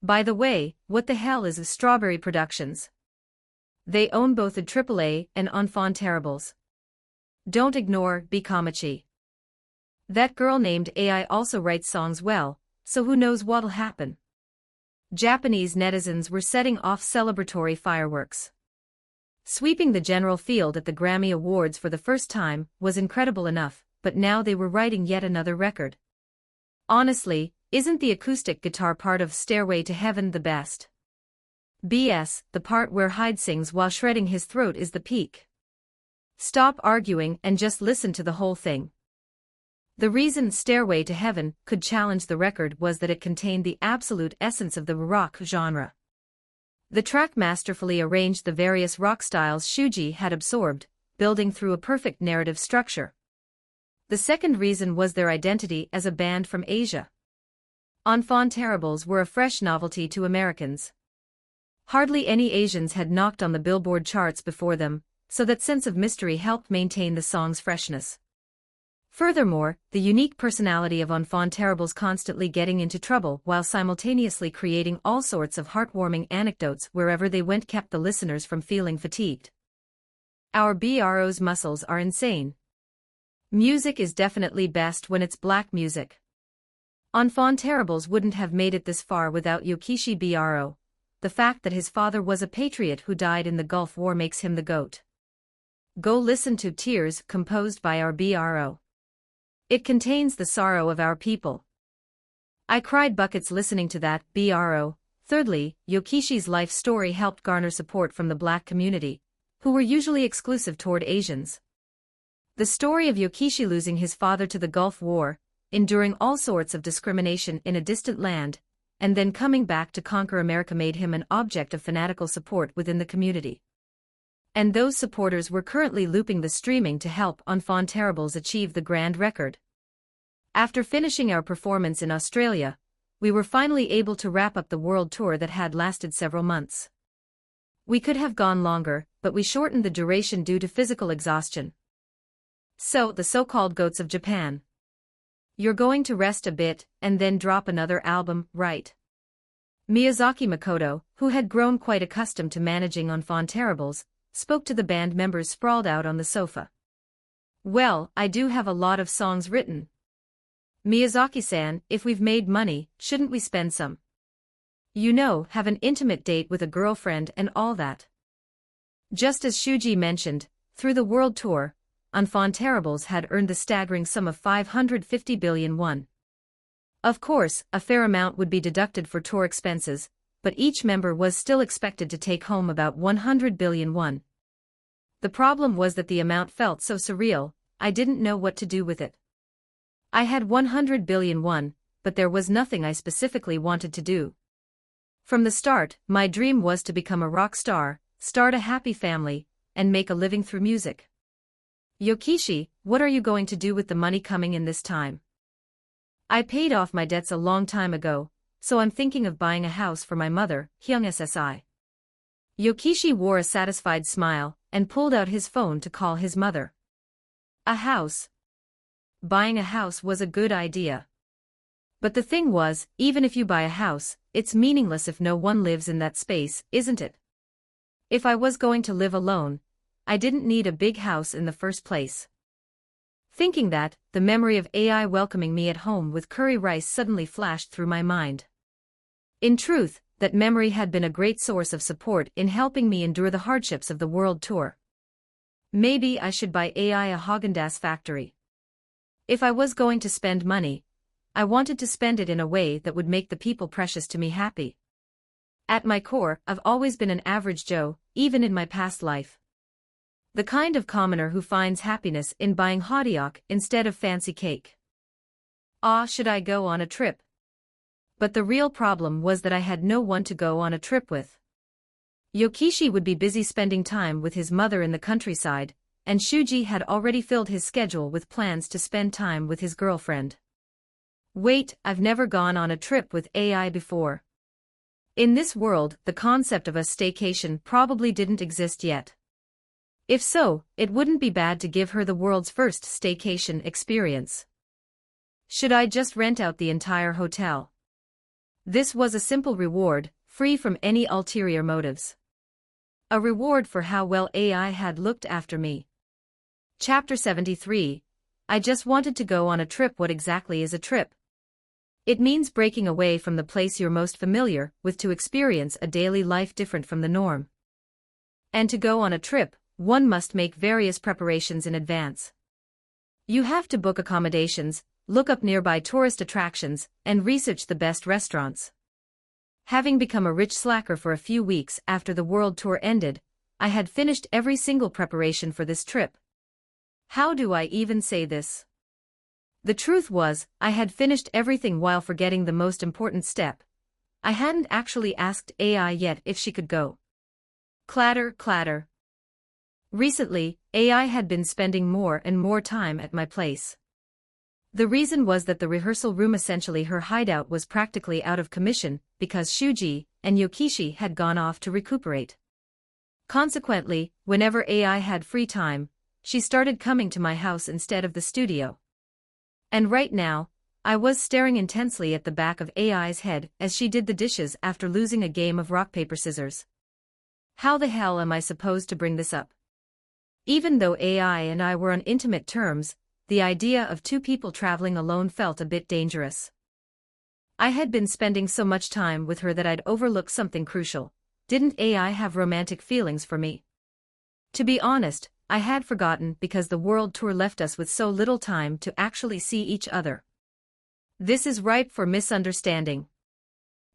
By the way, what the hell is Strawberry Productions? They own both the AAA and Enfants Terribles. Don't ignore Bikomachi. That girl named AI also writes songs well, so who knows what'll happen. Japanese netizens were setting off celebratory fireworks. Sweeping the general field at the Grammy Awards for the first time was incredible enough, but now they were writing yet another record. Honestly, isn't the acoustic guitar part of Stairway to Heaven the best? BS, the part where Hyde sings while shredding his throat is the peak. Stop arguing and just listen to the whole thing. The reason Stairway to Heaven could challenge the record was that it contained the absolute essence of the rock genre. The track masterfully arranged the various rock styles Shuji had absorbed, building through a perfect narrative structure. The second reason was their identity as a band from Asia. Enfants Terribles were a fresh novelty to Americans. Hardly any Asians had knocked on the Billboard charts before them, so that sense of mystery helped maintain the song's freshness. Furthermore, the unique personality of Enfants Terribles constantly getting into trouble while simultaneously creating all sorts of heartwarming anecdotes wherever they went kept the listeners from feeling fatigued. Our BRO's muscles are insane. Music is definitely best when it's black music. Enfants Terribles wouldn't have made it this far without Yokishi BRO. The fact that his father was a patriot who died in the Gulf War makes him the GOAT. Go listen to Tears, composed by our BRO. It contains the sorrow of our people. I cried buckets listening to that, BRO. Thirdly, Yokishi's life story helped garner support from the black community, who were usually exclusive toward Asians. The story of Yokishi losing his father to the Gulf War, enduring all sorts of discrimination in a distant land, and then coming back to conquer America made him an object of fanatical support within the community. And those supporters were currently looping the streaming to help Enfants Terribles achieve the grand record. After finishing our performance in Australia, we were finally able to wrap up the world tour that had lasted several months. We could have gone longer, but we shortened the duration due to physical exhaustion. So, the so-called GOATs of Japan. You're going to rest a bit, and then drop another album, right? Miyazaki Makoto, who had grown quite accustomed to managing Enfantables, spoke to the band members sprawled out on the sofa. Well, I do have a lot of songs written. Miyazaki-san, if we've made money, shouldn't we spend some? You know, have an intimate date with a girlfriend and all that. Just as Shuji mentioned, through the world tour, Enfantables had earned the staggering sum of 550 billion won. Of course, a fair amount would be deducted for tour expenses, but each member was still expected to take home about 100 billion won. The problem was that the amount felt so surreal, I didn't know what to do with it. I had 100 billion won, but there was nothing I specifically wanted to do. From the start, my dream was to become a rock star, start a happy family, and make a living through music. Yokishi, what are you going to do with the money coming in this time? I paid off my debts a long time ago, so I'm thinking of buying a house for my mother, Hyung SSI. Yokishi wore a satisfied smile, and pulled out his phone to call his mother. A house. Buying a house was a good idea. But the thing was, even if you buy a house, it's meaningless if no one lives in that space, isn't it? If I was going to live alone, I didn't need a big house in the first place. Thinking that, the memory of AI welcoming me at home with curry rice suddenly flashed through my mind. In truth, that memory had been a great source of support in helping me endure the hardships of the world tour. Maybe I should buy AI a Häagen-Dazs factory. If I was going to spend money, I wanted to spend it in a way that would make the people precious to me happy. At my core, I've always been an average Joe, even in my past life. The kind of commoner who finds happiness in buying hotdog instead of fancy cake. Should I go on a trip? But the real problem was that I had no one to go on a trip with. Yokishi would be busy spending time with his mother in the countryside, and Shuji had already filled his schedule with plans to spend time with his girlfriend. Wait, I've never gone on a trip with AI before. In this world, the concept of a staycation probably didn't exist yet. If so, it wouldn't be bad to give her the world's first staycation experience. Should I just rent out the entire hotel? This was a simple reward, free from any ulterior motives. A reward for how well AI had looked after me. Chapter 73. I just wanted to go on a trip. What exactly is a trip? It means breaking away from the place you're most familiar with to experience a daily life different from the norm. And to go on a trip, one must make various preparations in advance. You have to book accommodations, look up nearby tourist attractions, and research the best restaurants. Having become a rich slacker for a few weeks after the world tour ended, I had finished every single preparation for this trip. How do I even say this? The truth was, I had finished everything while forgetting the most important step. I hadn't actually asked AI yet if she could go. Clatter, clatter. Recently, AI had been spending more and more time at my place. The reason was that the rehearsal room, essentially her hideout, was practically out of commission because Shuji and Yokishi had gone off to recuperate. Consequently, whenever AI had free time, she started coming to my house instead of the studio. And right now, I was staring intensely at the back of AI's head as she did the dishes after losing a game of rock paper scissors. How the hell am I supposed to bring this up? Even though AI and I were on intimate terms, the idea of two people traveling alone felt a bit dangerous. I had been spending so much time with her that I'd overlooked something crucial. Didn't AI have romantic feelings for me? To be honest, I had forgotten because the world tour left us with so little time to actually see each other. This is ripe for misunderstanding.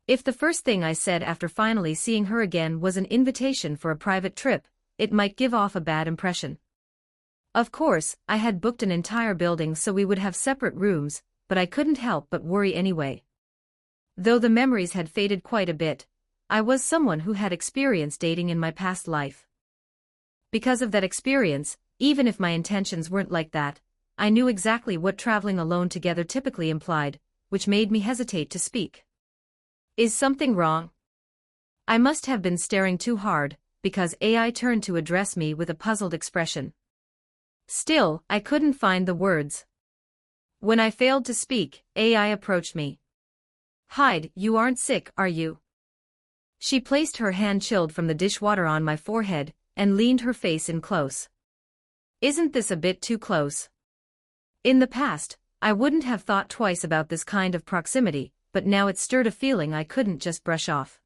If the first thing I said after finally seeing her again was an invitation for a private trip, it might give off a bad impression. Of course, I had booked an entire building so we would have separate rooms, but I couldn't help but worry anyway. Though the memories had faded quite a bit, I was someone who had experienced dating in my past life. Because of that experience, even if my intentions weren't like that, I knew exactly what traveling alone together typically implied, which made me hesitate to speak. Is something wrong? I must have been staring too hard, because AI turned to address me with a puzzled expression. Still, I couldn't find the words. When I failed to speak, AI approached me. Hide, you aren't sick, are you? She placed her hand chilled from the dishwater on my forehead and leaned her face in close. Isn't this a bit too close? In the past, I wouldn't have thought twice about this kind of proximity, but now it stirred a feeling I couldn't just brush off.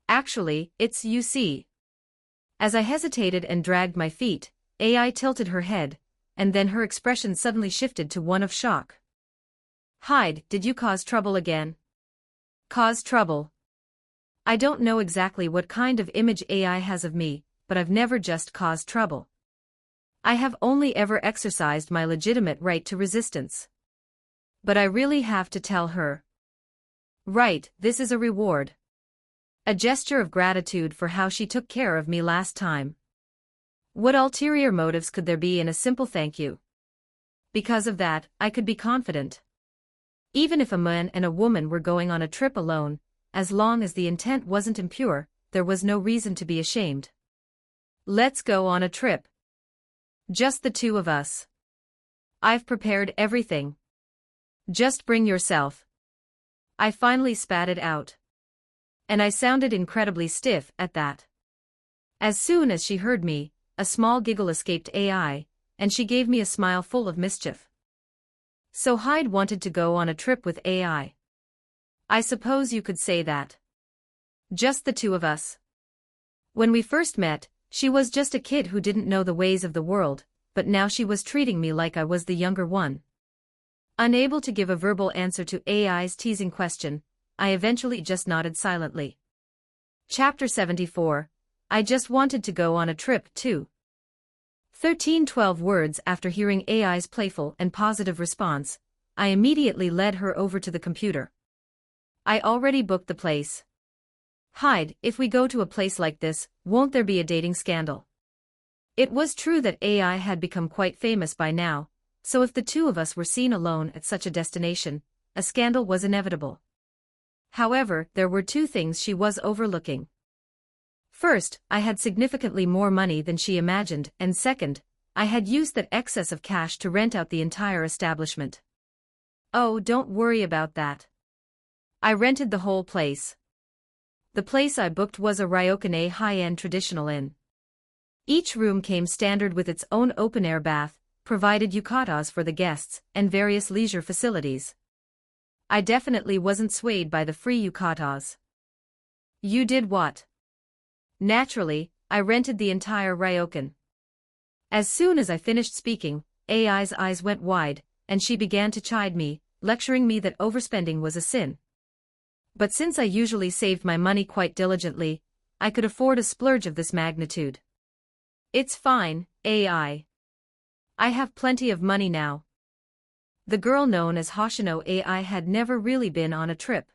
Actually, it's you see. As I hesitated and dragged my feet, AI tilted her head, and then her expression suddenly shifted to one of shock. Hyde, did you cause trouble again? Cause trouble? I don't know exactly what kind of image AI has of me, but I've never just caused trouble. I have only ever exercised my legitimate right to resistance. But I really have to tell her. Right, this is a reward. A gesture of gratitude for how she took care of me last time. What ulterior motives could there be in a simple thank you? Because of that, I could be confident. Even if a man and a woman were going on a trip alone, as long as the intent wasn't impure, there was no reason to be ashamed. Let's go on a trip. Just the two of us. I've prepared everything. Just bring yourself. I finally spat it out. And I sounded incredibly stiff at that. As soon as she heard me, a small giggle escaped AI, and she gave me a smile full of mischief. So Hyde wanted to go on a trip with AI. I suppose you could say that. Just the two of us. When we first met, she was just a kid who didn't know the ways of the world, but now she was treating me like I was the younger one. Unable to give a verbal answer to AI's teasing question, I eventually just nodded silently. Chapter 74. I just wanted to go on a trip too. 12 words after hearing AI's playful and positive response, I immediately led her over to the computer. I already booked the place. Hyde, if we go to a place like this, won't there be a dating scandal? It was true that AI had become quite famous by now, so if the two of us were seen alone at such a destination, a scandal was inevitable. However, there were two things she was overlooking. First, I had significantly more money than she imagined, and second, I had used that excess of cash to rent out the entire establishment. Oh, don't worry about that. I rented the whole place. The place I booked was a Ryokane high-end traditional inn. Each room came standard with its own open-air bath, provided yukatas for the guests, and various leisure facilities. I definitely wasn't swayed by the free yukatas. You did what? Naturally, I rented the entire ryokan. As soon as I finished speaking, AI's eyes went wide, and she began to chide me, lecturing me that overspending was a sin. But since I usually saved my money quite diligently, I could afford a splurge of this magnitude. It's fine, AI. I have plenty of money now. The girl known as Hoshino AI had never really been on a trip.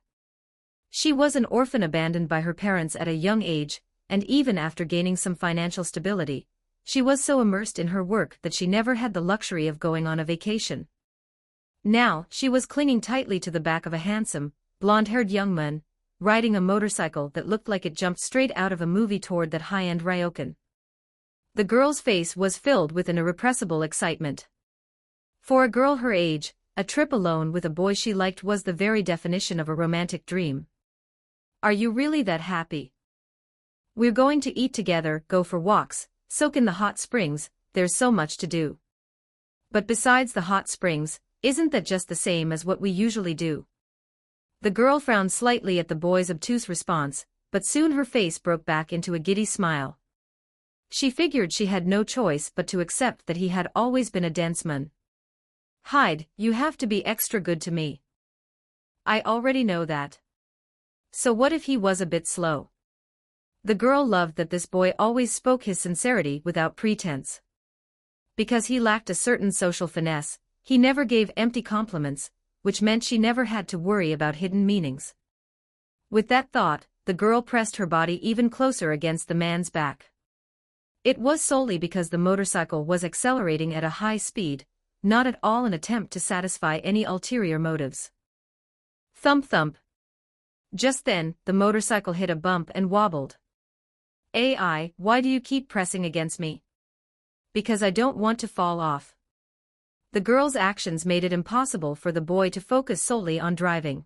She was an orphan abandoned by her parents at a young age, and even after gaining some financial stability, she was so immersed in her work that she never had the luxury of going on a vacation. Now, she was clinging tightly to the back of a handsome, blonde-haired young man, riding a motorcycle that looked like it jumped straight out of a movie toward that high-end ryokan. The girl's face was filled with an irrepressible excitement. For a girl her age, a trip alone with a boy she liked was the very definition of a romantic dream. Are you really that happy? We're going to eat together, go for walks, soak in the hot springs, there's so much to do. But besides the hot springs, isn't that just the same as what we usually do? The girl frowned slightly at the boy's obtuse response, but soon her face broke back into a giddy smile. She figured she had no choice but to accept that he had always been a dense man. Hyde, you have to be extra good to me. I already know that. So what if he was a bit slow? The girl loved that this boy always spoke his sincerity without pretense. Because he lacked a certain social finesse, he never gave empty compliments, which meant she never had to worry about hidden meanings. With that thought, the girl pressed her body even closer against the man's back. It was solely because the motorcycle was accelerating at a high speed, not at all an attempt to satisfy any ulterior motives. Thump thump. Just then, the motorcycle hit a bump and wobbled. AI, why do you keep pressing against me? Because I don't want to fall off. The girl's actions made it impossible for the boy to focus solely on driving.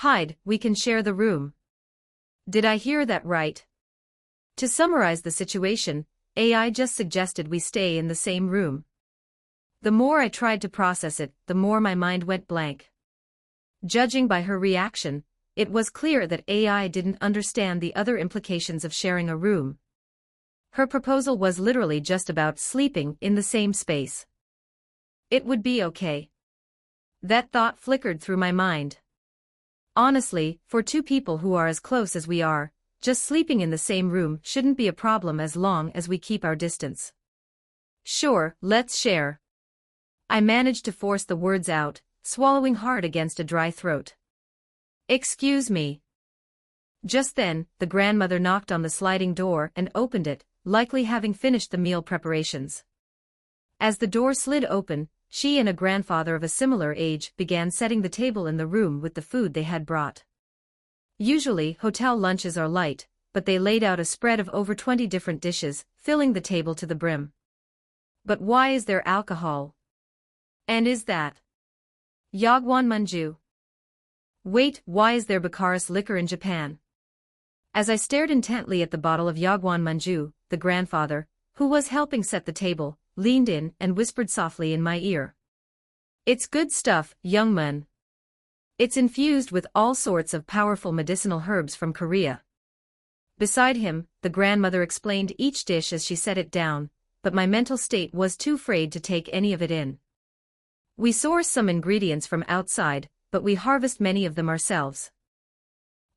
Hide, we can share the room. Did I hear that right? To summarize the situation, AI just suggested we stay in the same room. The more I tried to process it, the more my mind went blank. Judging by her reaction, it was clear that AI didn't understand the other implications of sharing a room. Her proposal was literally just about sleeping in the same space. It would be okay. That thought flickered through my mind. Honestly, for two people who are as close as we are, just sleeping in the same room shouldn't be a problem as long as we keep our distance. Sure, let's share. I managed to force the words out, swallowing hard against a dry throat. Excuse me. Just then, the grandmother knocked on the sliding door and opened it, likely having finished the meal preparations. As the door slid open, she and a grandfather of a similar age began setting the table in the room with the food they had brought. Usually, hotel lunches are light, but they laid out a spread of over 20 different dishes, filling the table to the brim. But why is there alcohol? And is that Yagwan Manju? Wait, why is there Baccaris liquor in Japan? As I stared intently at the bottle of Yagwan Manju, the grandfather, who was helping set the table, leaned in and whispered softly in my ear. It's good stuff, young man. It's infused with all sorts of powerful medicinal herbs from Korea. Beside him, the grandmother explained each dish as she set it down, but my mental state was too frayed to take any of it in. We source some ingredients from outside, but we harvest many of them ourselves.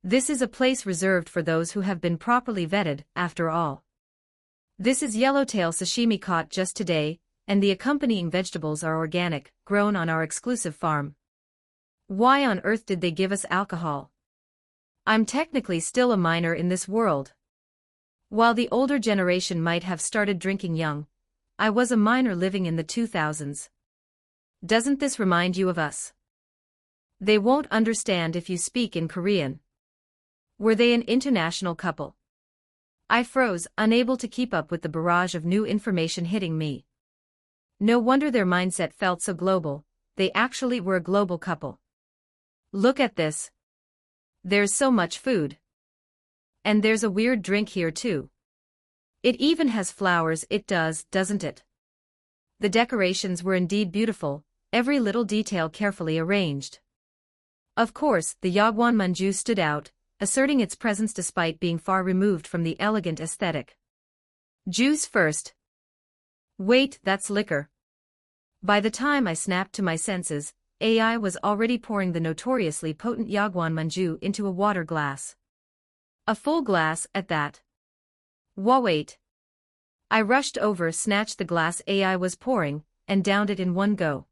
This is a place reserved for those who have been properly vetted, after all. This is yellowtail sashimi caught just today, and the accompanying vegetables are organic, grown on our exclusive farm. Why on earth did they give us alcohol? I'm technically still a minor in this world. While the older generation might have started drinking young, I was a minor living in the 2000s. Doesn't this remind you of us? They won't understand if you speak in Korean. Were they an international couple? I froze, unable to keep up with the barrage of new information hitting me. No wonder their mindset felt so global, they actually were a global couple. Look at this. There's so much food. And there's a weird drink here too. It even has flowers, it does, doesn't it? The decorations were indeed beautiful, every little detail carefully arranged. Of course, the Yagwan Manju stood out, asserting its presence despite being far removed from the elegant aesthetic. Juice first. Wait, that's liquor. By the time I snapped to my senses, AI was already pouring the notoriously potent Yagwan Manju into a water glass. A full glass, at that. Wait. I rushed over, snatched the glass AI was pouring, and downed it in one go.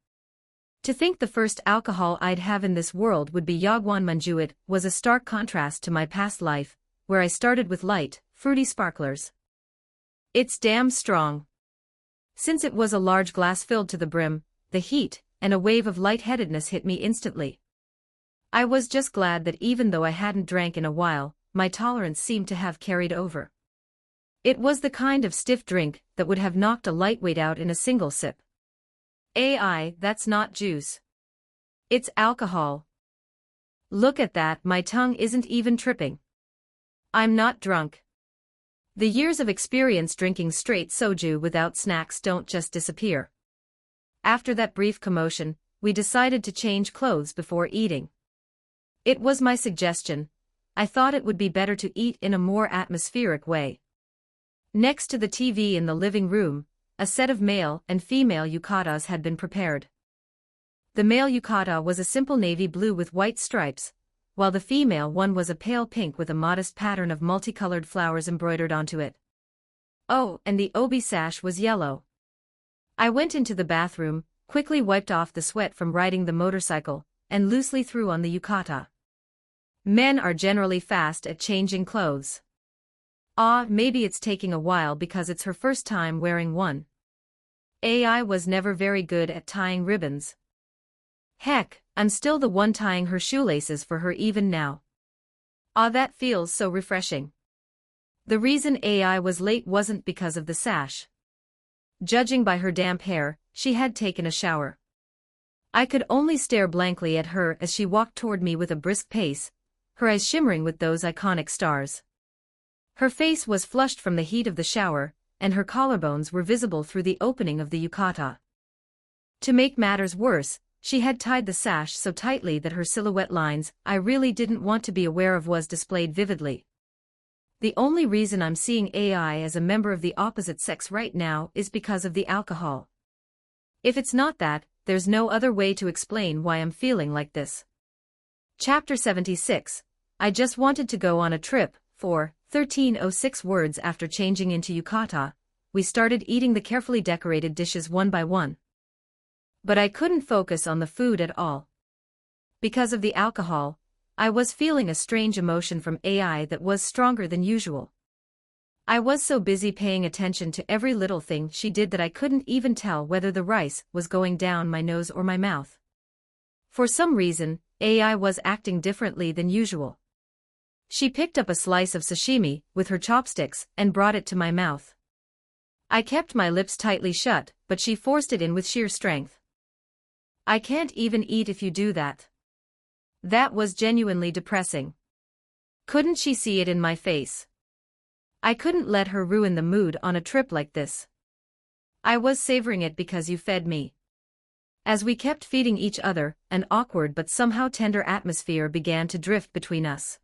To think the first alcohol I'd have in this world would be Yagwan Manju, it was a stark contrast to my past life, where I started with light, fruity sparklers. It's damn strong. Since it was a large glass filled to the brim, the heat, and a wave of lightheadedness hit me instantly. I was just glad that even though I hadn't drank in a while, my tolerance seemed to have carried over. It was the kind of stiff drink that would have knocked a lightweight out in a single sip. AI, that's not juice. It's alcohol. Look at that, my tongue isn't even tripping. I'm not drunk. The years of experience drinking straight soju without snacks don't just disappear. After that brief commotion, we decided to change clothes before eating. It was my suggestion. I thought it would be better to eat in a more atmospheric way. Next to the TV in the living room, a set of male and female yukatas had been prepared. The male yukata was a simple navy blue with white stripes, while the female one was a pale pink with a modest pattern of multicolored flowers embroidered onto it. Oh, and the obi sash was yellow. I went into the bathroom, quickly wiped off the sweat from riding the motorcycle, and loosely threw on the yukata. Men are generally fast at changing clothes. Maybe it's taking a while because it's her first time wearing one. AI was never very good at tying ribbons. Heck, I'm still the one tying her shoelaces for her even now. That feels so refreshing. The reason AI was late wasn't because of the sash. Judging by her damp hair, she had taken a shower. I could only stare blankly at her as she walked toward me with a brisk pace, her eyes shimmering with those iconic stars. Her face was flushed from the heat of the shower, and her collarbones were visible through the opening of the yukata. To make matters worse, she had tied the sash so tightly that her silhouette lines I really didn't want to be aware of was displayed vividly. The only reason I'm seeing AI as a member of the opposite sex right now is because of the alcohol. If it's not that, there's no other way to explain why I'm feeling like this. Chapter 76. I just wanted to go on a trip. For 1306 words after changing into yukata, we started eating the carefully decorated dishes one by one. But I couldn't focus on the food at all. Because of the alcohol, I was feeling a strange emotion from AI that was stronger than usual. I was so busy paying attention to every little thing she did that I couldn't even tell whether the rice was going down my nose or my mouth. For some reason, AI was acting differently than usual. She picked up a slice of sashimi with her chopsticks and brought it to my mouth. I kept my lips tightly shut, but she forced it in with sheer strength. I can't even eat if you do that. That was genuinely depressing. Couldn't she see it in my face? I couldn't let her ruin the mood on a trip like this. I was savoring it because you fed me. As we kept feeding each other, an awkward but somehow tender atmosphere began to drift between us.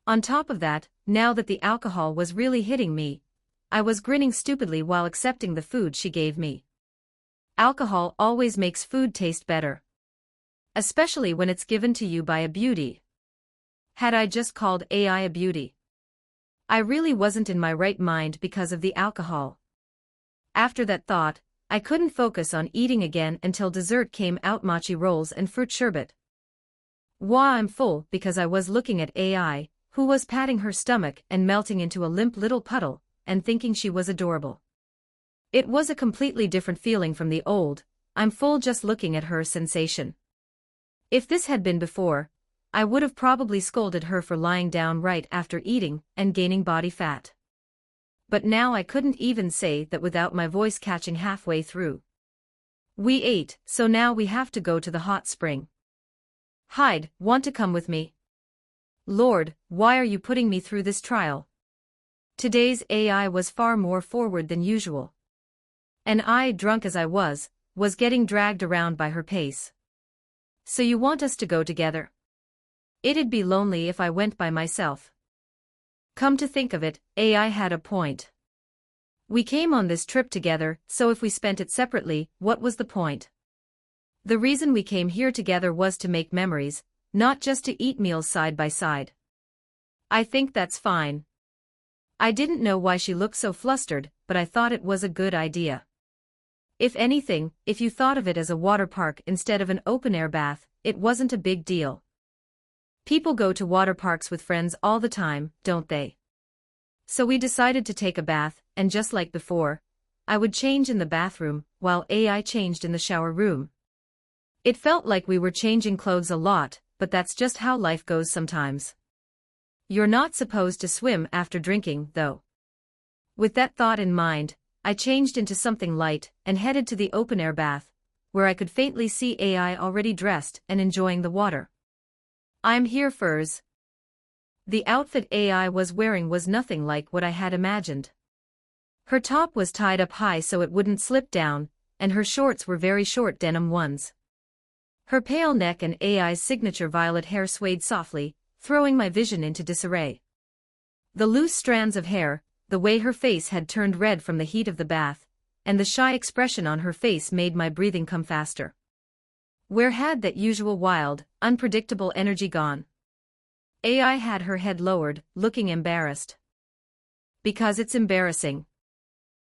On top of that, now that the alcohol was really hitting me, I was grinning stupidly while accepting the food she gave me. Alcohol always makes food taste better. Especially when it's given to you by a beauty. Had I just called AI a beauty? I really wasn't in my right mind because of the alcohol. After that thought, I couldn't focus on eating again until dessert came out: mochi rolls and fruit sherbet. Wah, I'm full because I was looking at AI, who was patting her stomach and melting into a limp little puddle, and thinking she was adorable. It was a completely different feeling from the old, I'm full just looking at her sensation. If this had been before, I would have probably scolded her for lying down right after eating and gaining body fat. But now I couldn't even say that without my voice catching halfway through. We ate, so now we have to go to the hot spring. Hyde, want to come with me? Lord, why are you putting me through this trial? Today's AI was far more forward than usual. And I, drunk as I was getting dragged around by her pace. So you want us to go together? It'd be lonely if I went by myself. Come to think of it, AI had a point. We came on this trip together, so if we spent it separately, what was the point? The reason we came here together was to make memories, not just to eat meals side by side. I think that's fine. I didn't know why she looked so flustered, but I thought it was a good idea. If anything, if you thought of it as a water park instead of an open-air bath, it wasn't a big deal. People go to water parks with friends all the time, don't they? So we decided to take a bath, and just like before, I would change in the bathroom, while AI changed in the shower room. It felt like we were changing clothes a lot, but that's just how life goes sometimes. You're not supposed to swim after drinking, though. With that thought in mind, I changed into something light and headed to the open-air bath, where I could faintly see AI already dressed and enjoying the water. I'm here, Furs. The outfit AI was wearing was nothing like what I had imagined. Her top was tied up high so it wouldn't slip down, and her shorts were very short denim ones. Her pale neck and AI's signature violet hair swayed softly, throwing my vision into disarray. The loose strands of hair, the way her face had turned red from the heat of the bath, and the shy expression on her face made my breathing come faster. Where had that usual wild, unpredictable energy gone? AI had her head lowered, looking embarrassed. Because it's embarrassing.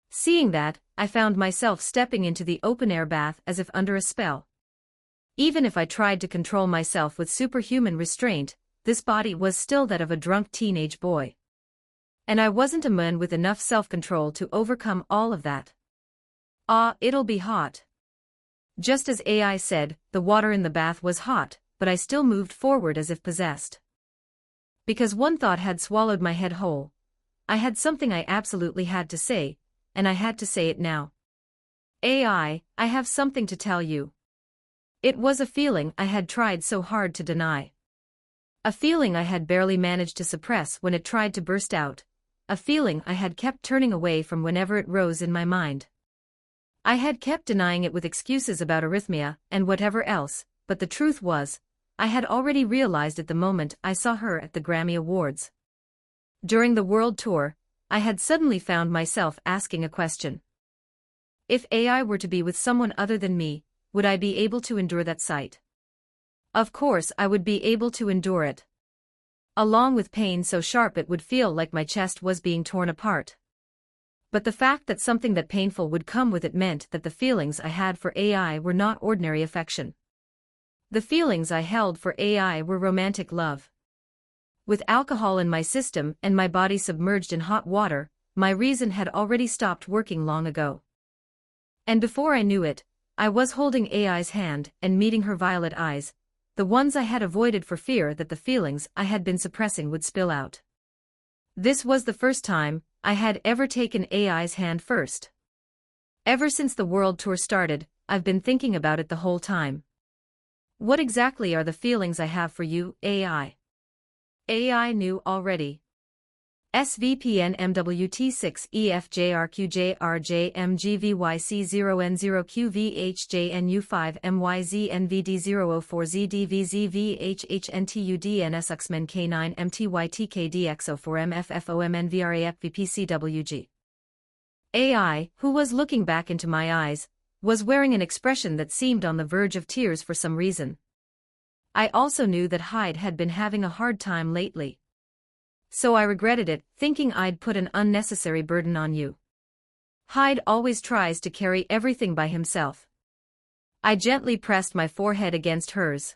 Seeing that, I found myself stepping into the open-air bath as if under a spell. Even if I tried to control myself with superhuman restraint, this body was still that of a drunk teenage boy. And I wasn't a man with enough self-control to overcome all of that. It'll be hot. Just as AI said, the water in the bath was hot, but I still moved forward as if possessed. Because one thought had swallowed my head whole. I had something I absolutely had to say, and I had to say it now. AI, I have something to tell you. It was a feeling I had tried so hard to deny. A feeling I had barely managed to suppress when it tried to burst out. A feeling I had kept turning away from whenever it rose in my mind. I had kept denying it with excuses about arrhythmia and whatever else, but the truth was, I had already realized it the moment I saw her at the Grammy Awards. During the world tour, I had suddenly found myself asking a question. If AI were to be with someone other than me, would I be able to endure that sight? Of course I would be able to endure it. Along with pain so sharp it would feel like my chest was being torn apart. But the fact that something that painful would come with it meant that the feelings I had for AI were not ordinary affection. The feelings I held for AI were romantic love. With alcohol in my system and my body submerged in hot water, my reason had already stopped working long ago. And before I knew it, I was holding AI's hand and meeting her violet eyes, the ones I had avoided for fear that the feelings I had been suppressing would spill out. This was the first time I had ever taken AI's hand first. Ever since the world tour started, I've been thinking about it the whole time. What exactly are the feelings I have for you, AI? AI knew already. SVPN MWT6EFJRQJRJMGV1CNVD9SXMEN K9MTYTKDXO4MFFOMNVRAFVPCWG. AI, who was looking back into my eyes, was wearing an expression that seemed on the verge of tears for some reason. I also knew that Hyde had been having a hard time lately. So I regretted it, thinking I'd put an unnecessary burden on you. Hyde always tries to carry everything by himself. I gently pressed my forehead against hers.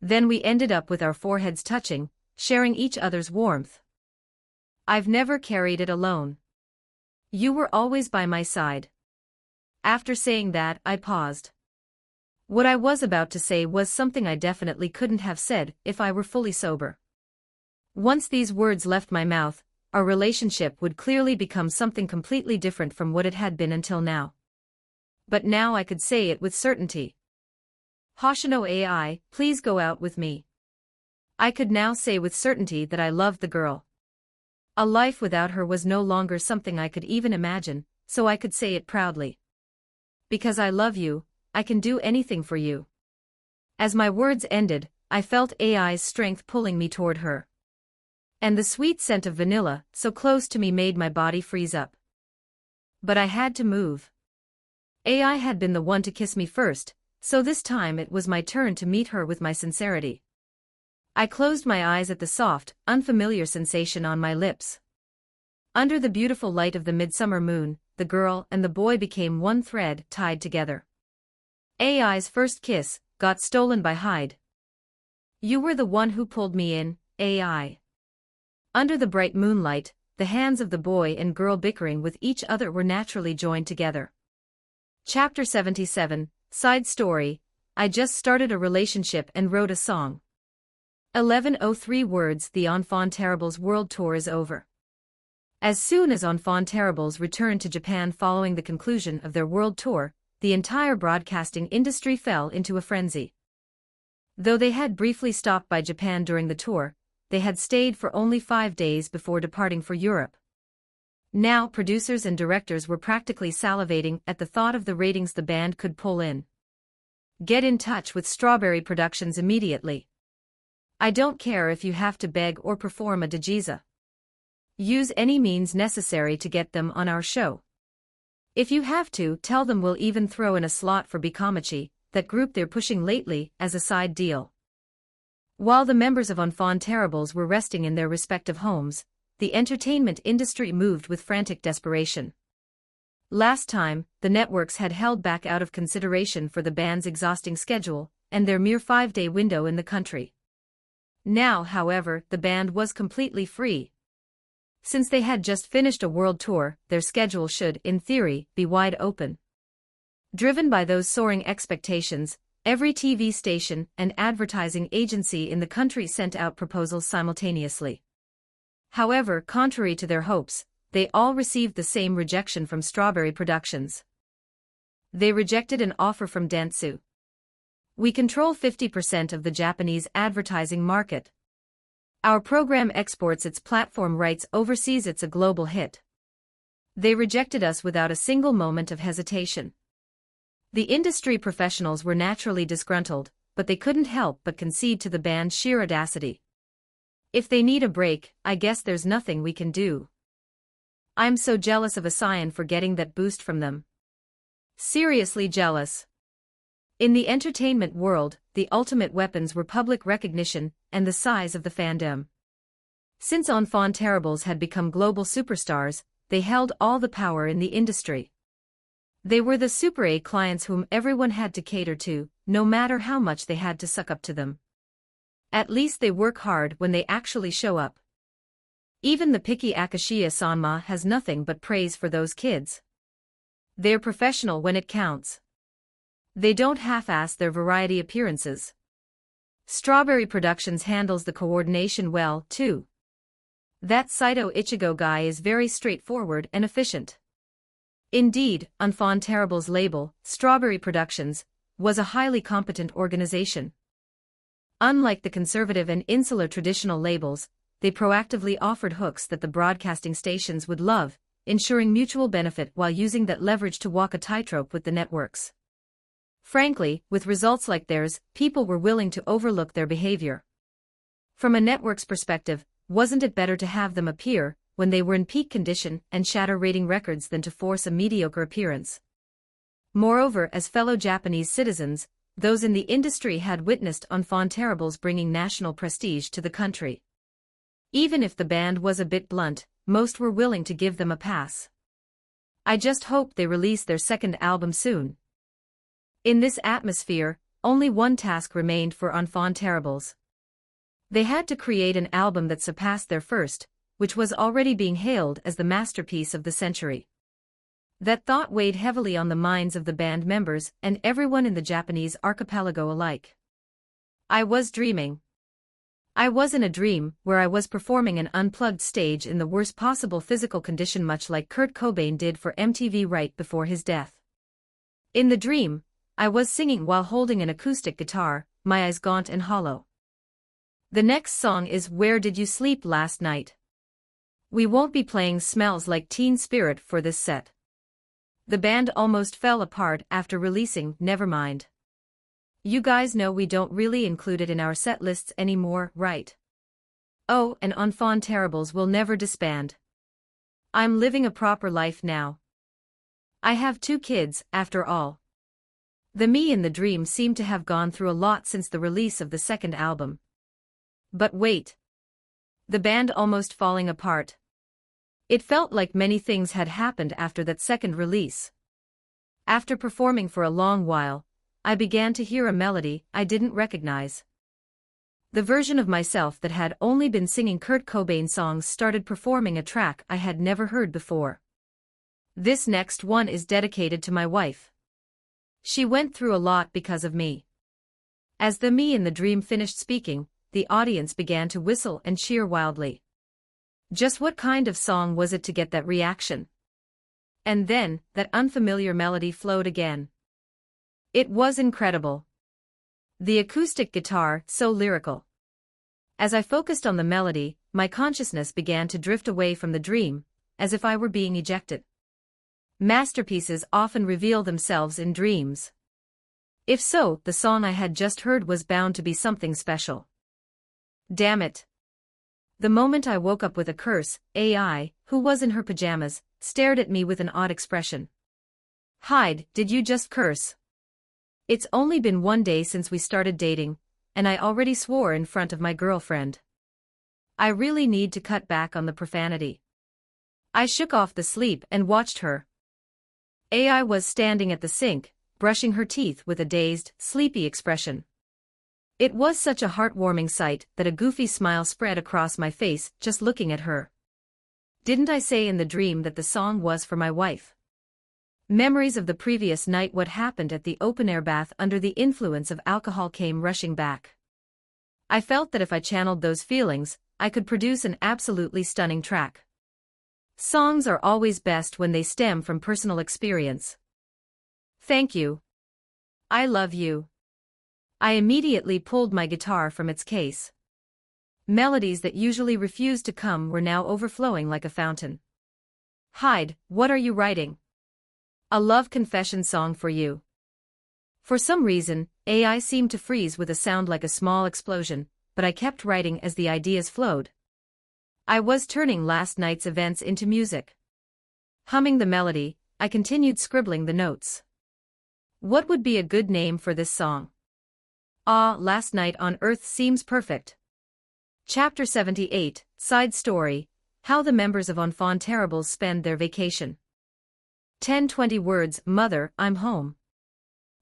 Then we ended up with our foreheads touching, sharing each other's warmth. I've never carried it alone. You were always by my side. After saying that, I paused. What I was about to say was something I definitely couldn't have said if I were fully sober. Once these words left my mouth, our relationship would clearly become something completely different from what it had been until now. But now I could say it with certainty. Hoshino AI, please go out with me. I could now say with certainty that I loved the girl. A life without her was no longer something I could even imagine, so I could say it proudly. Because I love you, I can do anything for you. As my words ended, I felt AI's strength pulling me toward her. And the sweet scent of vanilla, so close to me, made my body freeze up. But I had to move. AI had been the one to kiss me first, so this time it was my turn to meet her with my sincerity. I closed my eyes at the soft, unfamiliar sensation on my lips. Under the beautiful light of the midsummer moon, the girl and the boy became one thread tied together. AI's first kiss got stolen by Hyde. You were the one who pulled me in, AI. Under the bright moonlight, the hands of the boy and girl bickering with each other were naturally joined together. Chapter 77, Side Story. I just started a relationship and wrote a song. 1103 words. The Enfants Terribles World Tour is over. As soon as Enfants Terribles returned to Japan following the conclusion of their world tour, the entire broadcasting industry fell into a frenzy. Though they had briefly stopped by Japan during the tour, they had stayed for only 5 days before departing for Europe. Now producers and directors were practically salivating at the thought of the ratings the band could pull in. Get in touch with Strawberry Productions immediately. I don't care if you have to beg or perform a digiza. Use any means necessary to get them on our show. If you have to, tell them we'll even throw in a slot for Bikomachi, that group they're pushing lately, as a side deal. While the members of Enfants Terribles were resting in their respective homes, the entertainment industry moved with frantic desperation. Last time, the networks had held back out of consideration for the band's exhausting schedule and their mere 5-day window in the country. Now, however, the band was completely free. Since they had just finished a world tour, their schedule should, in theory, be wide open. Driven by those soaring expectations, every TV station and advertising agency in the country sent out proposals simultaneously. However, contrary to their hopes, they all received the same rejection from Strawberry Productions. They rejected an offer from Dentsu. We control 50% of the Japanese advertising market. Our program exports its platform rights overseas. It's a global hit. They rejected us without a single moment of hesitation. The industry professionals were naturally disgruntled, but they couldn't help but concede to the band's sheer audacity. If they need a break, I guess there's nothing we can do. I'm so jealous of Asayan for getting that boost from them. Seriously jealous. In the entertainment world, the ultimate weapons were public recognition and the size of the fandom. Since Enfant Terribles had become global superstars, they held all the power in the industry. They were the Super A clients whom everyone had to cater to, no matter how much they had to suck up to them. At least they work hard when they actually show up. Even the picky Akashiya-sanma has nothing but praise for those kids. They're professional when it counts. They don't half-ass their variety appearances. Strawberry Productions handles the coordination well, too. That Saito Ichigo guy is very straightforward and efficient. Indeed, Enfant Terribles' label, Strawberry Productions, was a highly competent organization. Unlike the conservative and insular traditional labels, they proactively offered hooks that the broadcasting stations would love, ensuring mutual benefit while using that leverage to walk a tightrope with the networks. Frankly, with results like theirs, people were willing to overlook their behavior. From a network's perspective, wasn't it better to have them appear when they were in peak condition and shatter rating records than to force a mediocre appearance? Moreover, as fellow Japanese citizens, those in the industry had witnessed Enfant Terribles bringing national prestige to the country. Even if the band was a bit blunt, most were willing to give them a pass. I just hope they release their second album soon. In this atmosphere, only one task remained for Enfant Terribles. They had to create an album that surpassed their first, which was already being hailed as the masterpiece of the century. That thought weighed heavily on the minds of the band members and everyone in the Japanese archipelago alike. I was dreaming. I was in a dream where I was performing an unplugged stage in the worst possible physical condition, much like Kurt Cobain did for MTV right before his death. In the dream, I was singing while holding an acoustic guitar, my eyes gaunt and hollow. The next song is Where Did You Sleep Last Night? We won't be playing Smells Like Teen Spirit for this set. The band almost fell apart after releasing Nevermind. You guys know we don't really include it in our set lists anymore, right? Oh, and Enfant Terribles will never disband. I'm living a proper life now. I have 2 kids, after all. The me in the dream seemed to have gone through a lot since the release of the second album. But wait. The band almost falling apart. It felt like many things had happened after that second release. After performing for a long while, I began to hear a melody I didn't recognize. The version of myself that had only been singing Kurt Cobain songs started performing a track I had never heard before. This next one is dedicated to my wife. She went through a lot because of me. As the me in the dream finished speaking, the audience began to whistle and cheer wildly. Just what kind of song was it to get that reaction? And then, that unfamiliar melody flowed again. It was incredible. The acoustic guitar, so lyrical. As I focused on the melody, my consciousness began to drift away from the dream, as if I were being ejected. Masterpieces often reveal themselves in dreams. If so, the song I had just heard was bound to be something special. Damn it. The moment I woke up with a curse, AI, who was in her pajamas, stared at me with an odd expression. Hyde, did you just curse? It's only been 1 day since we started dating, and I already swore in front of my girlfriend. I really need to cut back on the profanity. I shook off the sleep and watched her. AI was standing at the sink, brushing her teeth with a dazed, sleepy expression. It was such a heartwarming sight that a goofy smile spread across my face just looking at her. Didn't I say in the dream that the song was for my wife? Memories of the previous night, what happened at the open-air bath under the influence of alcohol, came rushing back. I felt that if I channeled those feelings, I could produce an absolutely stunning track. Songs are always best when they stem from personal experience. Thank you. I love you. I immediately pulled my guitar from its case. Melodies that usually refused to come were now overflowing like a fountain. Hyde, what are you writing? A love confession song for you. For some reason, AI seemed to freeze with a sound like a small explosion, but I kept writing as the ideas flowed. I was turning last night's events into music. Humming the melody, I continued scribbling the notes. What would be a good name for this song? Ah, Last Night on Earth seems perfect. Chapter 78, Side Story, How the Members of Enfants Terribles Spend Their Vacation. 10-20 words, Mother, I'm home.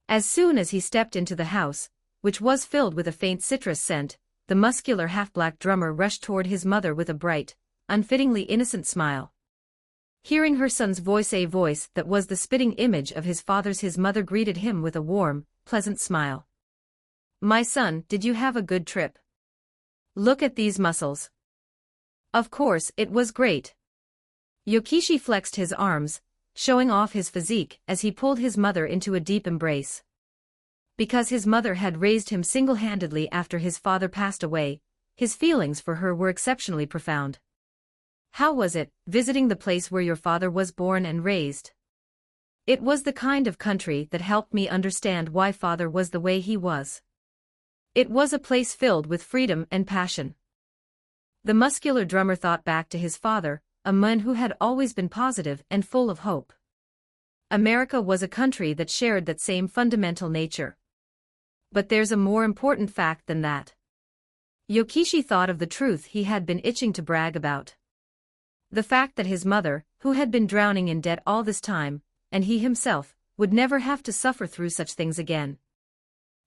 As soon as he stepped into the house, which was filled with a faint citrus scent, the muscular half-black drummer rushed toward his mother with a bright, unfittingly innocent smile. Hearing her son's voice, a voice that was the spitting image of his father's, his mother greeted him with a warm, pleasant smile. My son, did you have a good trip? Look at these muscles. Of course, it was great. Yokishi flexed his arms, showing off his physique as he pulled his mother into a deep embrace. Because his mother had raised him single-handedly after his father passed away, his feelings for her were exceptionally profound. How was it, visiting the place where your father was born and raised? It was the kind of country that helped me understand why father was the way he was. It was a place filled with freedom and passion. The muscular drummer thought back to his father, a man who had always been positive and full of hope. America was a country that shared that same fundamental nature. But there's a more important fact than that. Yokishi thought of the truth he had been itching to brag about. The fact that his mother, who had been drowning in debt all this time, and he himself, would never have to suffer through such things again.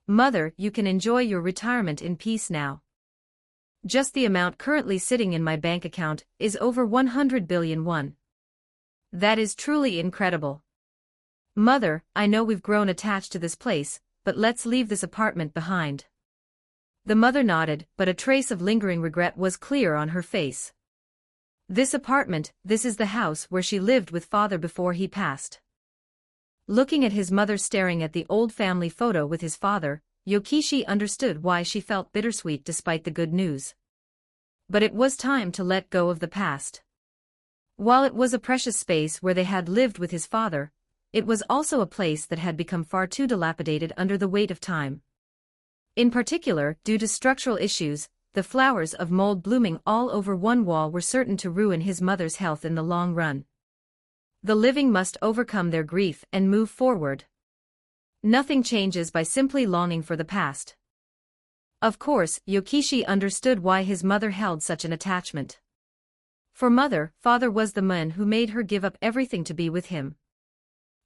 Mother, you can enjoy your retirement in peace now. Just the amount currently sitting in my bank account is over 100 billion won. That is truly incredible. Mother, I know we've grown attached to this place, but let's leave this apartment behind. The mother nodded, but a trace of lingering regret was clear on her face. This apartment, this is the house where she lived with father before he passed. Looking at his mother staring at the old family photo with his father, Yokishi understood why she felt bittersweet despite the good news. But it was time to let go of the past. While it was a precious space where they had lived with his father, it was also a place that had become far too dilapidated under the weight of time. In particular, due to structural issues, the flowers of mold blooming all over one wall were certain to ruin his mother's health in the long run. The living must overcome their grief and move forward. Nothing changes by simply longing for the past. Of course, Yokishi understood why his mother held such an attachment. For mother, father was the man who made her give up everything to be with him.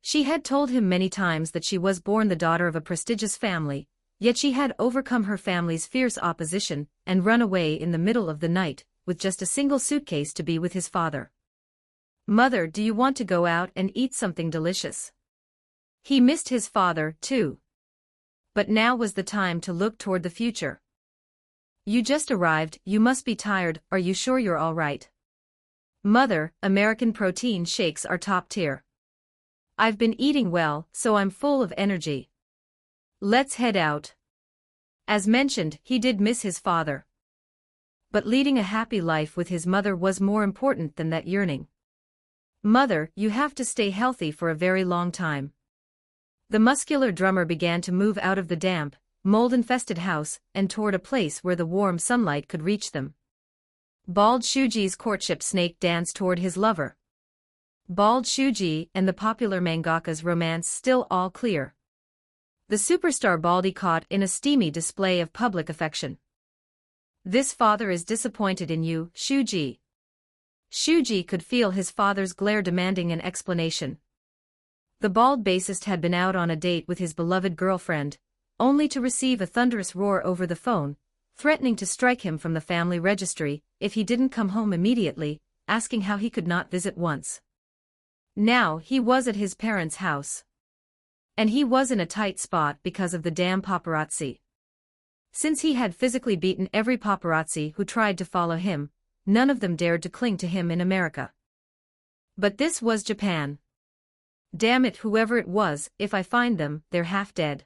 She had told him many times that she was born the daughter of a prestigious family, yet she had overcome her family's fierce opposition and run away in the middle of the night, with just a single suitcase to be with his father. Mother, do you want to go out and eat something delicious? He missed his father, too. But now was the time to look toward the future. You just arrived, you must be tired, are you sure you're all right? Mother, American protein shakes are top tier. I've been eating well, so I'm full of energy. Let's head out. As mentioned, he did miss his father. But leading a happy life with his mother was more important than that yearning. Mother, you have to stay healthy for a very long time. The muscular drummer began to move out of the damp, mold-infested house and toward a place where the warm sunlight could reach them. Bald Shuji's courtship snake danced toward his lover. Bald Shuji and the popular mangaka's romance still all clear. The superstar Baldy caught in a steamy display of public affection. This father is disappointed in you, Shuji. Shuji could feel his father's glare demanding an explanation. The bald bassist had been out on a date with his beloved girlfriend, only to receive a thunderous roar over the phone, threatening to strike him from the family registry if he didn't come home immediately, asking how he could not visit once. Now he was at his parents' house. And he was in a tight spot because of the damn paparazzi. Since he had physically beaten every paparazzi who tried to follow him, none of them dared to cling to him in America. But this was Japan. Damn it, whoever it was, if I find them, they're half dead.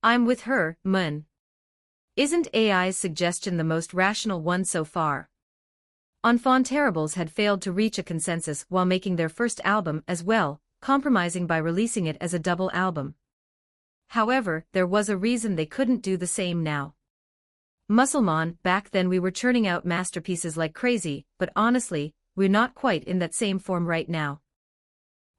I'm with her, Mun. Isn't AI's suggestion the most rational one so far? Enfant Terribles had failed to reach a consensus while making their first album as well, compromising by releasing it as a double album. However, there was a reason they couldn't do the same now. Musulman, back then we were churning out masterpieces like crazy, but honestly, we're not quite in that same form right now.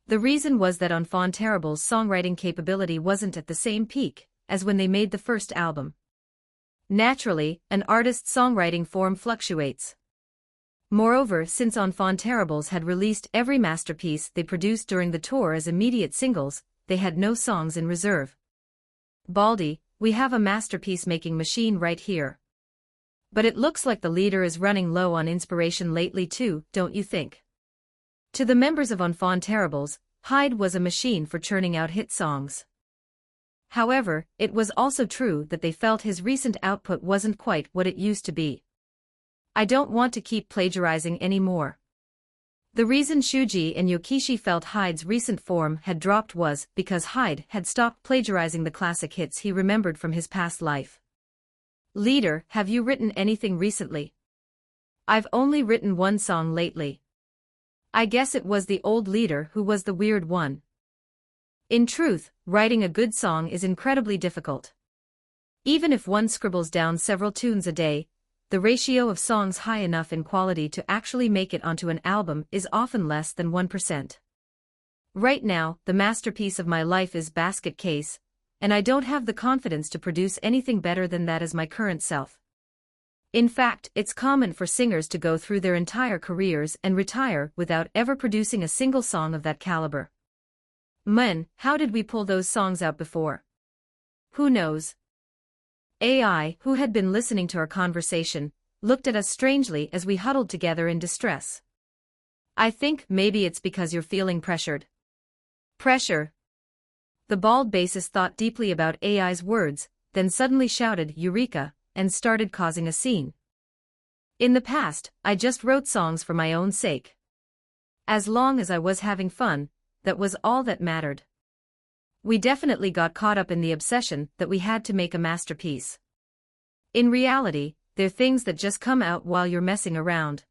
The reason was that Enfant Terribles' songwriting capability wasn't at the same peak as when they made the first album. Naturally, an artist's songwriting form fluctuates. Moreover, since Enfant Terribles had released every masterpiece they produced during the tour as immediate singles, they had no songs in reserve. Baldy, we have a masterpiece-making machine right here. But it looks like the leader is running low on inspiration lately too, don't you think? To the members of Enfant Terribles, Hyde was a machine for churning out hit songs. However, it was also true that they felt his recent output wasn't quite what it used to be. I don't want to keep plagiarizing anymore. The reason Shuji and Yokishi felt Hyde's recent form had dropped was because Hyde had stopped plagiarizing the classic hits he remembered from his past life. Leader, have you written anything recently? I've only written one song lately. I guess it was the old leader who was the weird one. In truth, writing a good song is incredibly difficult. Even if one scribbles down several tunes a day, the ratio of songs high enough in quality to actually make it onto an album is often less than 1%. Right now, the masterpiece of my life is Basket Case, and I don't have the confidence to produce anything better than that as my current self. In fact, it's common for singers to go through their entire careers and retire without ever producing a single song of that caliber. Mun, how did we pull those songs out before? Who knows? AI, who had been listening to our conversation, looked at us strangely as we huddled together in distress. I think maybe it's because you're feeling pressured. Pressure? The bald bassist thought deeply about AI's words, then suddenly shouted Eureka, and started causing a scene. In the past, I just wrote songs for my own sake. As long as I was having fun, that was all that mattered. We definitely got caught up in the obsession that we had to make a masterpiece. In reality, they're things that just come out while you're messing around.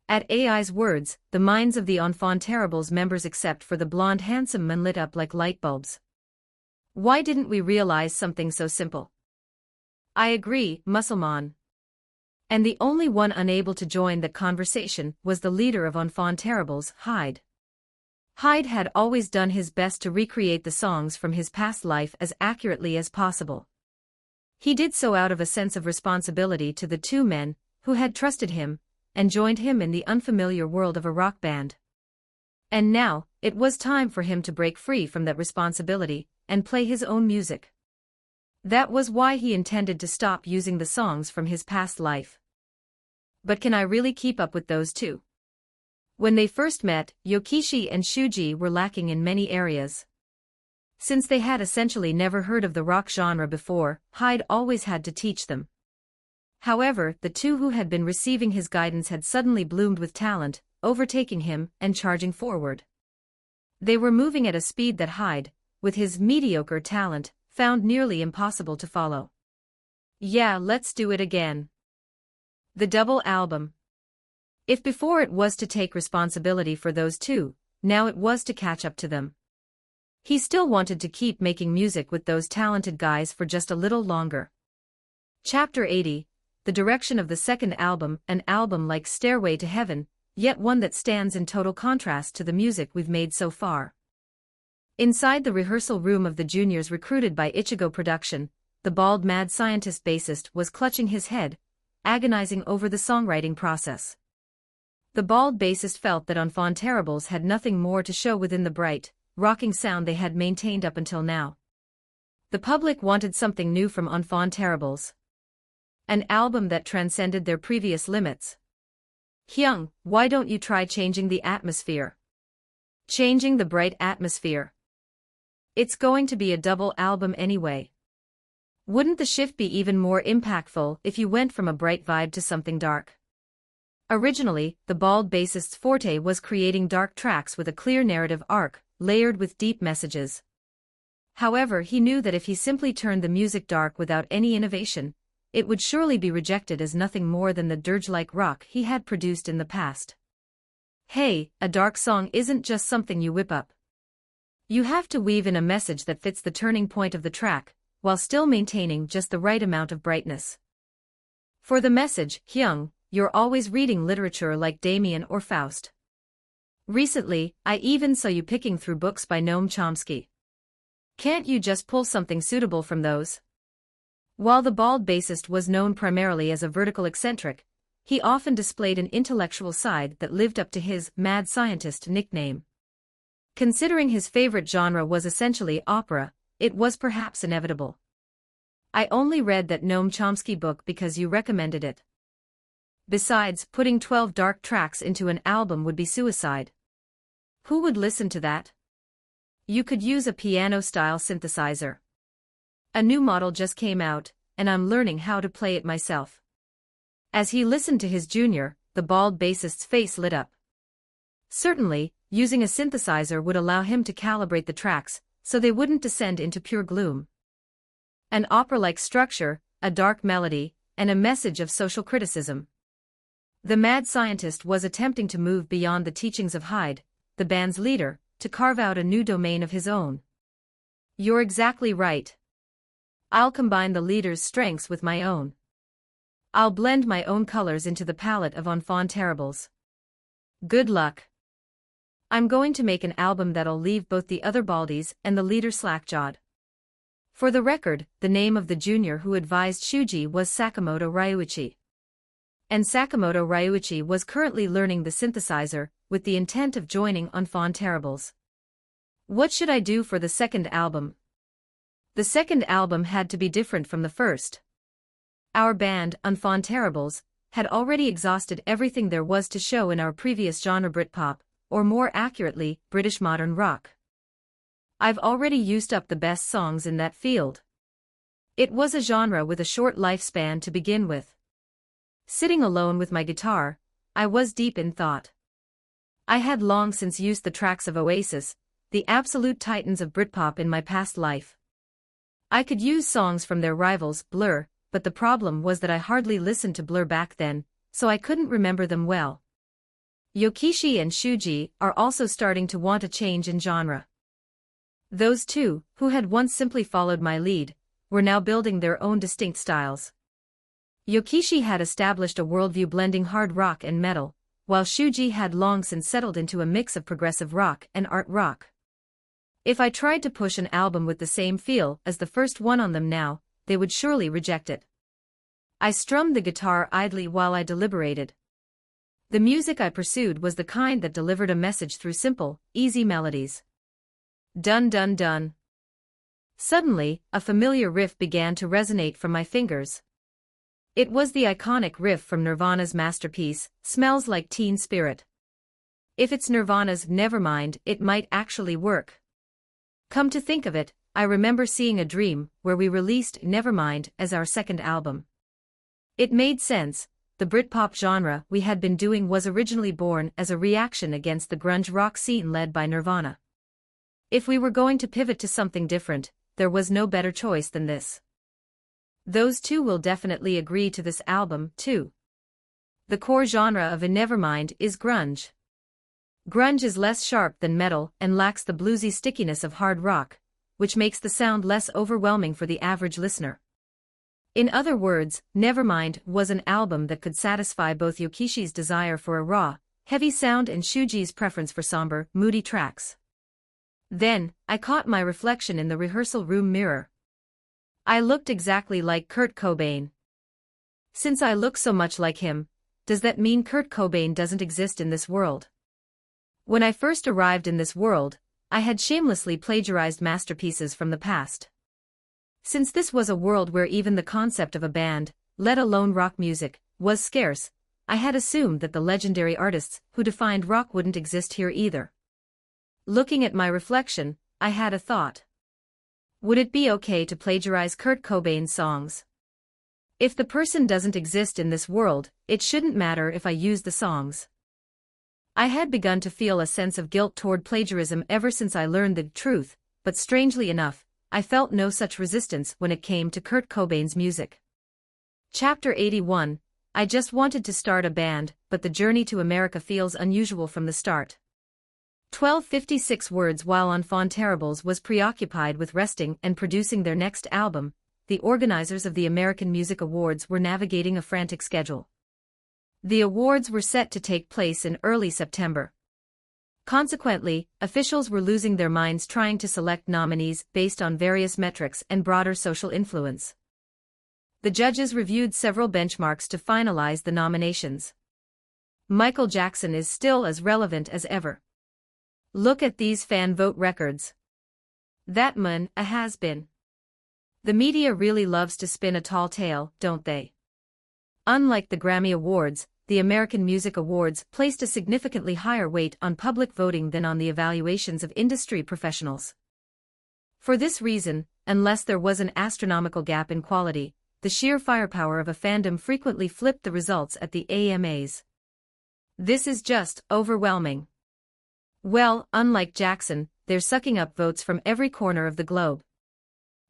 At AI's words, the minds of the Enfant Terribles members except for the blonde handsome man lit up like light bulbs. Why didn't we realize something so simple? I agree, Musulman. And the only one unable to join that conversation was the leader of Enfant Terribles, Hyde. Hyde had always done his best to recreate the songs from his past life as accurately as possible. He did so out of a sense of responsibility to the two men who had trusted him and joined him in the unfamiliar world of a rock band. And now, it was time for him to break free from that responsibility and play his own music. That was why he intended to stop using the songs from his past life. But can I really keep up with those two? When they first met, Yokishi and Shuji were lacking in many areas. Since they had essentially never heard of the rock genre before, Hyde always had to teach them. However, the two who had been receiving his guidance had suddenly bloomed with talent, overtaking him and charging forward. They were moving at a speed that Hyde, with his mediocre talent, found nearly impossible to follow. Yeah, let's do it again. The double album. If before it was to take responsibility for those two, now it was to catch up to them. He still wanted to keep making music with those talented guys for just a little longer. Chapter 80, the direction of the second album, an album like Stairway to Heaven, yet one that stands in total contrast to the music we've made so far. Inside the rehearsal room of the juniors recruited by Ichigo Production, the bald mad scientist bassist was clutching his head, agonizing over the songwriting process. The bald bassist felt that Enfant Terribles had nothing more to show within the bright, rocking sound they had maintained up until now. The public wanted something new from Enfant Terribles. An album that transcended their previous limits. Hyung, why don't you try changing the atmosphere? Changing the bright atmosphere. It's going to be a double album anyway. Wouldn't the shift be even more impactful if you went from a bright vibe to something dark? Originally, the bald bassist's forte was creating dark tracks with a clear narrative arc, layered with deep messages. However, he knew that if he simply turned the music dark without any innovation, it would surely be rejected as nothing more than the dirge-like rock he had produced in the past. Hey, a dark song isn't just something you whip up. You have to weave in a message that fits the turning point of the track, while still maintaining just the right amount of brightness. For the message, Hyung, you're always reading literature like Damien or Faust. Recently, I even saw you picking through books by Noam Chomsky. Can't you just pull something suitable from those? While the bald bassist was known primarily as a vertical eccentric, he often displayed an intellectual side that lived up to his mad scientist nickname. Considering his favorite genre was essentially opera, it was perhaps inevitable. I only read that Noam Chomsky book because you recommended it. Besides, putting 12 dark tracks into an album would be suicide. Who would listen to that? You could use a piano-style synthesizer. A new model just came out, and I'm learning how to play it myself. As he listened to his junior, the bald bassist's face lit up. Certainly, using a synthesizer would allow him to calibrate the tracks, so they wouldn't descend into pure gloom. An opera-like structure, a dark melody, and a message of social criticism. The mad scientist was attempting to move beyond the teachings of Hyde, the band's leader, to carve out a new domain of his own. You're exactly right. I'll combine the leader's strengths with my own. I'll blend my own colors into the palette of Enfants Terribles. Good luck. I'm going to make an album that'll leave both the other baldies and the leader slack-jawed. For the record, the name of the junior who advised Shuji was Sakamoto Ryuichi. And Sakamoto Ryuichi was currently learning the synthesizer, with the intent of joining Enfants Terribles. What should I do for the second album? The second album had to be different from the first. Our band, Enfants Terribles, had already exhausted everything there was to show in our previous genre Britpop, or more accurately, British modern rock. I've already used up the best songs in that field. It was a genre with a short lifespan to begin with. Sitting alone with my guitar, I was deep in thought. I had long since used the tracks of Oasis, the absolute titans of Britpop in my past life. I could use songs from their rivals, Blur, but the problem was that I hardly listened to Blur back then, so I couldn't remember them well. Yokishi and Shuji are also starting to want a change in genre. Those two, who had once simply followed my lead, were now building their own distinct styles. Yokishi had established a worldview blending hard rock and metal, while Shuji had long since settled into a mix of progressive rock and art rock. If I tried to push an album with the same feel as the first one on them now, they would surely reject it. I strummed the guitar idly while I deliberated. The music I pursued was the kind that delivered a message through simple, easy melodies. Dun dun dun. Suddenly, a familiar riff began to resonate from my fingers. It was the iconic riff from Nirvana's masterpiece, Smells Like Teen Spirit. If it's Nirvana's Nevermind, it might actually work. Come to think of it, I remember seeing a dream where we released Nevermind as our second album. It made sense. The Britpop genre we had been doing was originally born as a reaction against the grunge rock scene led by Nirvana. If we were going to pivot to something different, there was no better choice than this. Those two will definitely agree to this album, too. The core genre of Nevermind is grunge. Grunge is less sharp than metal and lacks the bluesy stickiness of hard rock, which makes the sound less overwhelming for the average listener. In other words, Nevermind was an album that could satisfy both Yokishi's desire for a raw, heavy sound and Shuji's preference for somber, moody tracks. Then, I caught my reflection in the rehearsal room mirror. I looked exactly like Kurt Cobain. Since I look so much like him, does that mean Kurt Cobain doesn't exist in this world? When I first arrived in this world, I had shamelessly plagiarized masterpieces from the past. Since this was a world where even the concept of a band, let alone rock music, was scarce, I had assumed that the legendary artists who defined rock wouldn't exist here either. Looking at my reflection, I had a thought. Would it be okay to plagiarize Kurt Cobain's songs? If the person doesn't exist in this world, it shouldn't matter if I use the songs. I had begun to feel a sense of guilt toward plagiarism ever since I learned the truth, but strangely enough, I felt no such resistance when it came to Kurt Cobain's music. Chapter 81, I just wanted to start a band, but the journey to America feels unusual from the start. 1256 words. While Enfant Terribles was preoccupied with resting and producing their next album, the organizers of the American Music Awards were navigating a frantic schedule. The awards were set to take place in early September. Consequently, officials were losing their minds trying to select nominees based on various metrics and broader social influence. The judges reviewed several benchmarks to finalize the nominations. Michael Jackson is still as relevant as ever. Look at these fan vote records. That man, a has-been. The media really loves to spin a tall tale, don't they? Unlike the Grammy Awards, the American Music Awards placed a significantly higher weight on public voting than on the evaluations of industry professionals. For this reason, unless there was an astronomical gap in quality, the sheer firepower of a fandom frequently flipped the results at the AMAs. This is just overwhelming. Well, unlike Jackson, they're sucking up votes from every corner of the globe.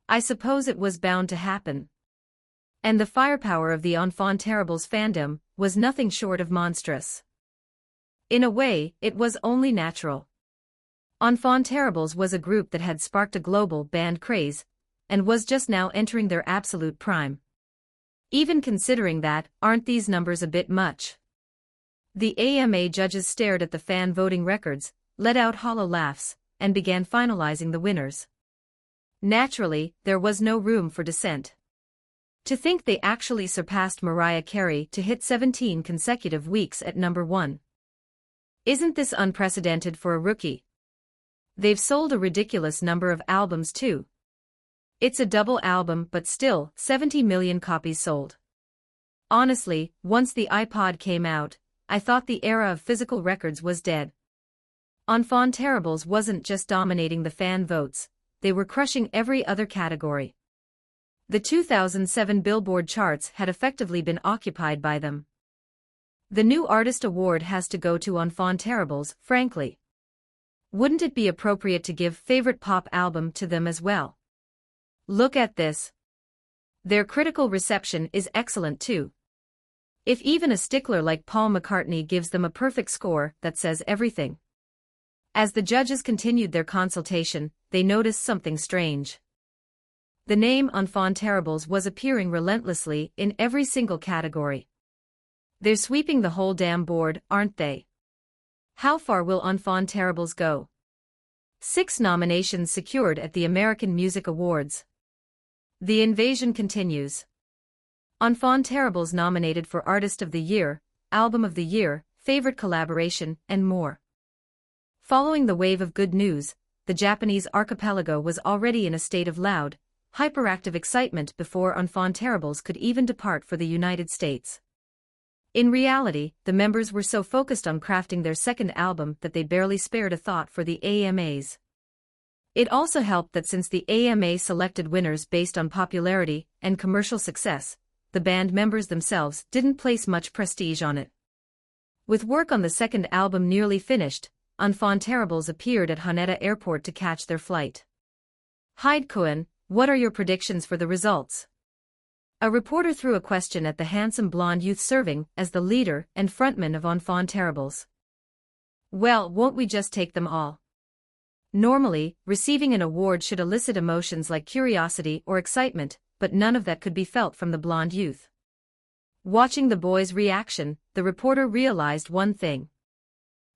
I suppose it was bound to happen. And the firepower of the Enfant Terribles fandom was nothing short of monstrous. In a way, it was only natural. Enfant Terribles was a group that had sparked a global band craze, and was just now entering their absolute prime. Even considering that, aren't these numbers a bit much? The AMA judges stared at the fan voting records, let out hollow laughs, and began finalizing the winners. Naturally, there was no room for dissent. To think they actually surpassed Mariah Carey to hit 17 consecutive weeks at number 1. Isn't this unprecedented for a rookie? They've sold a ridiculous number of albums too. It's a double album but still, 70 million copies sold. Honestly, once the iPod came out, I thought the era of physical records was dead. Enfant Terribles wasn't just dominating the fan votes, they were crushing every other category. The 2007 Billboard charts had effectively been occupied by them. The New Artist Award has to go to Enfant Terribles, frankly. Wouldn't it be appropriate to give Favorite Pop Album to them as well? Look at this. Their critical reception is excellent too. If even a stickler like Paul McCartney gives them a perfect score, that says everything. As the judges continued their consultation, they noticed something strange. The name Enfant Terribles was appearing relentlessly in every single category. They're sweeping the whole damn board, aren't they? How far will Enfant Terribles go? 6 nominations secured at the American Music Awards. The invasion continues. Enfant Terribles nominated for Artist of the Year, Album of the Year, Favorite Collaboration, and more. Following the wave of good news, the Japanese archipelago was already in a state of loud, hyperactive excitement before Enfant Terribles could even depart for the United States. In reality, the members were so focused on crafting their second album that they barely spared a thought for the AMAs. It also helped that since the AMA selected winners based on popularity and commercial success, the band members themselves didn't place much prestige on it. With work on the second album nearly finished, Enfant Terribles appeared at Haneda Airport to catch their flight. Cohen, what are your predictions for the results? A reporter threw a question at the handsome blonde youth serving as the leader and frontman of Enfant Terribles. Well, won't we just take them all? Normally, receiving an award should elicit emotions like curiosity or excitement, but none of that could be felt from the blonde youth. Watching the boys' reaction, the reporter realized one thing.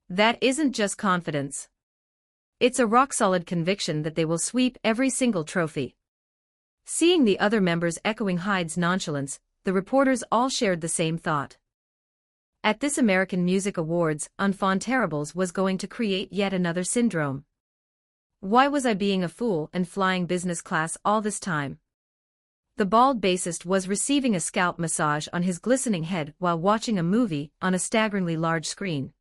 That isn't just confidence. It's a rock-solid conviction that they will sweep every single trophy. Seeing the other members echoing Hyde's nonchalance, the reporters all shared the same thought. At this American Music Awards, Enfant Terribles was going to create yet another syndrome. Why was I being a fool and flying business class all this time? The bald bassist was receiving a scalp massage on his glistening head while watching a movie on a staggeringly large screen.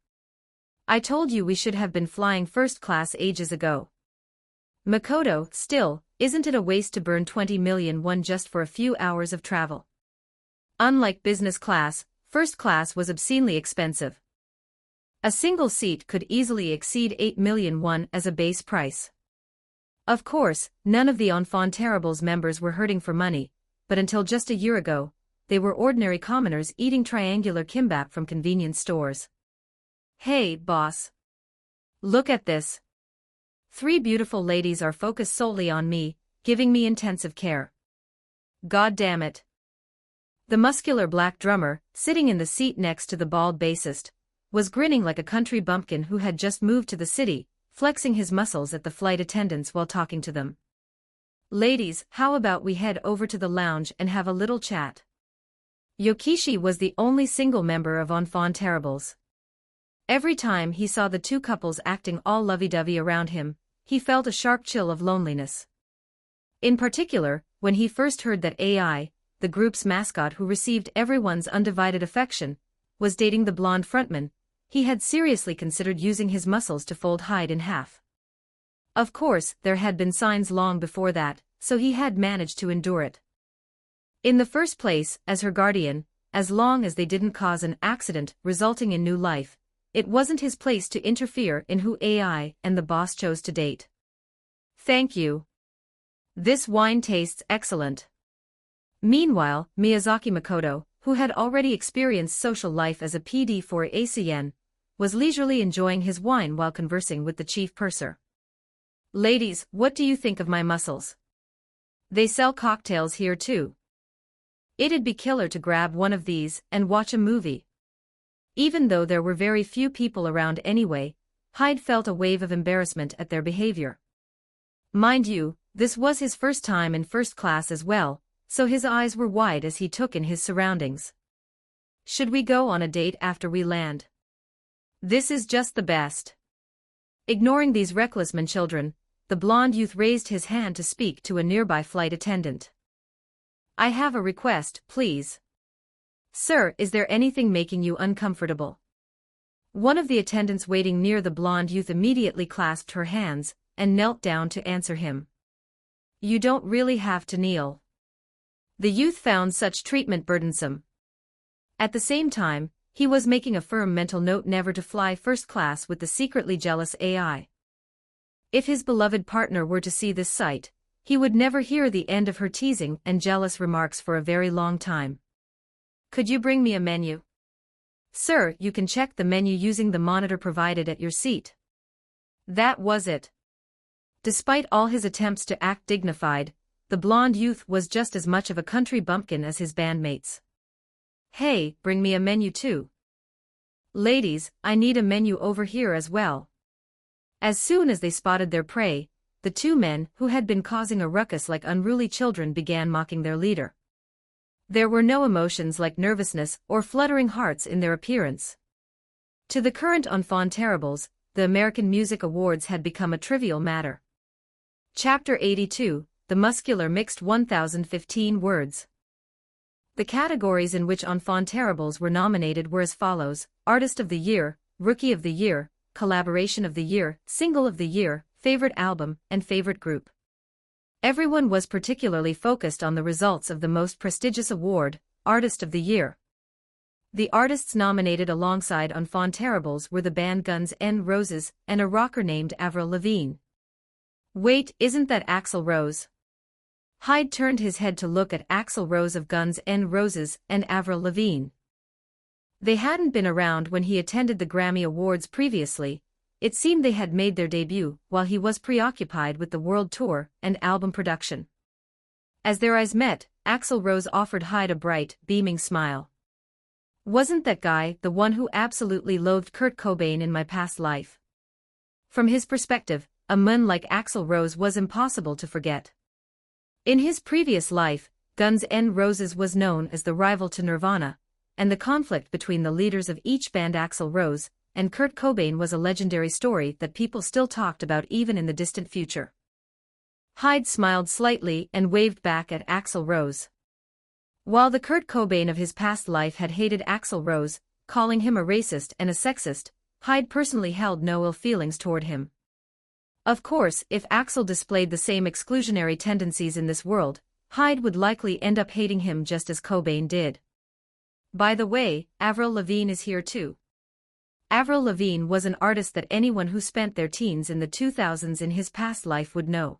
I told you we should have been flying first class ages ago. Makoto, still, isn't it a waste to burn 20 million won just for a few hours of travel? Unlike business class, first class was obscenely expensive. A single seat could easily exceed 8 million won as a base price. Of course, none of the Enfants Terribles members were hurting for money, but until just a year ago, they were ordinary commoners eating triangular kimbap from convenience stores. Hey, boss. Look at this. 3 beautiful ladies are focused solely on me, giving me intensive care. God damn it. The muscular black drummer, sitting in the seat next to the bald bassist, was grinning like a country bumpkin who had just moved to the city, flexing his muscles at the flight attendants while talking to them. Ladies, how about we head over to the lounge and have a little chat? Yokishi was the only single member of Enfants Terribles. Every time he saw the 2 couples acting all lovey-dovey around him, he felt a sharp chill of loneliness. In particular, when he first heard that AI, the group's mascot who received everyone's undivided affection, was dating the blonde frontman, he had seriously considered using his muscles to fold Hyde in half. Of course, there had been signs long before that, so he had managed to endure it. In the first place, as her guardian, as long as they didn't cause an accident resulting in new life, it wasn't his place to interfere in who AI and the boss chose to date. Thank you. This wine tastes excellent. Meanwhile, Miyazaki Makoto, who had already experienced social life as a PD for ACN, was leisurely enjoying his wine while conversing with the chief purser. Ladies, what do you think of my muscles? They sell cocktails here too. It'd be killer to grab one of these and watch a movie. Even though there were very few people around anyway, Hyde felt a wave of embarrassment at their behavior. Mind you, this was his first time in first class as well, so his eyes were wide as he took in his surroundings. Should we go on a date after we land? This is just the best. Ignoring these reckless children, the blonde youth raised his hand to speak to a nearby flight attendant. I have a request, please. Sir, is there anything making you uncomfortable? One of the attendants waiting near the blonde youth immediately clasped her hands and knelt down to answer him. You don't really have to kneel. The youth found such treatment burdensome. At the same time, he was making a firm mental note never to fly first class with the secretly jealous AI. If his beloved partner were to see this sight, he would never hear the end of her teasing and jealous remarks for a very long time. Could you bring me a menu? Sir, you can check the menu using the monitor provided at your seat. That was it. Despite all his attempts to act dignified, the blonde youth was just as much of a country bumpkin as his bandmates. Hey, bring me a menu too. Ladies, I need a menu over here as well. As soon as they spotted their prey, the 2 men who had been causing a ruckus like unruly children began mocking their leader. There were no emotions like nervousness or fluttering hearts in their appearance. To the current Enfants Terribles, the American Music Awards had become a trivial matter. Chapter 82, The Muscular Mixed 1015 Words. The categories in which Enfants Terribles were nominated were as follows: Artist of the Year, Rookie of the Year, Collaboration of the Year, Single of the Year, Favorite Album, and Favorite Group. Everyone was particularly focused on the results of the most prestigious award, Artist of the Year. The artists nominated alongside Enfants Terribles were the band Guns N' Roses and a rocker named Avril Lavigne. Wait, isn't that Axl Rose? Hyde turned his head to look at Axl Rose of Guns N' Roses and Avril Lavigne. They hadn't been around when he attended the Grammy Awards previously. It seemed they had made their debut while he was preoccupied with the world tour and album production. As their eyes met, Axl Rose offered Hyde a bright, beaming smile. Wasn't that guy the one who absolutely loathed Kurt Cobain in my past life? From his perspective, a man like Axl Rose was impossible to forget. In his previous life, Guns N' Roses was known as the rival to Nirvana, and the conflict between the leaders of each band, Axl Rose and Kurt Cobain, was a legendary story that people still talked about even in the distant future. Hyde smiled slightly and waved back at Axl Rose. While the Kurt Cobain of his past life had hated Axl Rose, calling him a racist and a sexist, Hyde personally held no ill feelings toward him. Of course, if Axl displayed the same exclusionary tendencies in this world, Hyde would likely end up hating him just as Cobain did. By the way, Avril Lavigne is here too. Avril Lavigne was an artist that anyone who spent their teens in the 2000s in his past life would know.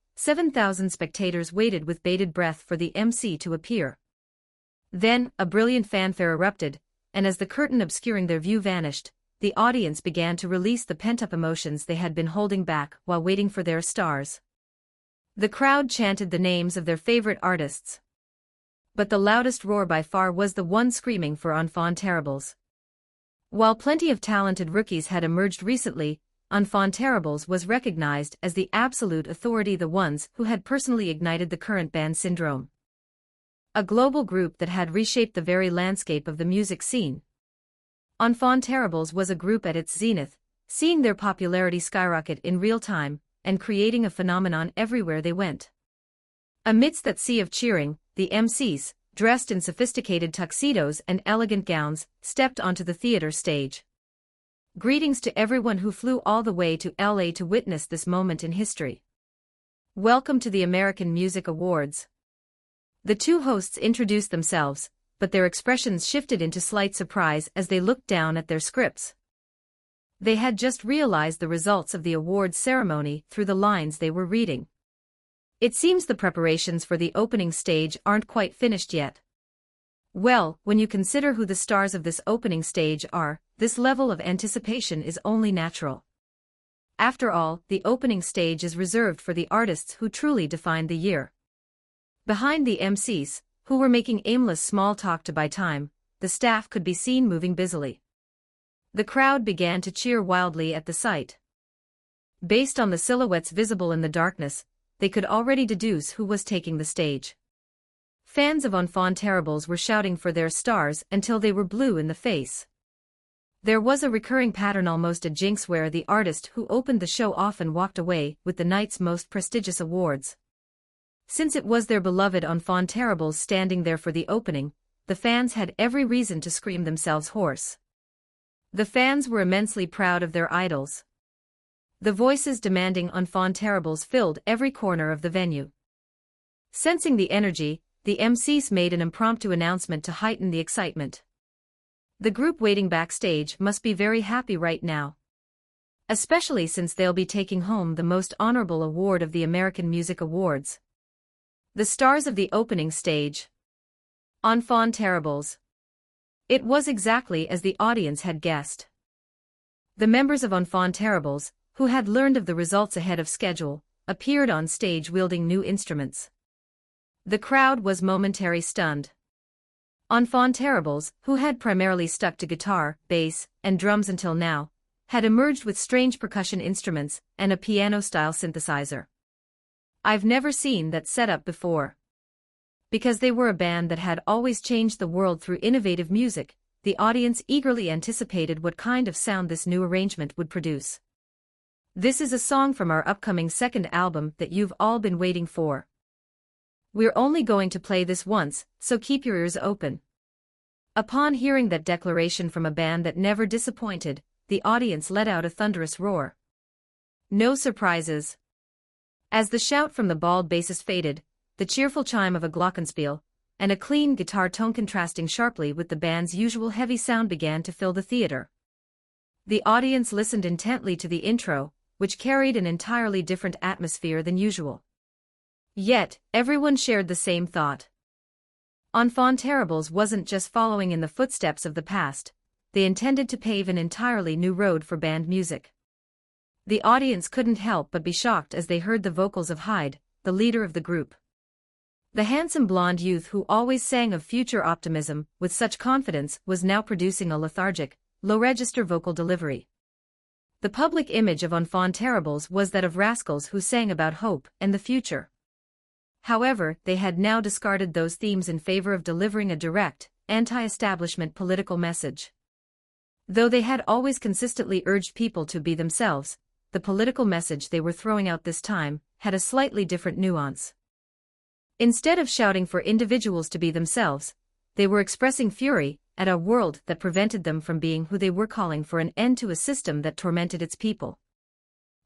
7,000 spectators waited with bated breath for the MC to appear. Then, a brilliant fanfare erupted, and as the curtain obscuring their view vanished, the audience began to release the pent-up emotions they had been holding back while waiting for their stars. The crowd chanted the names of their favorite artists. But the loudest roar by far was the one screaming for Enfants Terribles. While plenty of talented rookies had emerged recently, Enfants Terribles was recognized as the absolute authority, the ones who had personally ignited the current band syndrome. A global group that had reshaped the very landscape of the music scene. Enfants Terribles was a group at its zenith, seeing their popularity skyrocket in real time, and creating a phenomenon everywhere they went. Amidst that sea of cheering, the MCs, dressed in sophisticated tuxedos and elegant gowns, stepped onto the theater stage. Greetings to everyone who flew all the way to LA to witness this moment in history. Welcome to the American Music Awards. The two hosts introduced themselves, but their expressions shifted into slight surprise as they looked down at their scripts. They had just realized the results of the awards ceremony through the lines they were reading. It seems the preparations for the opening stage aren't quite finished yet. Well, when you consider who the stars of this opening stage are, this level of anticipation is only natural. After all, the opening stage is reserved for the artists who truly defined the year. Behind the MCs, who were making aimless small talk to buy time, the staff could be seen moving busily. The crowd began to cheer wildly at the sight. Based on the silhouettes visible in the darkness, they could already deduce who was taking the stage. Fans of Enfants Terribles were shouting for their stars until they were blue in the face. There was a recurring pattern, almost a jinx, where the artist who opened the show often walked away with the night's most prestigious awards. Since it was their beloved Enfants Terribles standing there for the opening, the fans had every reason to scream themselves hoarse. The fans were immensely proud of their idols. The voices demanding Enfants Terribles filled every corner of the venue. Sensing the energy, the MCs made an impromptu announcement to heighten the excitement. The group waiting backstage must be very happy right now. Especially since they'll be taking home the most honorable award of the American Music Awards. The stars of the opening stage. Enfants Terribles. It was exactly as the audience had guessed. The members of Enfants Terribles, who had learned of the results ahead of schedule, appeared on stage wielding new instruments. The crowd was momentarily stunned. Enfants Terribles, who had primarily stuck to guitar, bass, and drums until now, had emerged with strange percussion instruments and a piano-style synthesizer. I've never seen that setup before. Because they were a band that had always changed the world through innovative music, the audience eagerly anticipated what kind of sound this new arrangement would produce. This is a song from our upcoming second album that you've all been waiting for. We're only going to play this once, so keep your ears open. Upon hearing that declaration from a band that never disappointed, the audience let out a thunderous roar. No surprises. As the shout from the bald bassist faded, the cheerful chime of a glockenspiel, and a clean guitar tone contrasting sharply with the band's usual heavy sound began to fill the theater. The audience listened intently to the intro, which carried an entirely different atmosphere than usual. Yet, everyone shared the same thought. Enfants Terribles wasn't just following in the footsteps of the past, they intended to pave an entirely new road for band music. The audience couldn't help but be shocked as they heard the vocals of Hyde, the leader of the group. The handsome blonde youth who always sang of future optimism with such confidence was now producing a lethargic, low-register vocal delivery. The public image of Enfants Terribles was that of rascals who sang about hope and the future. However, they had now discarded those themes in favor of delivering a direct, anti-establishment political message. Though they had always consistently urged people to be themselves, the political message they were throwing out this time had a slightly different nuance. Instead of shouting for individuals to be themselves, they were expressing fury at a world that prevented them from being who they were, calling for an end to a system that tormented its people.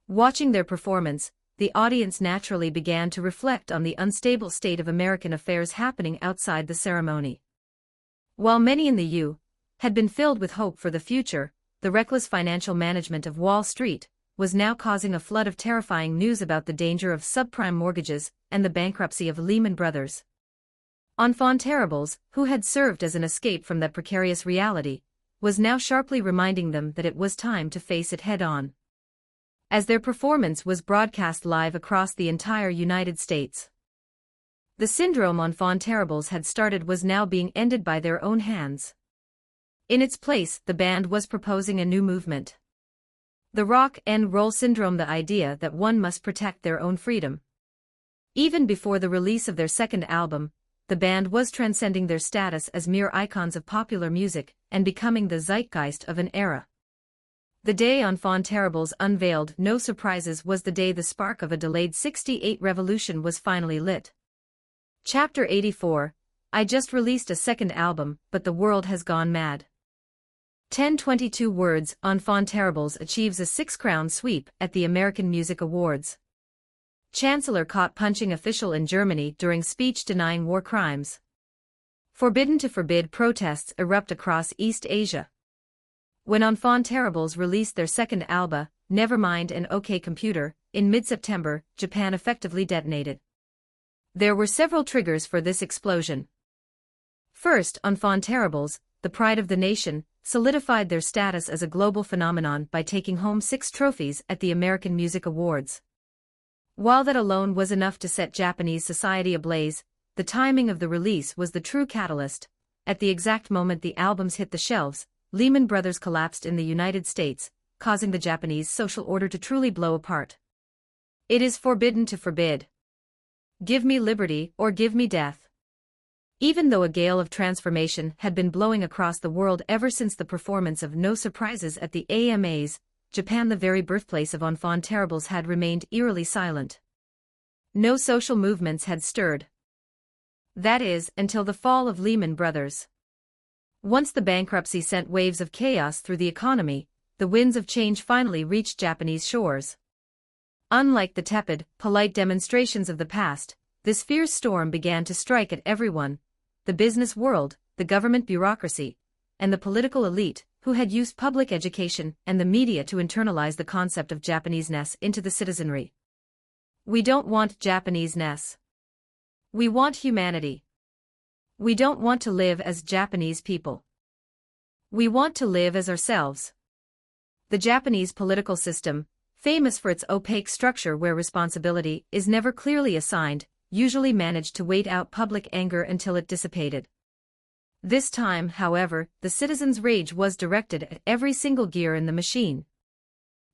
Watching their performance, the audience naturally began to reflect on the unstable state of American affairs happening outside the ceremony. While many in the U.S. had been filled with hope for the future, the reckless financial management of Wall Street, was now causing a flood of terrifying news about the danger of subprime mortgages and the bankruptcy of Lehman Brothers. Enfant Terribles, who had served as an escape from that precarious reality, was now sharply reminding them that it was time to face it head-on. As their performance was broadcast live across the entire United States. The syndrome Enfant Terribles had started was now being ended by their own hands. In its place, the band was proposing a new movement. The rock and roll syndrome, the idea that one must protect their own freedom. Even before the release of their second album, the band was transcending their status as mere icons of popular music and becoming the zeitgeist of an era. The day Enfant Terribles unveiled No Surprises was the day the spark of a delayed '68 revolution was finally lit. Chapter 84, I just released a second album, but the world has gone mad. 1022 words, Enfant Terribles achieves a 6-crown sweep at the American Music Awards. Chancellor caught punching official in Germany during speech denying war crimes. Forbidden to forbid protests erupt across East Asia. When Enfant Terribles released their second album, Nevermind and OK Computer, in mid-September, Japan effectively detonated. There were several triggers for this explosion. First, Enfant Terribles, the pride of the nation, solidified their status as a global phenomenon by taking home 6 trophies at the American Music Awards. While that alone was enough to set Japanese society ablaze, the timing of the release was the true catalyst. At the exact moment the albums hit the shelves, Lehman Brothers collapsed in the United States, causing the Japanese social order to truly blow apart. It is forbidden to forbid. Give me liberty or give me death. Even though a gale of transformation had been blowing across the world ever since the performance of No Surprises at the AMAs, Japan, the very birthplace of Enfant Terribles, had remained eerily silent. No social movements had stirred. That is, until the fall of Lehman Brothers. Once the bankruptcy sent waves of chaos through the economy, the winds of change finally reached Japanese shores. Unlike the tepid, polite demonstrations of the past, this fierce storm began to strike at everyone: the business world, the government bureaucracy, and the political elite, who had used public education and the media to internalize the concept of Japanese-ness into the citizenry. We don't want Japanese-ness. We want humanity. We don't want to live as Japanese people. We want to live as ourselves. The Japanese political system, famous for its opaque structure where responsibility is never clearly assigned, usually managed to wait out public anger until it dissipated. This time, however, the citizens' rage was directed at every single gear in the machine.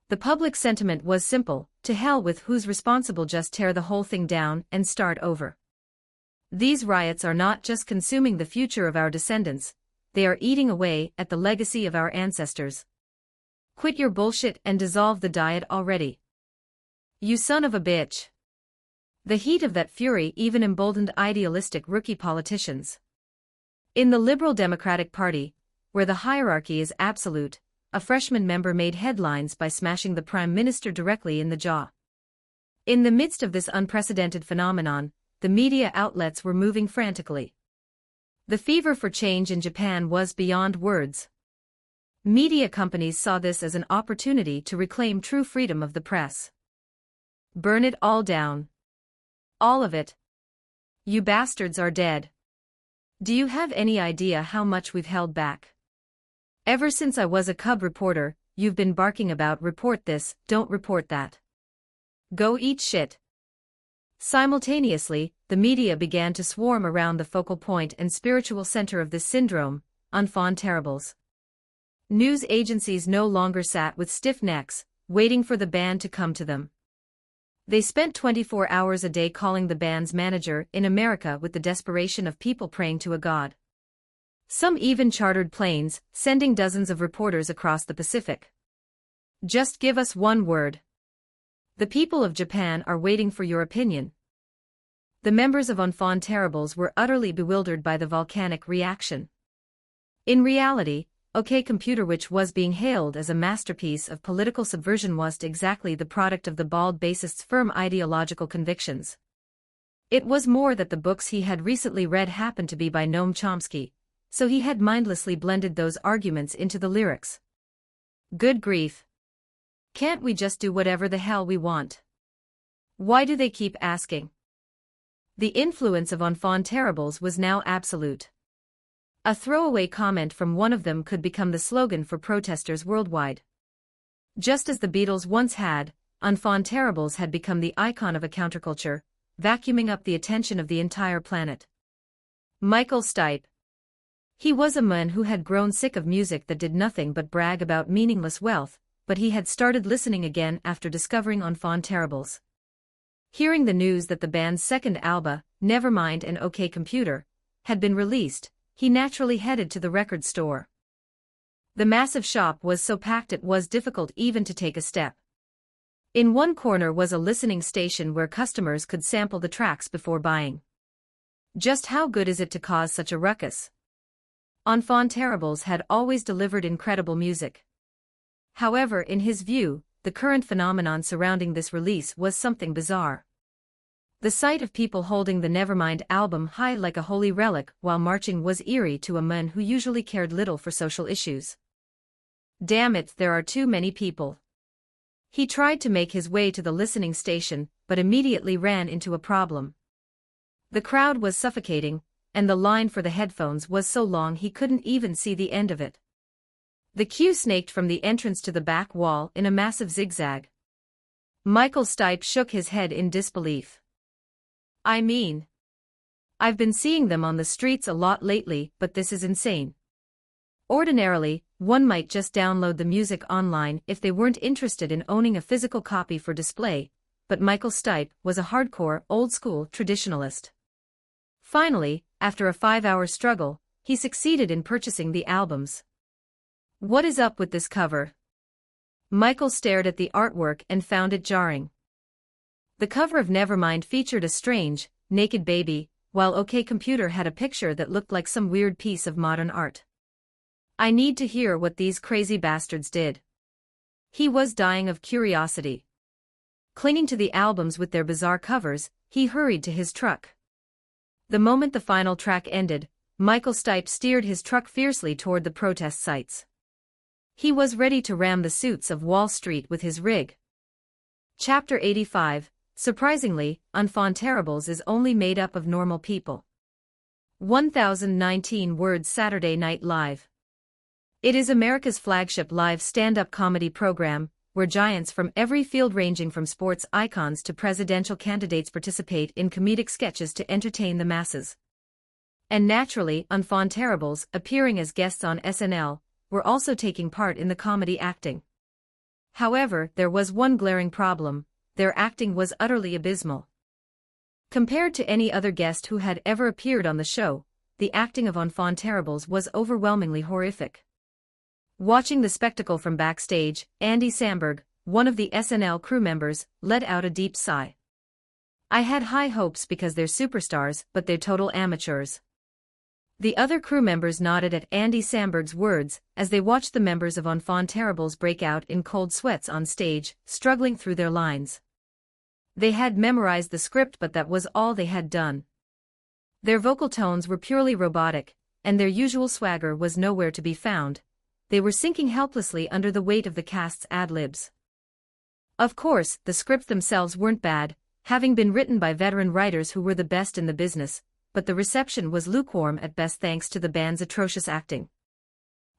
The public sentiment was simple: to hell with who's responsible, just tear the whole thing down and start over. These riots are not just consuming the future of our descendants, they are eating away at the legacy of our ancestors. Quit your bullshit and dissolve the Diet already. You son of a bitch. The heat of that fury even emboldened idealistic rookie politicians. In the Liberal Democratic Party, where the hierarchy is absolute, a freshman member made headlines by smashing the Prime Minister directly in the jaw. In the midst of this unprecedented phenomenon, the media outlets were moving frantically. The fever for change in Japan was beyond words. Media companies saw this as an opportunity to reclaim true freedom of the press. Burn it all down. All of it. You bastards are dead. Do you have any idea how much we've held back? Ever since I was a cub reporter, you've been barking about report this, don't report that. Go eat shit. Simultaneously, the media began to swarm around the focal point and spiritual center of this syndrome, Enfant Terribles. News agencies no longer sat with stiff necks, waiting for the band to come to them. They spent 24 hours a day calling the band's manager in America with the desperation of people praying to a god. Some even chartered planes, sending dozens of reporters across the Pacific. Just give us one word. The people of Japan are waiting for your opinion. The members of Enfant Terribles were utterly bewildered by the volcanic reaction. In reality, OK Computer, which was being hailed as a masterpiece of political subversion, was exactly the product of the bald bassist's firm ideological convictions. It was more that the books he had recently read happened to be by Noam Chomsky, so he had mindlessly blended those arguments into the lyrics. Good grief. Can't we just do whatever the hell we want? Why do they keep asking? The influence of Enfant Terribles was now absolute. A throwaway comment from one of them could become the slogan for protesters worldwide. Just as the Beatles once had, Enfant Terribles had become the icon of a counterculture, vacuuming up the attention of the entire planet. Michael Stipe. He was a man who had grown sick of music that did nothing but brag about meaningless wealth, but he had started listening again after discovering Enfant Terribles. Hearing the news that the band's second album, Nevermind and OK Computer, had been released, he naturally headed to the record store. The massive shop was so packed it was difficult even to take a step. In one corner was a listening station where customers could sample the tracks before buying. Just how good is it to cause such a ruckus? Enfant Terribles had always delivered incredible music. However, in his view, the current phenomenon surrounding this release was something bizarre. The sight of people holding the Nevermind album high like a holy relic while marching was eerie to a man who usually cared little for social issues. Damn it, there are too many people. He tried to make his way to the listening station, but immediately ran into a problem. The crowd was suffocating, and the line for the headphones was so long he couldn't even see the end of it. The queue snaked from the entrance to the back wall in a massive zigzag. Michael Stipe shook his head in disbelief. I mean, I've been seeing them on the streets a lot lately, but this is insane. Ordinarily, one might just download the music online if they weren't interested in owning a physical copy for display, but Michael Stipe was a hardcore, old-school traditionalist. Finally, after a 5-hour struggle, he succeeded in purchasing the albums. What is up with this cover? Michael stared at the artwork and found it jarring. The cover of Nevermind featured a strange, naked baby, while OK Computer had a picture that looked like some weird piece of modern art. I need to hear what these crazy bastards did. He was dying of curiosity. Clinging to the albums with their bizarre covers, he hurried to his truck. The moment the final track ended, Michael Stipe steered his truck fiercely toward the protest sites. He was ready to ram the suits of Wall Street with his rig. Chapter 85. Surprisingly, Enfant Terribles is only made up of normal people. 1019 words Saturday Night Live. It is America's flagship live stand-up comedy program, where giants from every field ranging from sports icons to presidential candidates participate in comedic sketches to entertain the masses. And naturally, Enfant Terribles, appearing as guests on SNL, were also taking part in the comedy acting. However, there was one glaring problem: their acting was utterly abysmal. Compared to any other guest who had ever appeared on the show, the acting of Enfant Terribles was overwhelmingly horrific. Watching the spectacle from backstage, Andy Samberg, one of the SNL crew members, let out a deep sigh. I had high hopes because they're superstars, but they're total amateurs. The other crew members nodded at Andy Samberg's words as they watched the members of Enfant Terribles break out in cold sweats on stage, struggling through their lines. They had memorized the script, but that was all they had done. Their vocal tones were purely robotic, and their usual swagger was nowhere to be found. They were sinking helplessly under the weight of the cast's ad-libs. Of course, the scripts themselves weren't bad, having been written by veteran writers who were the best in the business, but the reception was lukewarm at best thanks to the band's atrocious acting.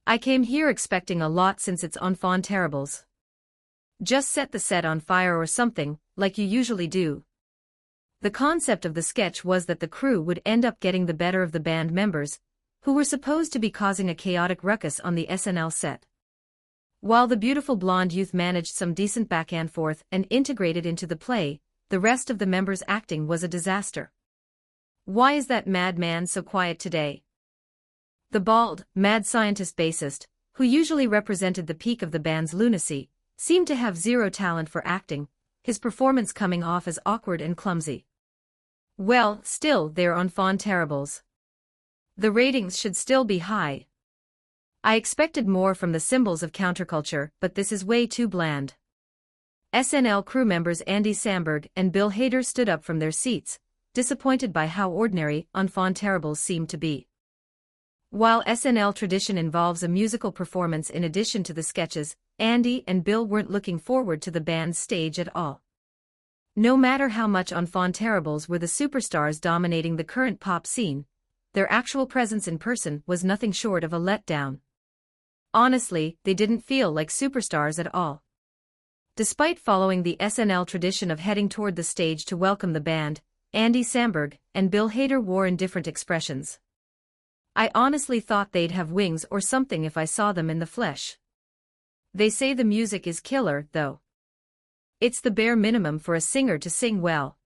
I came here expecting a lot since it's Enfant Terribles. Just set the set on fire or something, like you usually do. The concept of the sketch was that the crew would end up getting the better of the band members, who were supposed to be causing a chaotic ruckus on the SNL set. While the beautiful blonde youth managed some decent back and forth and integrated into the play, the rest of the members' acting was a disaster. Why is that madman so quiet today? The bald, mad scientist bassist, who usually represented the peak of the band's lunacy, seemed to have zero talent for acting, his performance coming off as awkward and clumsy. Well, still, they're Enfant Terribles. The ratings should still be high. I expected more from the symbols of counterculture, but this is way too bland. SNL crew members Andy Samberg and Bill Hader stood up from their seats, disappointed by how ordinary Enfant Terribles seemed to be. While SNL tradition involves a musical performance in addition to the sketches, Andy and Bill weren't looking forward to the band's stage at all. No matter how much Enfant Terribles were the superstars dominating the current pop scene, their actual presence in person was nothing short of a letdown. Honestly, they didn't feel like superstars at all. Despite following the SNL tradition of heading toward the stage to welcome the band, Andy Samberg and Bill Hader wore indifferent expressions. I honestly thought they'd have wings or something if I saw them in the flesh. They say the music is killer, though. It's the bare minimum for a singer to sing well.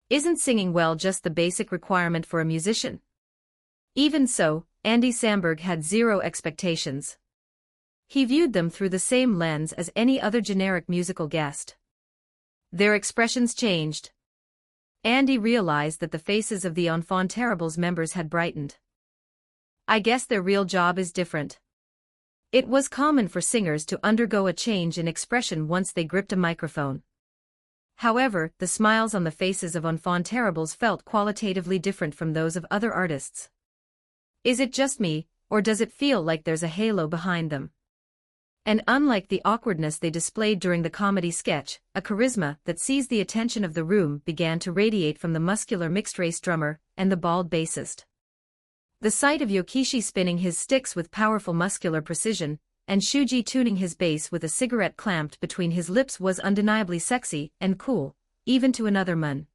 Isn't singing well just the basic requirement for a musician? Even so, Andy Samberg had zero expectations. He viewed them through the same lens as any other generic musical guest. Their expressions changed. Andy realized that the faces of the Enfant Terribles members had brightened. I guess their real job is different. It was common for singers to undergo a change in expression once they gripped a microphone. However, the smiles on the faces of Enfant Terribles felt qualitatively different from those of other artists. Is it just me, or does it feel like there's a halo behind them? And unlike the awkwardness they displayed during the comedy sketch, a charisma that seized the attention of the room began to radiate from the muscular mixed-race drummer and the bald bassist. The sight of Yokishi spinning his sticks with powerful muscular precision, and Shuji tuning his bass with a cigarette clamped between his lips was undeniably sexy and cool, even to another man.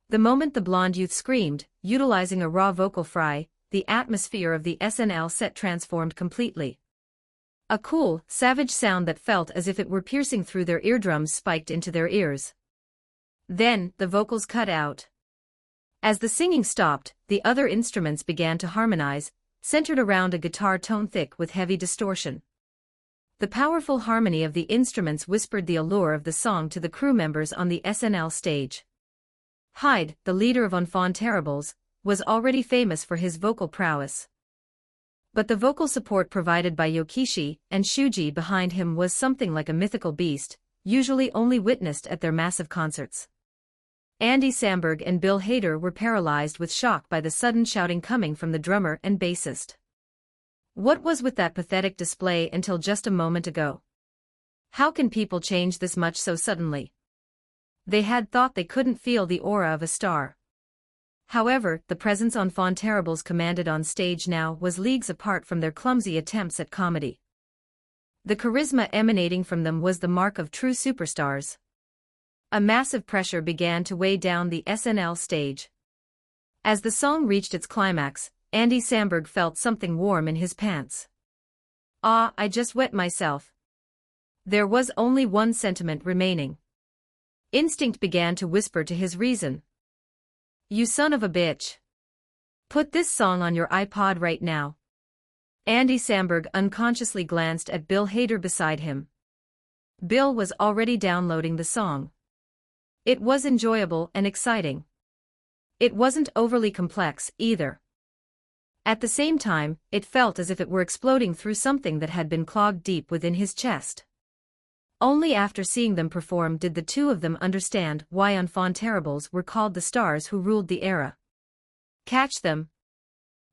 The moment the blonde youth screamed, utilizing a raw vocal fry, the atmosphere of the SNL set transformed completely. A cool, savage sound that felt as if it were piercing through their eardrums spiked into their ears. Then, the vocals cut out. As the singing stopped, the other instruments began to harmonize, centered around a guitar tone thick with heavy distortion. The powerful harmony of the instruments whispered the allure of the song to the crew members on the SNL stage. Hyde, the leader of Enfant Terribles, was already famous for his vocal prowess. But the vocal support provided by Yokishi and Shuji behind him was something like a mythical beast, usually only witnessed at their massive concerts. Andy Samberg and Bill Hader were paralyzed with shock by the sudden shouting coming from the drummer and bassist. What was with that pathetic display until just a moment ago? How can people change this much so suddenly? They had thought they couldn't feel the aura of a star. However, the presence Enfant Terribles commanded on stage now was leagues apart from their clumsy attempts at comedy. The charisma emanating from them was the mark of true superstars. A massive pressure began to weigh down the SNL stage. As the song reached its climax, Andy Samberg felt something warm in his pants. "Ah, I just wet myself." There was only one sentiment remaining. Instinct began to whisper to his reason. "You son of a bitch. Put this song on your iPod right now." Andy Samberg unconsciously glanced at Bill Hader beside him. Bill was already downloading the song. It was enjoyable and exciting. It wasn't overly complex, either. At the same time, it felt as if it were exploding through something that had been clogged deep within his chest. Only after seeing them perform did the two of them understand why Enfant Terribles were called the stars who ruled the era. "Catch them.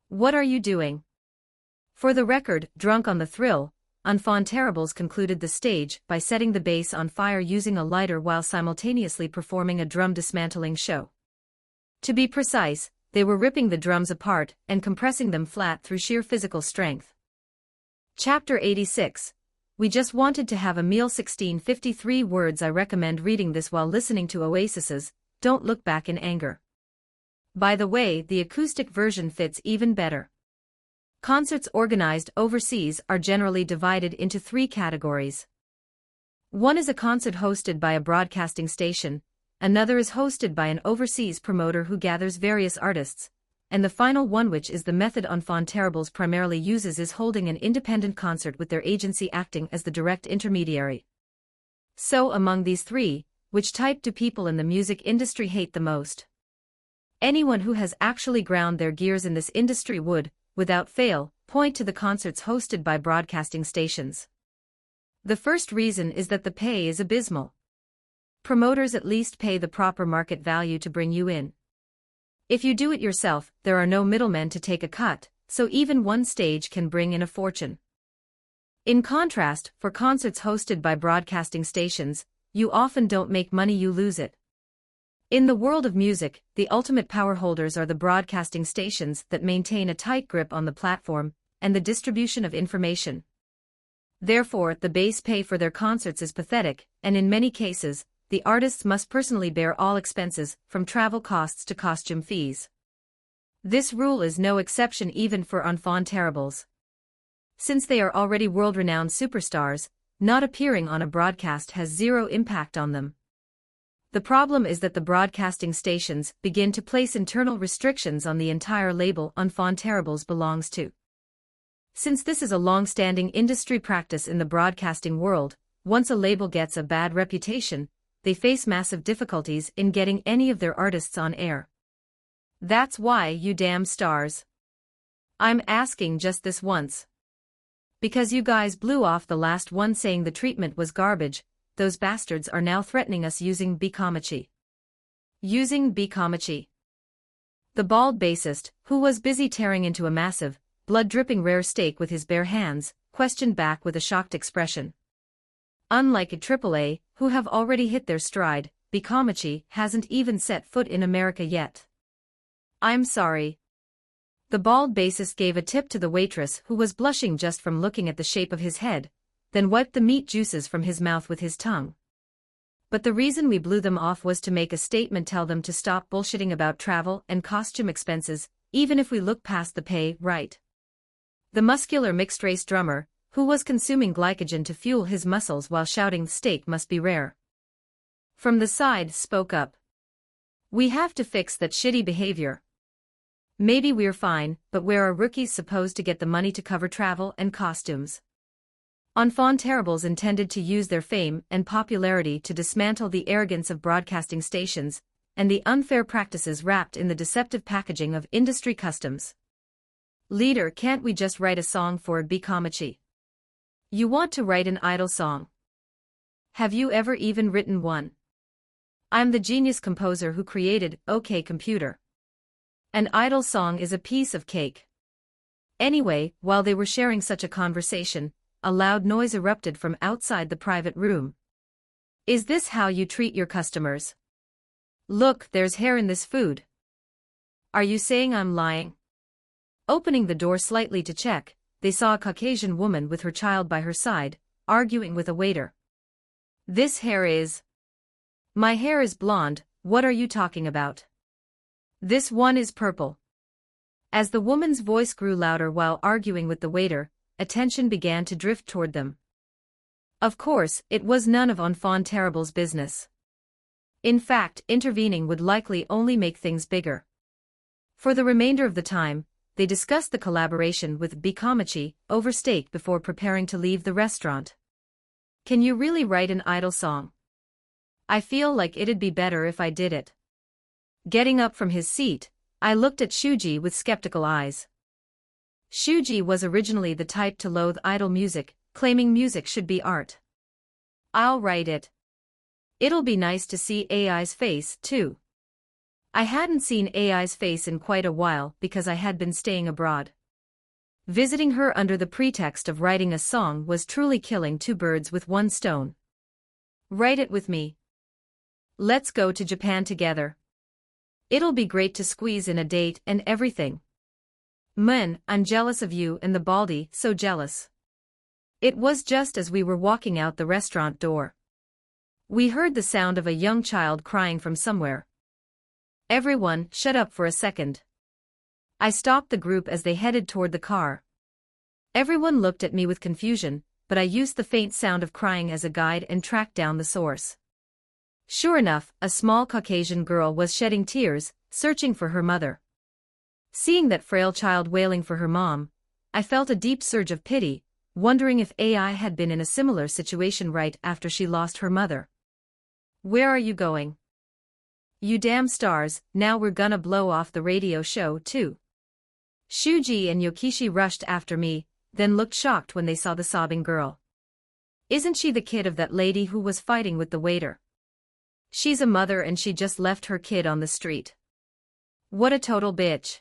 What are you doing?" For the record, drunk on the thrill, Enfant Terribles concluded the stage by setting the bass on fire using a lighter while simultaneously performing a drum dismantling show. To be precise, they were ripping the drums apart and compressing them flat through sheer physical strength. Chapter 86. We just wanted to have a meal. 1653 words. I recommend reading this while listening to Oasis's "Don't Look Back in Anger." By the way, the acoustic version fits even better. Concerts organized overseas are generally divided into three categories. One is a concert hosted by a broadcasting station, another is hosted by an overseas promoter who gathers various artists, and the final one, which is the method Enfant Terribles primarily uses, is holding an independent concert with their agency acting as the direct intermediary. So among these three, which type do people in the music industry hate the most? Anyone who has actually ground their gears in this industry would, without fail, point to the concerts hosted by broadcasting stations. The first reason is that the pay is abysmal. Promoters at least pay the proper market value to bring you in. If you do it yourself, there are no middlemen to take a cut, so even one stage can bring in a fortune. In contrast, for concerts hosted by broadcasting stations, you often don't make money, you lose it. In the world of music, the ultimate power holders are the broadcasting stations that maintain a tight grip on the platform and the distribution of information. Therefore, the base pay for their concerts is pathetic, and in many cases, the artists must personally bear all expenses, from travel costs to costume fees. This rule is no exception even for enfant terribles. Since they are already world-renowned superstars, not appearing on a broadcast has zero impact on them. The problem is that the broadcasting stations begin to place internal restrictions on the entire label enfant terribles belongs to. Since this is a long-standing industry practice in the broadcasting world, once a label gets a bad reputation, they face massive difficulties in getting any of their artists on air. That's why, you damn stars. I'm asking just this once. Because you guys blew off the last one saying the treatment was garbage, those bastards are now threatening us using Bikomachi. Using Bikomachi. The bald bassist, who was busy tearing into a massive, blood-dripping rare steak with his bare hands, questioned back with a shocked expression. Unlike a AAA, who have already hit their stride, Bikomachi hasn't even set foot in America yet. I'm sorry. The bald bassist gave a tip to the waitress who was blushing just from looking at the shape of his head, then wiped the meat juices from his mouth with his tongue. But the reason we blew them off was to make a statement, tell them to stop bullshitting about travel and costume expenses, even if we look past the pay, right? The muscular mixed-race drummer, who was consuming glycogen to fuel his muscles while shouting steak must be rare, from the side spoke up. We have to fix that shitty behavior. Maybe we're fine, but where are rookies supposed to get the money to cover travel and costumes? Enfant terribles intended to use their fame and popularity to dismantle the arrogance of broadcasting stations and the unfair practices wrapped in the deceptive packaging of industry customs. Leader, can't we just write a song for Bikomachi? You want to write an idol song? Have you ever even written one? I'm the genius composer who created OK Computer. An idol song is a piece of cake. Anyway, while they were sharing such a conversation, a loud noise erupted from outside the private room. Is this how you treat your customers? Look, there's hair in this food. Are you saying I'm lying? Opening the door slightly to check, they saw a Caucasian woman with her child by her side, arguing with a waiter. This hair is... My hair is blonde, what are you talking about? This one is purple. As the woman's voice grew louder while arguing with the waiter, attention began to drift toward them. Of course, it was none of Enfant Terrible's business. In fact, intervening would likely only make things bigger. For the remainder of the time, they discussed the collaboration with Bikomachi over steak before preparing to leave the restaurant. Can you really write an idol song? I feel like it'd be better if I did it. Getting up from his seat, I looked at Shuji with skeptical eyes. Shuji was originally the type to loathe idol music, claiming music should be art. I'll write it. It'll be nice to see AI's face, too. I hadn't seen AI's face in quite a while because I had been staying abroad. Visiting her under the pretext of writing a song was truly killing two birds with one stone. Write it with me. Let's go to Japan together. It'll be great to squeeze in a date and everything. Man, I'm jealous of you and the baldy, so jealous. It was just as we were walking out the restaurant door. We heard the sound of a young child crying from somewhere. Everyone, shut up for a second. I stopped the group as they headed toward the car. Everyone looked at me with confusion, but I used the faint sound of crying as a guide and tracked down the source. Sure enough, a small Caucasian girl was shedding tears, searching for her mother. Seeing that frail child wailing for her mom, I felt a deep surge of pity, wondering if AI had been in a similar situation right after she lost her mother. Where are you going? You damn stars, now we're gonna blow off the radio show too. Shuji and Yokishi rushed after me, then looked shocked when they saw the sobbing girl. Isn't she the kid of that lady who was fighting with the waiter? She's a mother and she just left her kid on the street. What a total bitch.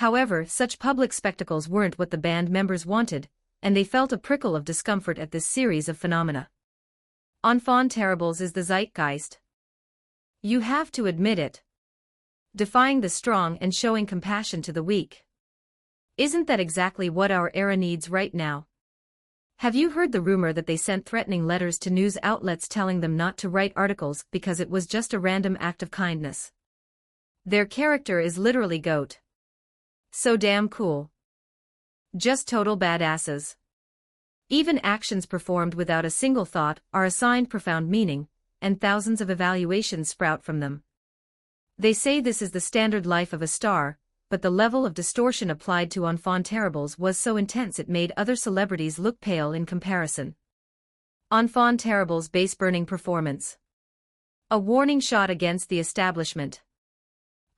However, such public spectacles weren't what the band members wanted, and they felt a prickle of discomfort at this series of phenomena. Enfant terribles is the zeitgeist. You have to admit it. Defying the strong and showing compassion to the weak. Isn't that exactly what our era needs right now? Have you heard the rumor that they sent threatening letters to news outlets telling them not to write articles because it was just a random act of kindness? Their character is literally GOAT. So damn cool. Just total badasses. Even actions performed without a single thought are assigned profound meaning, and thousands of evaluations sprout from them. They say this is the standard life of a star, but the level of distortion applied to enfant terribles was so intense it made other celebrities look pale in comparison. Enfant terribles' base-burning performance. A warning shot against the establishment.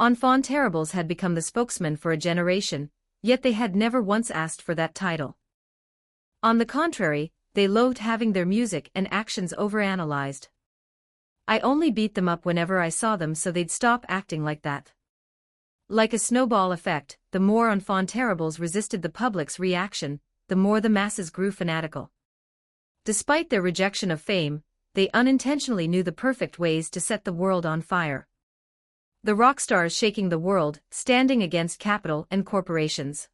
Enfant terribles had become the spokesman for a generation, yet they had never once asked for that title. On the contrary, they loathed having their music and actions overanalyzed. I only beat them up whenever I saw them so they'd stop acting like that. Like a snowball effect, the more enfant terribles resisted the public's reaction, the more the masses grew fanatical. Despite their rejection of fame, they unintentionally knew the perfect ways to set the world on fire. The rock stars shaking the world, standing against capital and corporations.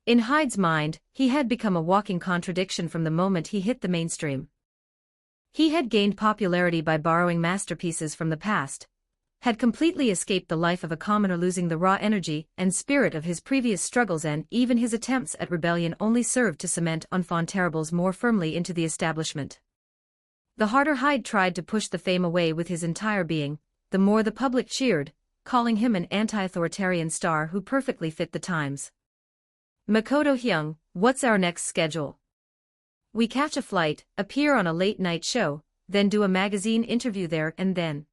In Hyde's mind, he had become a walking contradiction from the moment he hit the mainstream. He had gained popularity by borrowing masterpieces from the past, had completely escaped the life of a commoner, losing the raw energy and spirit of his previous struggles, and even his attempts at rebellion only served to cement enfant terribles more firmly into the establishment. The harder Hyde tried to push the fame away with his entire being, the more the public cheered, calling him an anti-authoritarian star who perfectly fit the times. Makoto Hyung, what's our next schedule? We catch a flight, appear on a late-night show, then do a magazine interview there and then.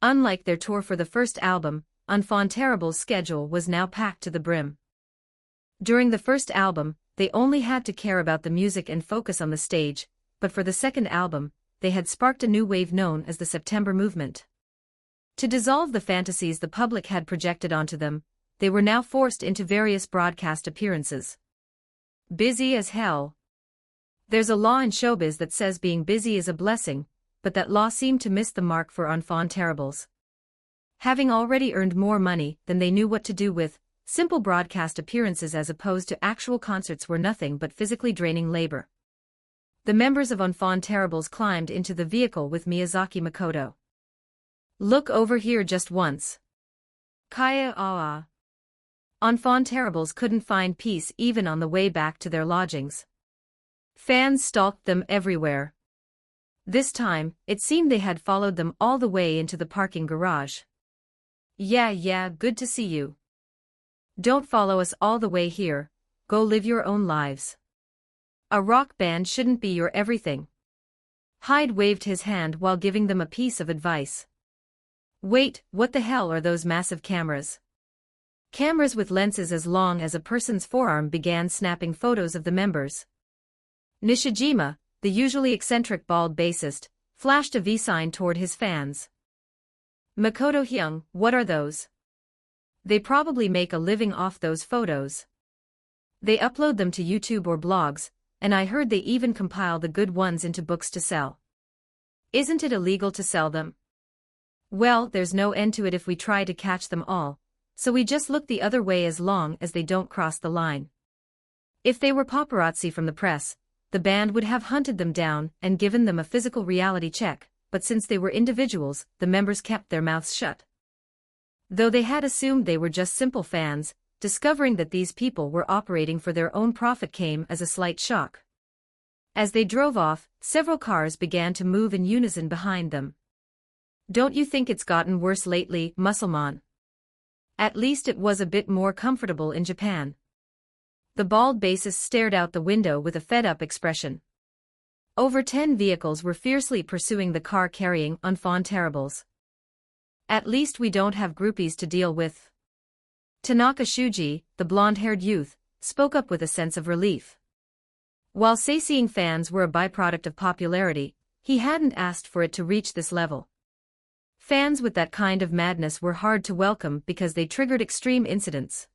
Unlike their tour for the first album, Enfant terribles' schedule was now packed to the brim. During the first album, they only had to care about the music and focus on the stage, but for the second album, they had sparked a new wave known as the September movement. To dissolve the fantasies the public had projected onto them, they were now forced into various broadcast appearances. Busy as hell. There's a law in showbiz that says being busy is a blessing, but that law seemed to miss the mark for enfant terribles. Having already earned more money than they knew what to do with, simple broadcast appearances as opposed to actual concerts were nothing but physically draining labor. The members of Enfant terribles climbed into the vehicle with Miyazaki Makoto. Look over here just once. Kaya ah. Enfant terribles couldn't find peace even on the way back to their lodgings. Fans stalked them everywhere. This time, it seemed they had followed them all the way into the parking garage. Yeah, good to see you. Don't follow us all the way here, go live your own lives. A rock band shouldn't be your everything. Hyde waved his hand while giving them a piece of advice. Wait, what the hell are those massive cameras? Cameras with lenses as long as a person's forearm began snapping photos of the members. Nishijima, the usually eccentric bald bassist, flashed a V sign toward his fans. Makoto Hyung, what are those? They probably make a living off those photos. They upload them to YouTube or blogs, and I heard they even compile the good ones into books to sell. Isn't it illegal to sell them? Well, there's no end to it if we try to catch them all, so we just look the other way as long as they don't cross the line. If they were paparazzi from the press, the band would have hunted them down and given them a physical reality check, but since they were individuals, the members kept their mouths shut. Though they had assumed they were just simple fans, discovering that these people were operating for their own profit came as a slight shock. As they drove off, several cars began to move in unison behind them. Don't you think it's gotten worse lately, Musulman? At least it was a bit more comfortable in Japan. The bald bassist stared out the window with a fed-up expression. Over 10 vehicles were fiercely pursuing the car carrying Enfant terribles. At least we don't have groupies to deal with. Tanaka Shuji, the blonde-haired youth, spoke up with a sense of relief. While saying fans were a byproduct of popularity, he hadn't asked for it to reach this level. Fans with that kind of madness were hard to welcome because they triggered extreme incidents.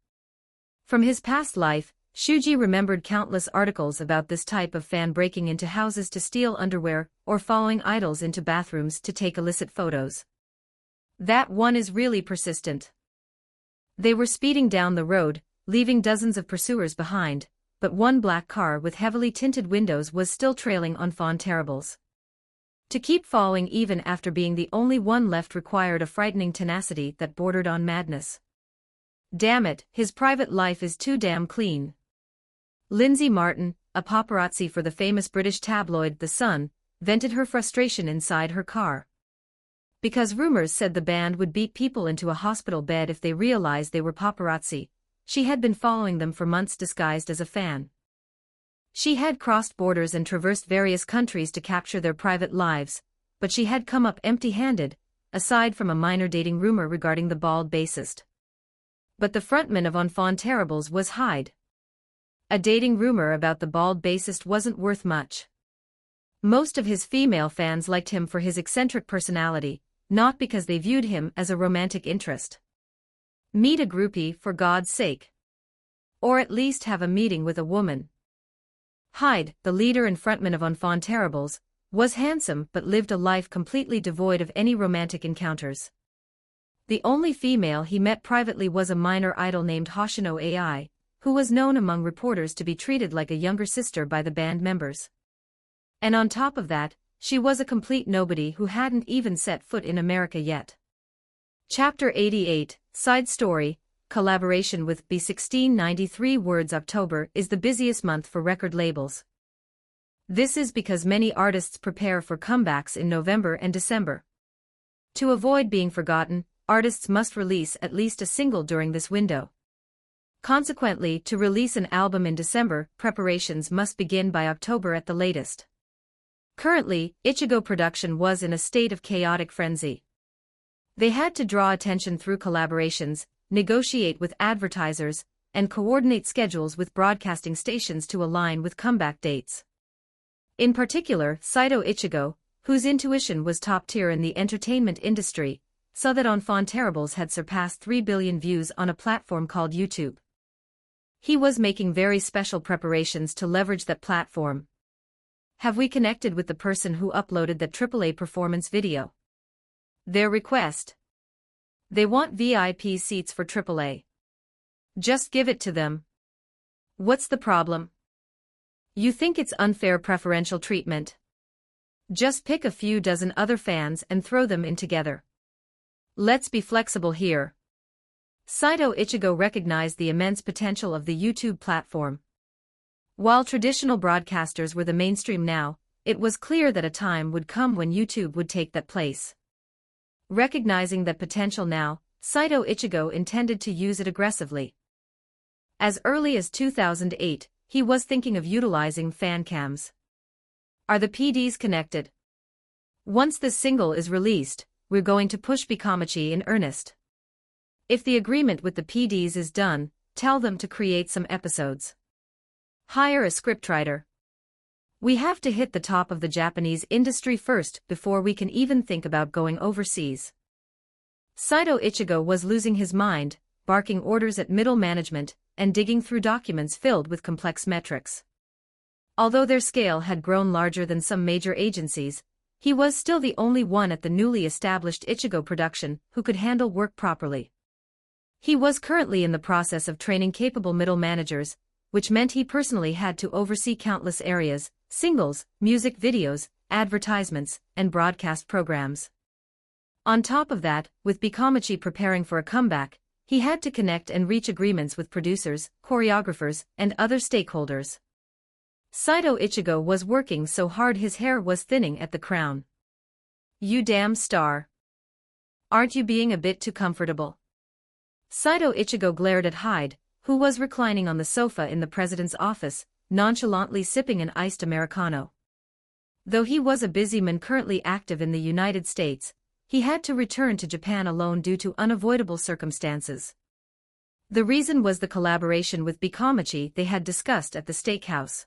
From his past life, Shuji remembered countless articles about this type of fan breaking into houses to steal underwear or following idols into bathrooms to take illicit photos. That one is really persistent. They were speeding down the road, leaving dozens of pursuers behind, but one black car with heavily tinted windows was still trailing enfant terribles. To keep following even after being the only one left required a frightening tenacity that bordered on madness. Damn it, his private life is too damn clean. Lindsay Martin, a paparazzi for the famous British tabloid The Sun, vented her frustration inside her car. Because rumors said the band would beat people into a hospital bed if they realized they were paparazzi, she had been following them for months disguised as a fan. She had crossed borders and traversed various countries to capture their private lives, but she had come up empty-handed, aside from a minor dating rumor regarding the bald bassist. But the frontman of Enfant Terribles was Hyde. A dating rumor about the bald bassist wasn't worth much. Most of his female fans liked him for his eccentric personality, not because they viewed him as a romantic interest. Meet a groupie, for God's sake. Or at least have a meeting with a woman. Hyde, the leader and frontman of Enfant Terribles, was handsome but lived a life completely devoid of any romantic encounters. The only female he met privately was a minor idol named Hoshino AI, who was known among reporters to be treated like a younger sister by the band members. And on top of that, she was a complete nobody who hadn't even set foot in America yet. Chapter 88, Side Story, Collaboration with B1693 Words. October is the busiest month for record labels. This is because many artists prepare for comebacks in November and December. To avoid being forgotten, artists must release at least a single during this window. Consequently, to release an album in December, preparations must begin by October at the latest. Currently, Ichigo production was in a state of chaotic frenzy. They had to draw attention through collaborations, negotiate with advertisers, and coordinate schedules with broadcasting stations to align with comeback dates. In particular, Saito Ichigo, whose intuition was top tier in the entertainment industry, saw that Enfant Terribles had surpassed 3 billion views on a platform called YouTube. He was making very special preparations to leverage that platform. Have we connected with the person who uploaded that AAA performance video? Their request. They want VIP seats for AAA. Just give it to them. What's the problem? You think it's unfair preferential treatment? Just pick a few dozen other fans and throw them in together. Let's be flexible here. Saito Ichigo recognized the immense potential of the YouTube platform. While traditional broadcasters were the mainstream now, it was clear that a time would come when YouTube would take that place. Recognizing that potential now, Saito Ichigo intended to use it aggressively. As early as 2008, he was thinking of utilizing fan cams. Are the PDs connected? Once this single is released, we're going to push Bikomachi in earnest. If the agreement with the PDs is done, tell them to create some episodes. Hire a scriptwriter. We have to hit the top of the Japanese industry first before we can even think about going overseas. Saito Ichigo was losing his mind, barking orders at middle management, and digging through documents filled with complex metrics. Although their scale had grown larger than some major agencies, he was still the only one at the newly established Ichigo production who could handle work properly. He was currently in the process of training capable middle managers, which meant he personally had to oversee countless areas, singles, music videos, advertisements, and broadcast programs. On top of that, with Bikomachi preparing for a comeback, he had to connect and reach agreements with producers, choreographers, and other stakeholders. Saito Ichigo was working so hard his hair was thinning at the crown. You damn star. Aren't you being a bit too comfortable? Saito Ichigo glared at Hyde, who was reclining on the sofa in the president's office, nonchalantly sipping an iced Americano. Though he was a busy man currently active in the United States, he had to return to Japan alone due to unavoidable circumstances. The reason was the collaboration with Bikomachi they had discussed at the steakhouse.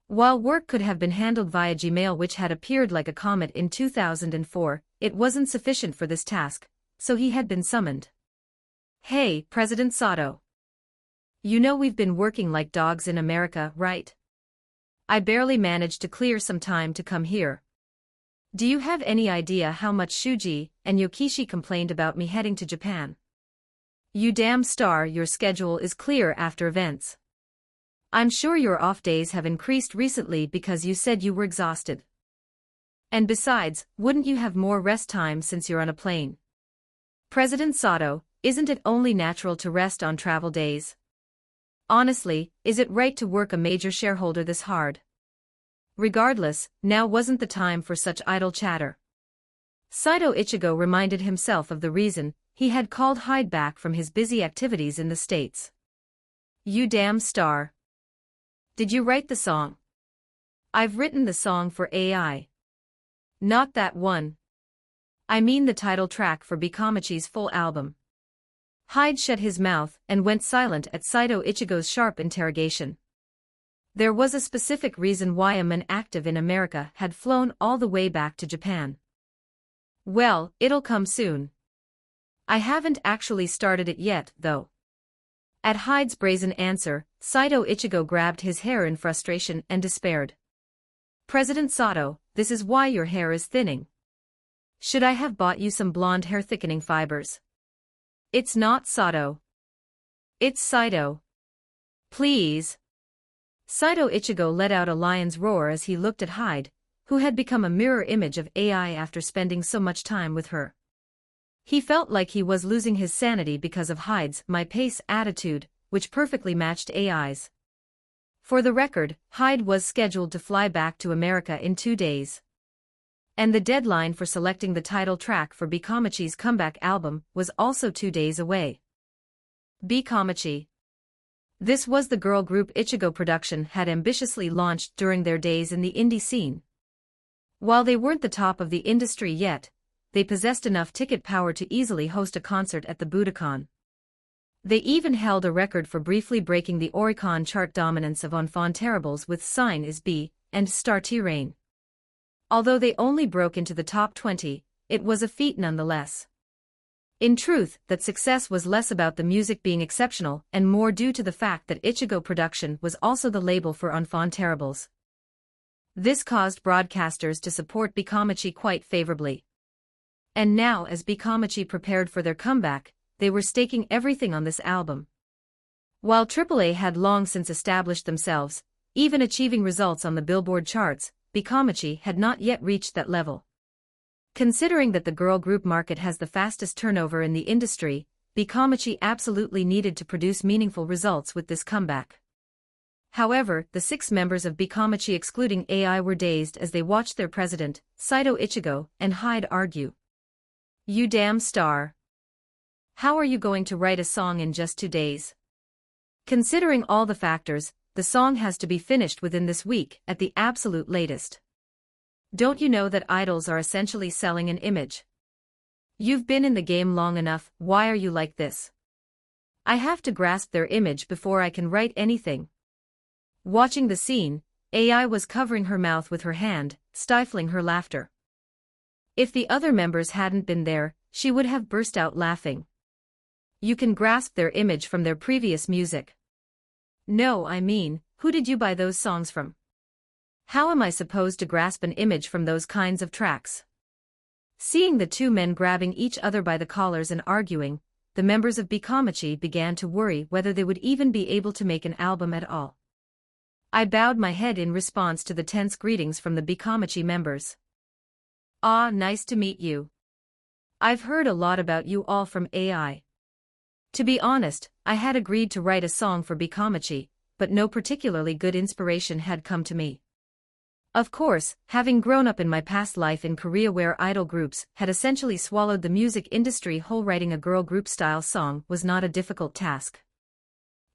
While work could have been handled via Gmail, which had appeared like a comet in 2004, it wasn't sufficient for this task, so he had been summoned. Hey, President Sato. You know we've been working like dogs in America, right? I barely managed to clear some time to come here. Do you have any idea how much Shuji and Yokishi complained about me heading to Japan? You damn star, your schedule is clear after events. I'm sure your off days have increased recently because you said you were exhausted. And besides, wouldn't you have more rest time since you're on a plane? President Sato, isn't it only natural to rest on travel days? Honestly, is it right to work a major shareholder this hard? Regardless, now wasn't the time for such idle chatter. Saito Ichigo reminded himself of the reason he had called Hyde back from his busy activities in the States. You damn star. Did you write the song? I've written the song for AI. Not that one. I mean the title track for Bikomachi's full album. Hyde shut his mouth and went silent at Saito Ichigo's sharp interrogation. There was a specific reason why a man active in America had flown all the way back to Japan. Well, it'll come soon. I haven't actually started it yet, though. At Hyde's brazen answer, Saito Ichigo grabbed his hair in frustration and despaired. President Sato, this is why your hair is thinning. Should I have bought you some blonde hair thickening fibers? It's not Sato. It's Saito. Please. Saito Ichigo let out a lion's roar as he looked at Hyde, who had become a mirror image of AI after spending so much time with her. He felt like he was losing his sanity because of Hyde's my pace attitude, which perfectly matched AI's. For the record, Hyde was scheduled to fly back to America in 2 days. And the deadline for selecting the title track for Bikomachi's comeback album was also 2 days away. Bikomachi. This was the girl group Ichigo Production had ambitiously launched during their days in the indie scene. While they weren't the top of the industry yet, they possessed enough ticket power to easily host a concert at the Budokan. They even held a record for briefly breaking the Oricon chart dominance of Enfant Terribles with Sign is B and Star T-Rain. Although they only broke into the top 20, it was a feat nonetheless. In truth, that success was less about the music being exceptional and more due to the fact that Ichigo Production was also the label for Enfant Terribles. This caused broadcasters to support Bikomachi quite favorably. And now as Bikomachi prepared for their comeback, they were staking everything on this album. While AAA had long since established themselves, even achieving results on the Billboard charts, Bikomachi had not yet reached that level. Considering that the girl group market has the fastest turnover in the industry, Bikomachi absolutely needed to produce meaningful results with this comeback. However, the 6 members of Bikomachi excluding AI were dazed as they watched their president, Saito Ichigo, and Hyde argue. You damn star. How are you going to write a song in just 2 days? Considering all the factors, the song has to be finished within this week at the absolute latest. Don't you know that idols are essentially selling an image? You've been in the game long enough, why are you like this? I have to grasp their image before I can write anything. Watching the scene, AI was covering her mouth with her hand, stifling her laughter. If the other members hadn't been there, she would have burst out laughing. You can grasp their image from their previous music. No, I mean, who did you buy those songs from? How am I supposed to grasp an image from those kinds of tracks? Seeing the 2 men grabbing each other by the collars and arguing, the members of Bikomachi began to worry whether they would even be able to make an album at all. I bowed my head in response to the tense greetings from the Bikomachi members. Ah, nice to meet you. I've heard a lot about you all from AI. To be honest, I had agreed to write a song for Bikomachi, but no particularly good inspiration had come to me. Of course, having grown up in my past life in Korea where idol groups had essentially swallowed the music industry whole, writing a girl group style song was not a difficult task.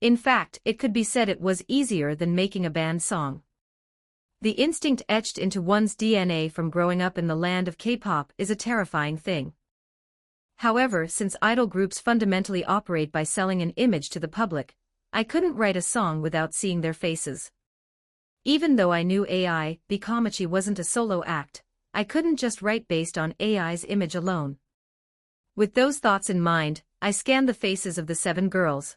In fact, it could be said it was easier than making a band song. The instinct etched into one's DNA from growing up in the land of K-pop is a terrifying thing. However, since idol groups fundamentally operate by selling an image to the public, I couldn't write a song without seeing their faces. Even though I knew AI, Bikomachi wasn't a solo act, I couldn't just write based on AI's image alone. With those thoughts in mind, I scanned the faces of the 7 girls.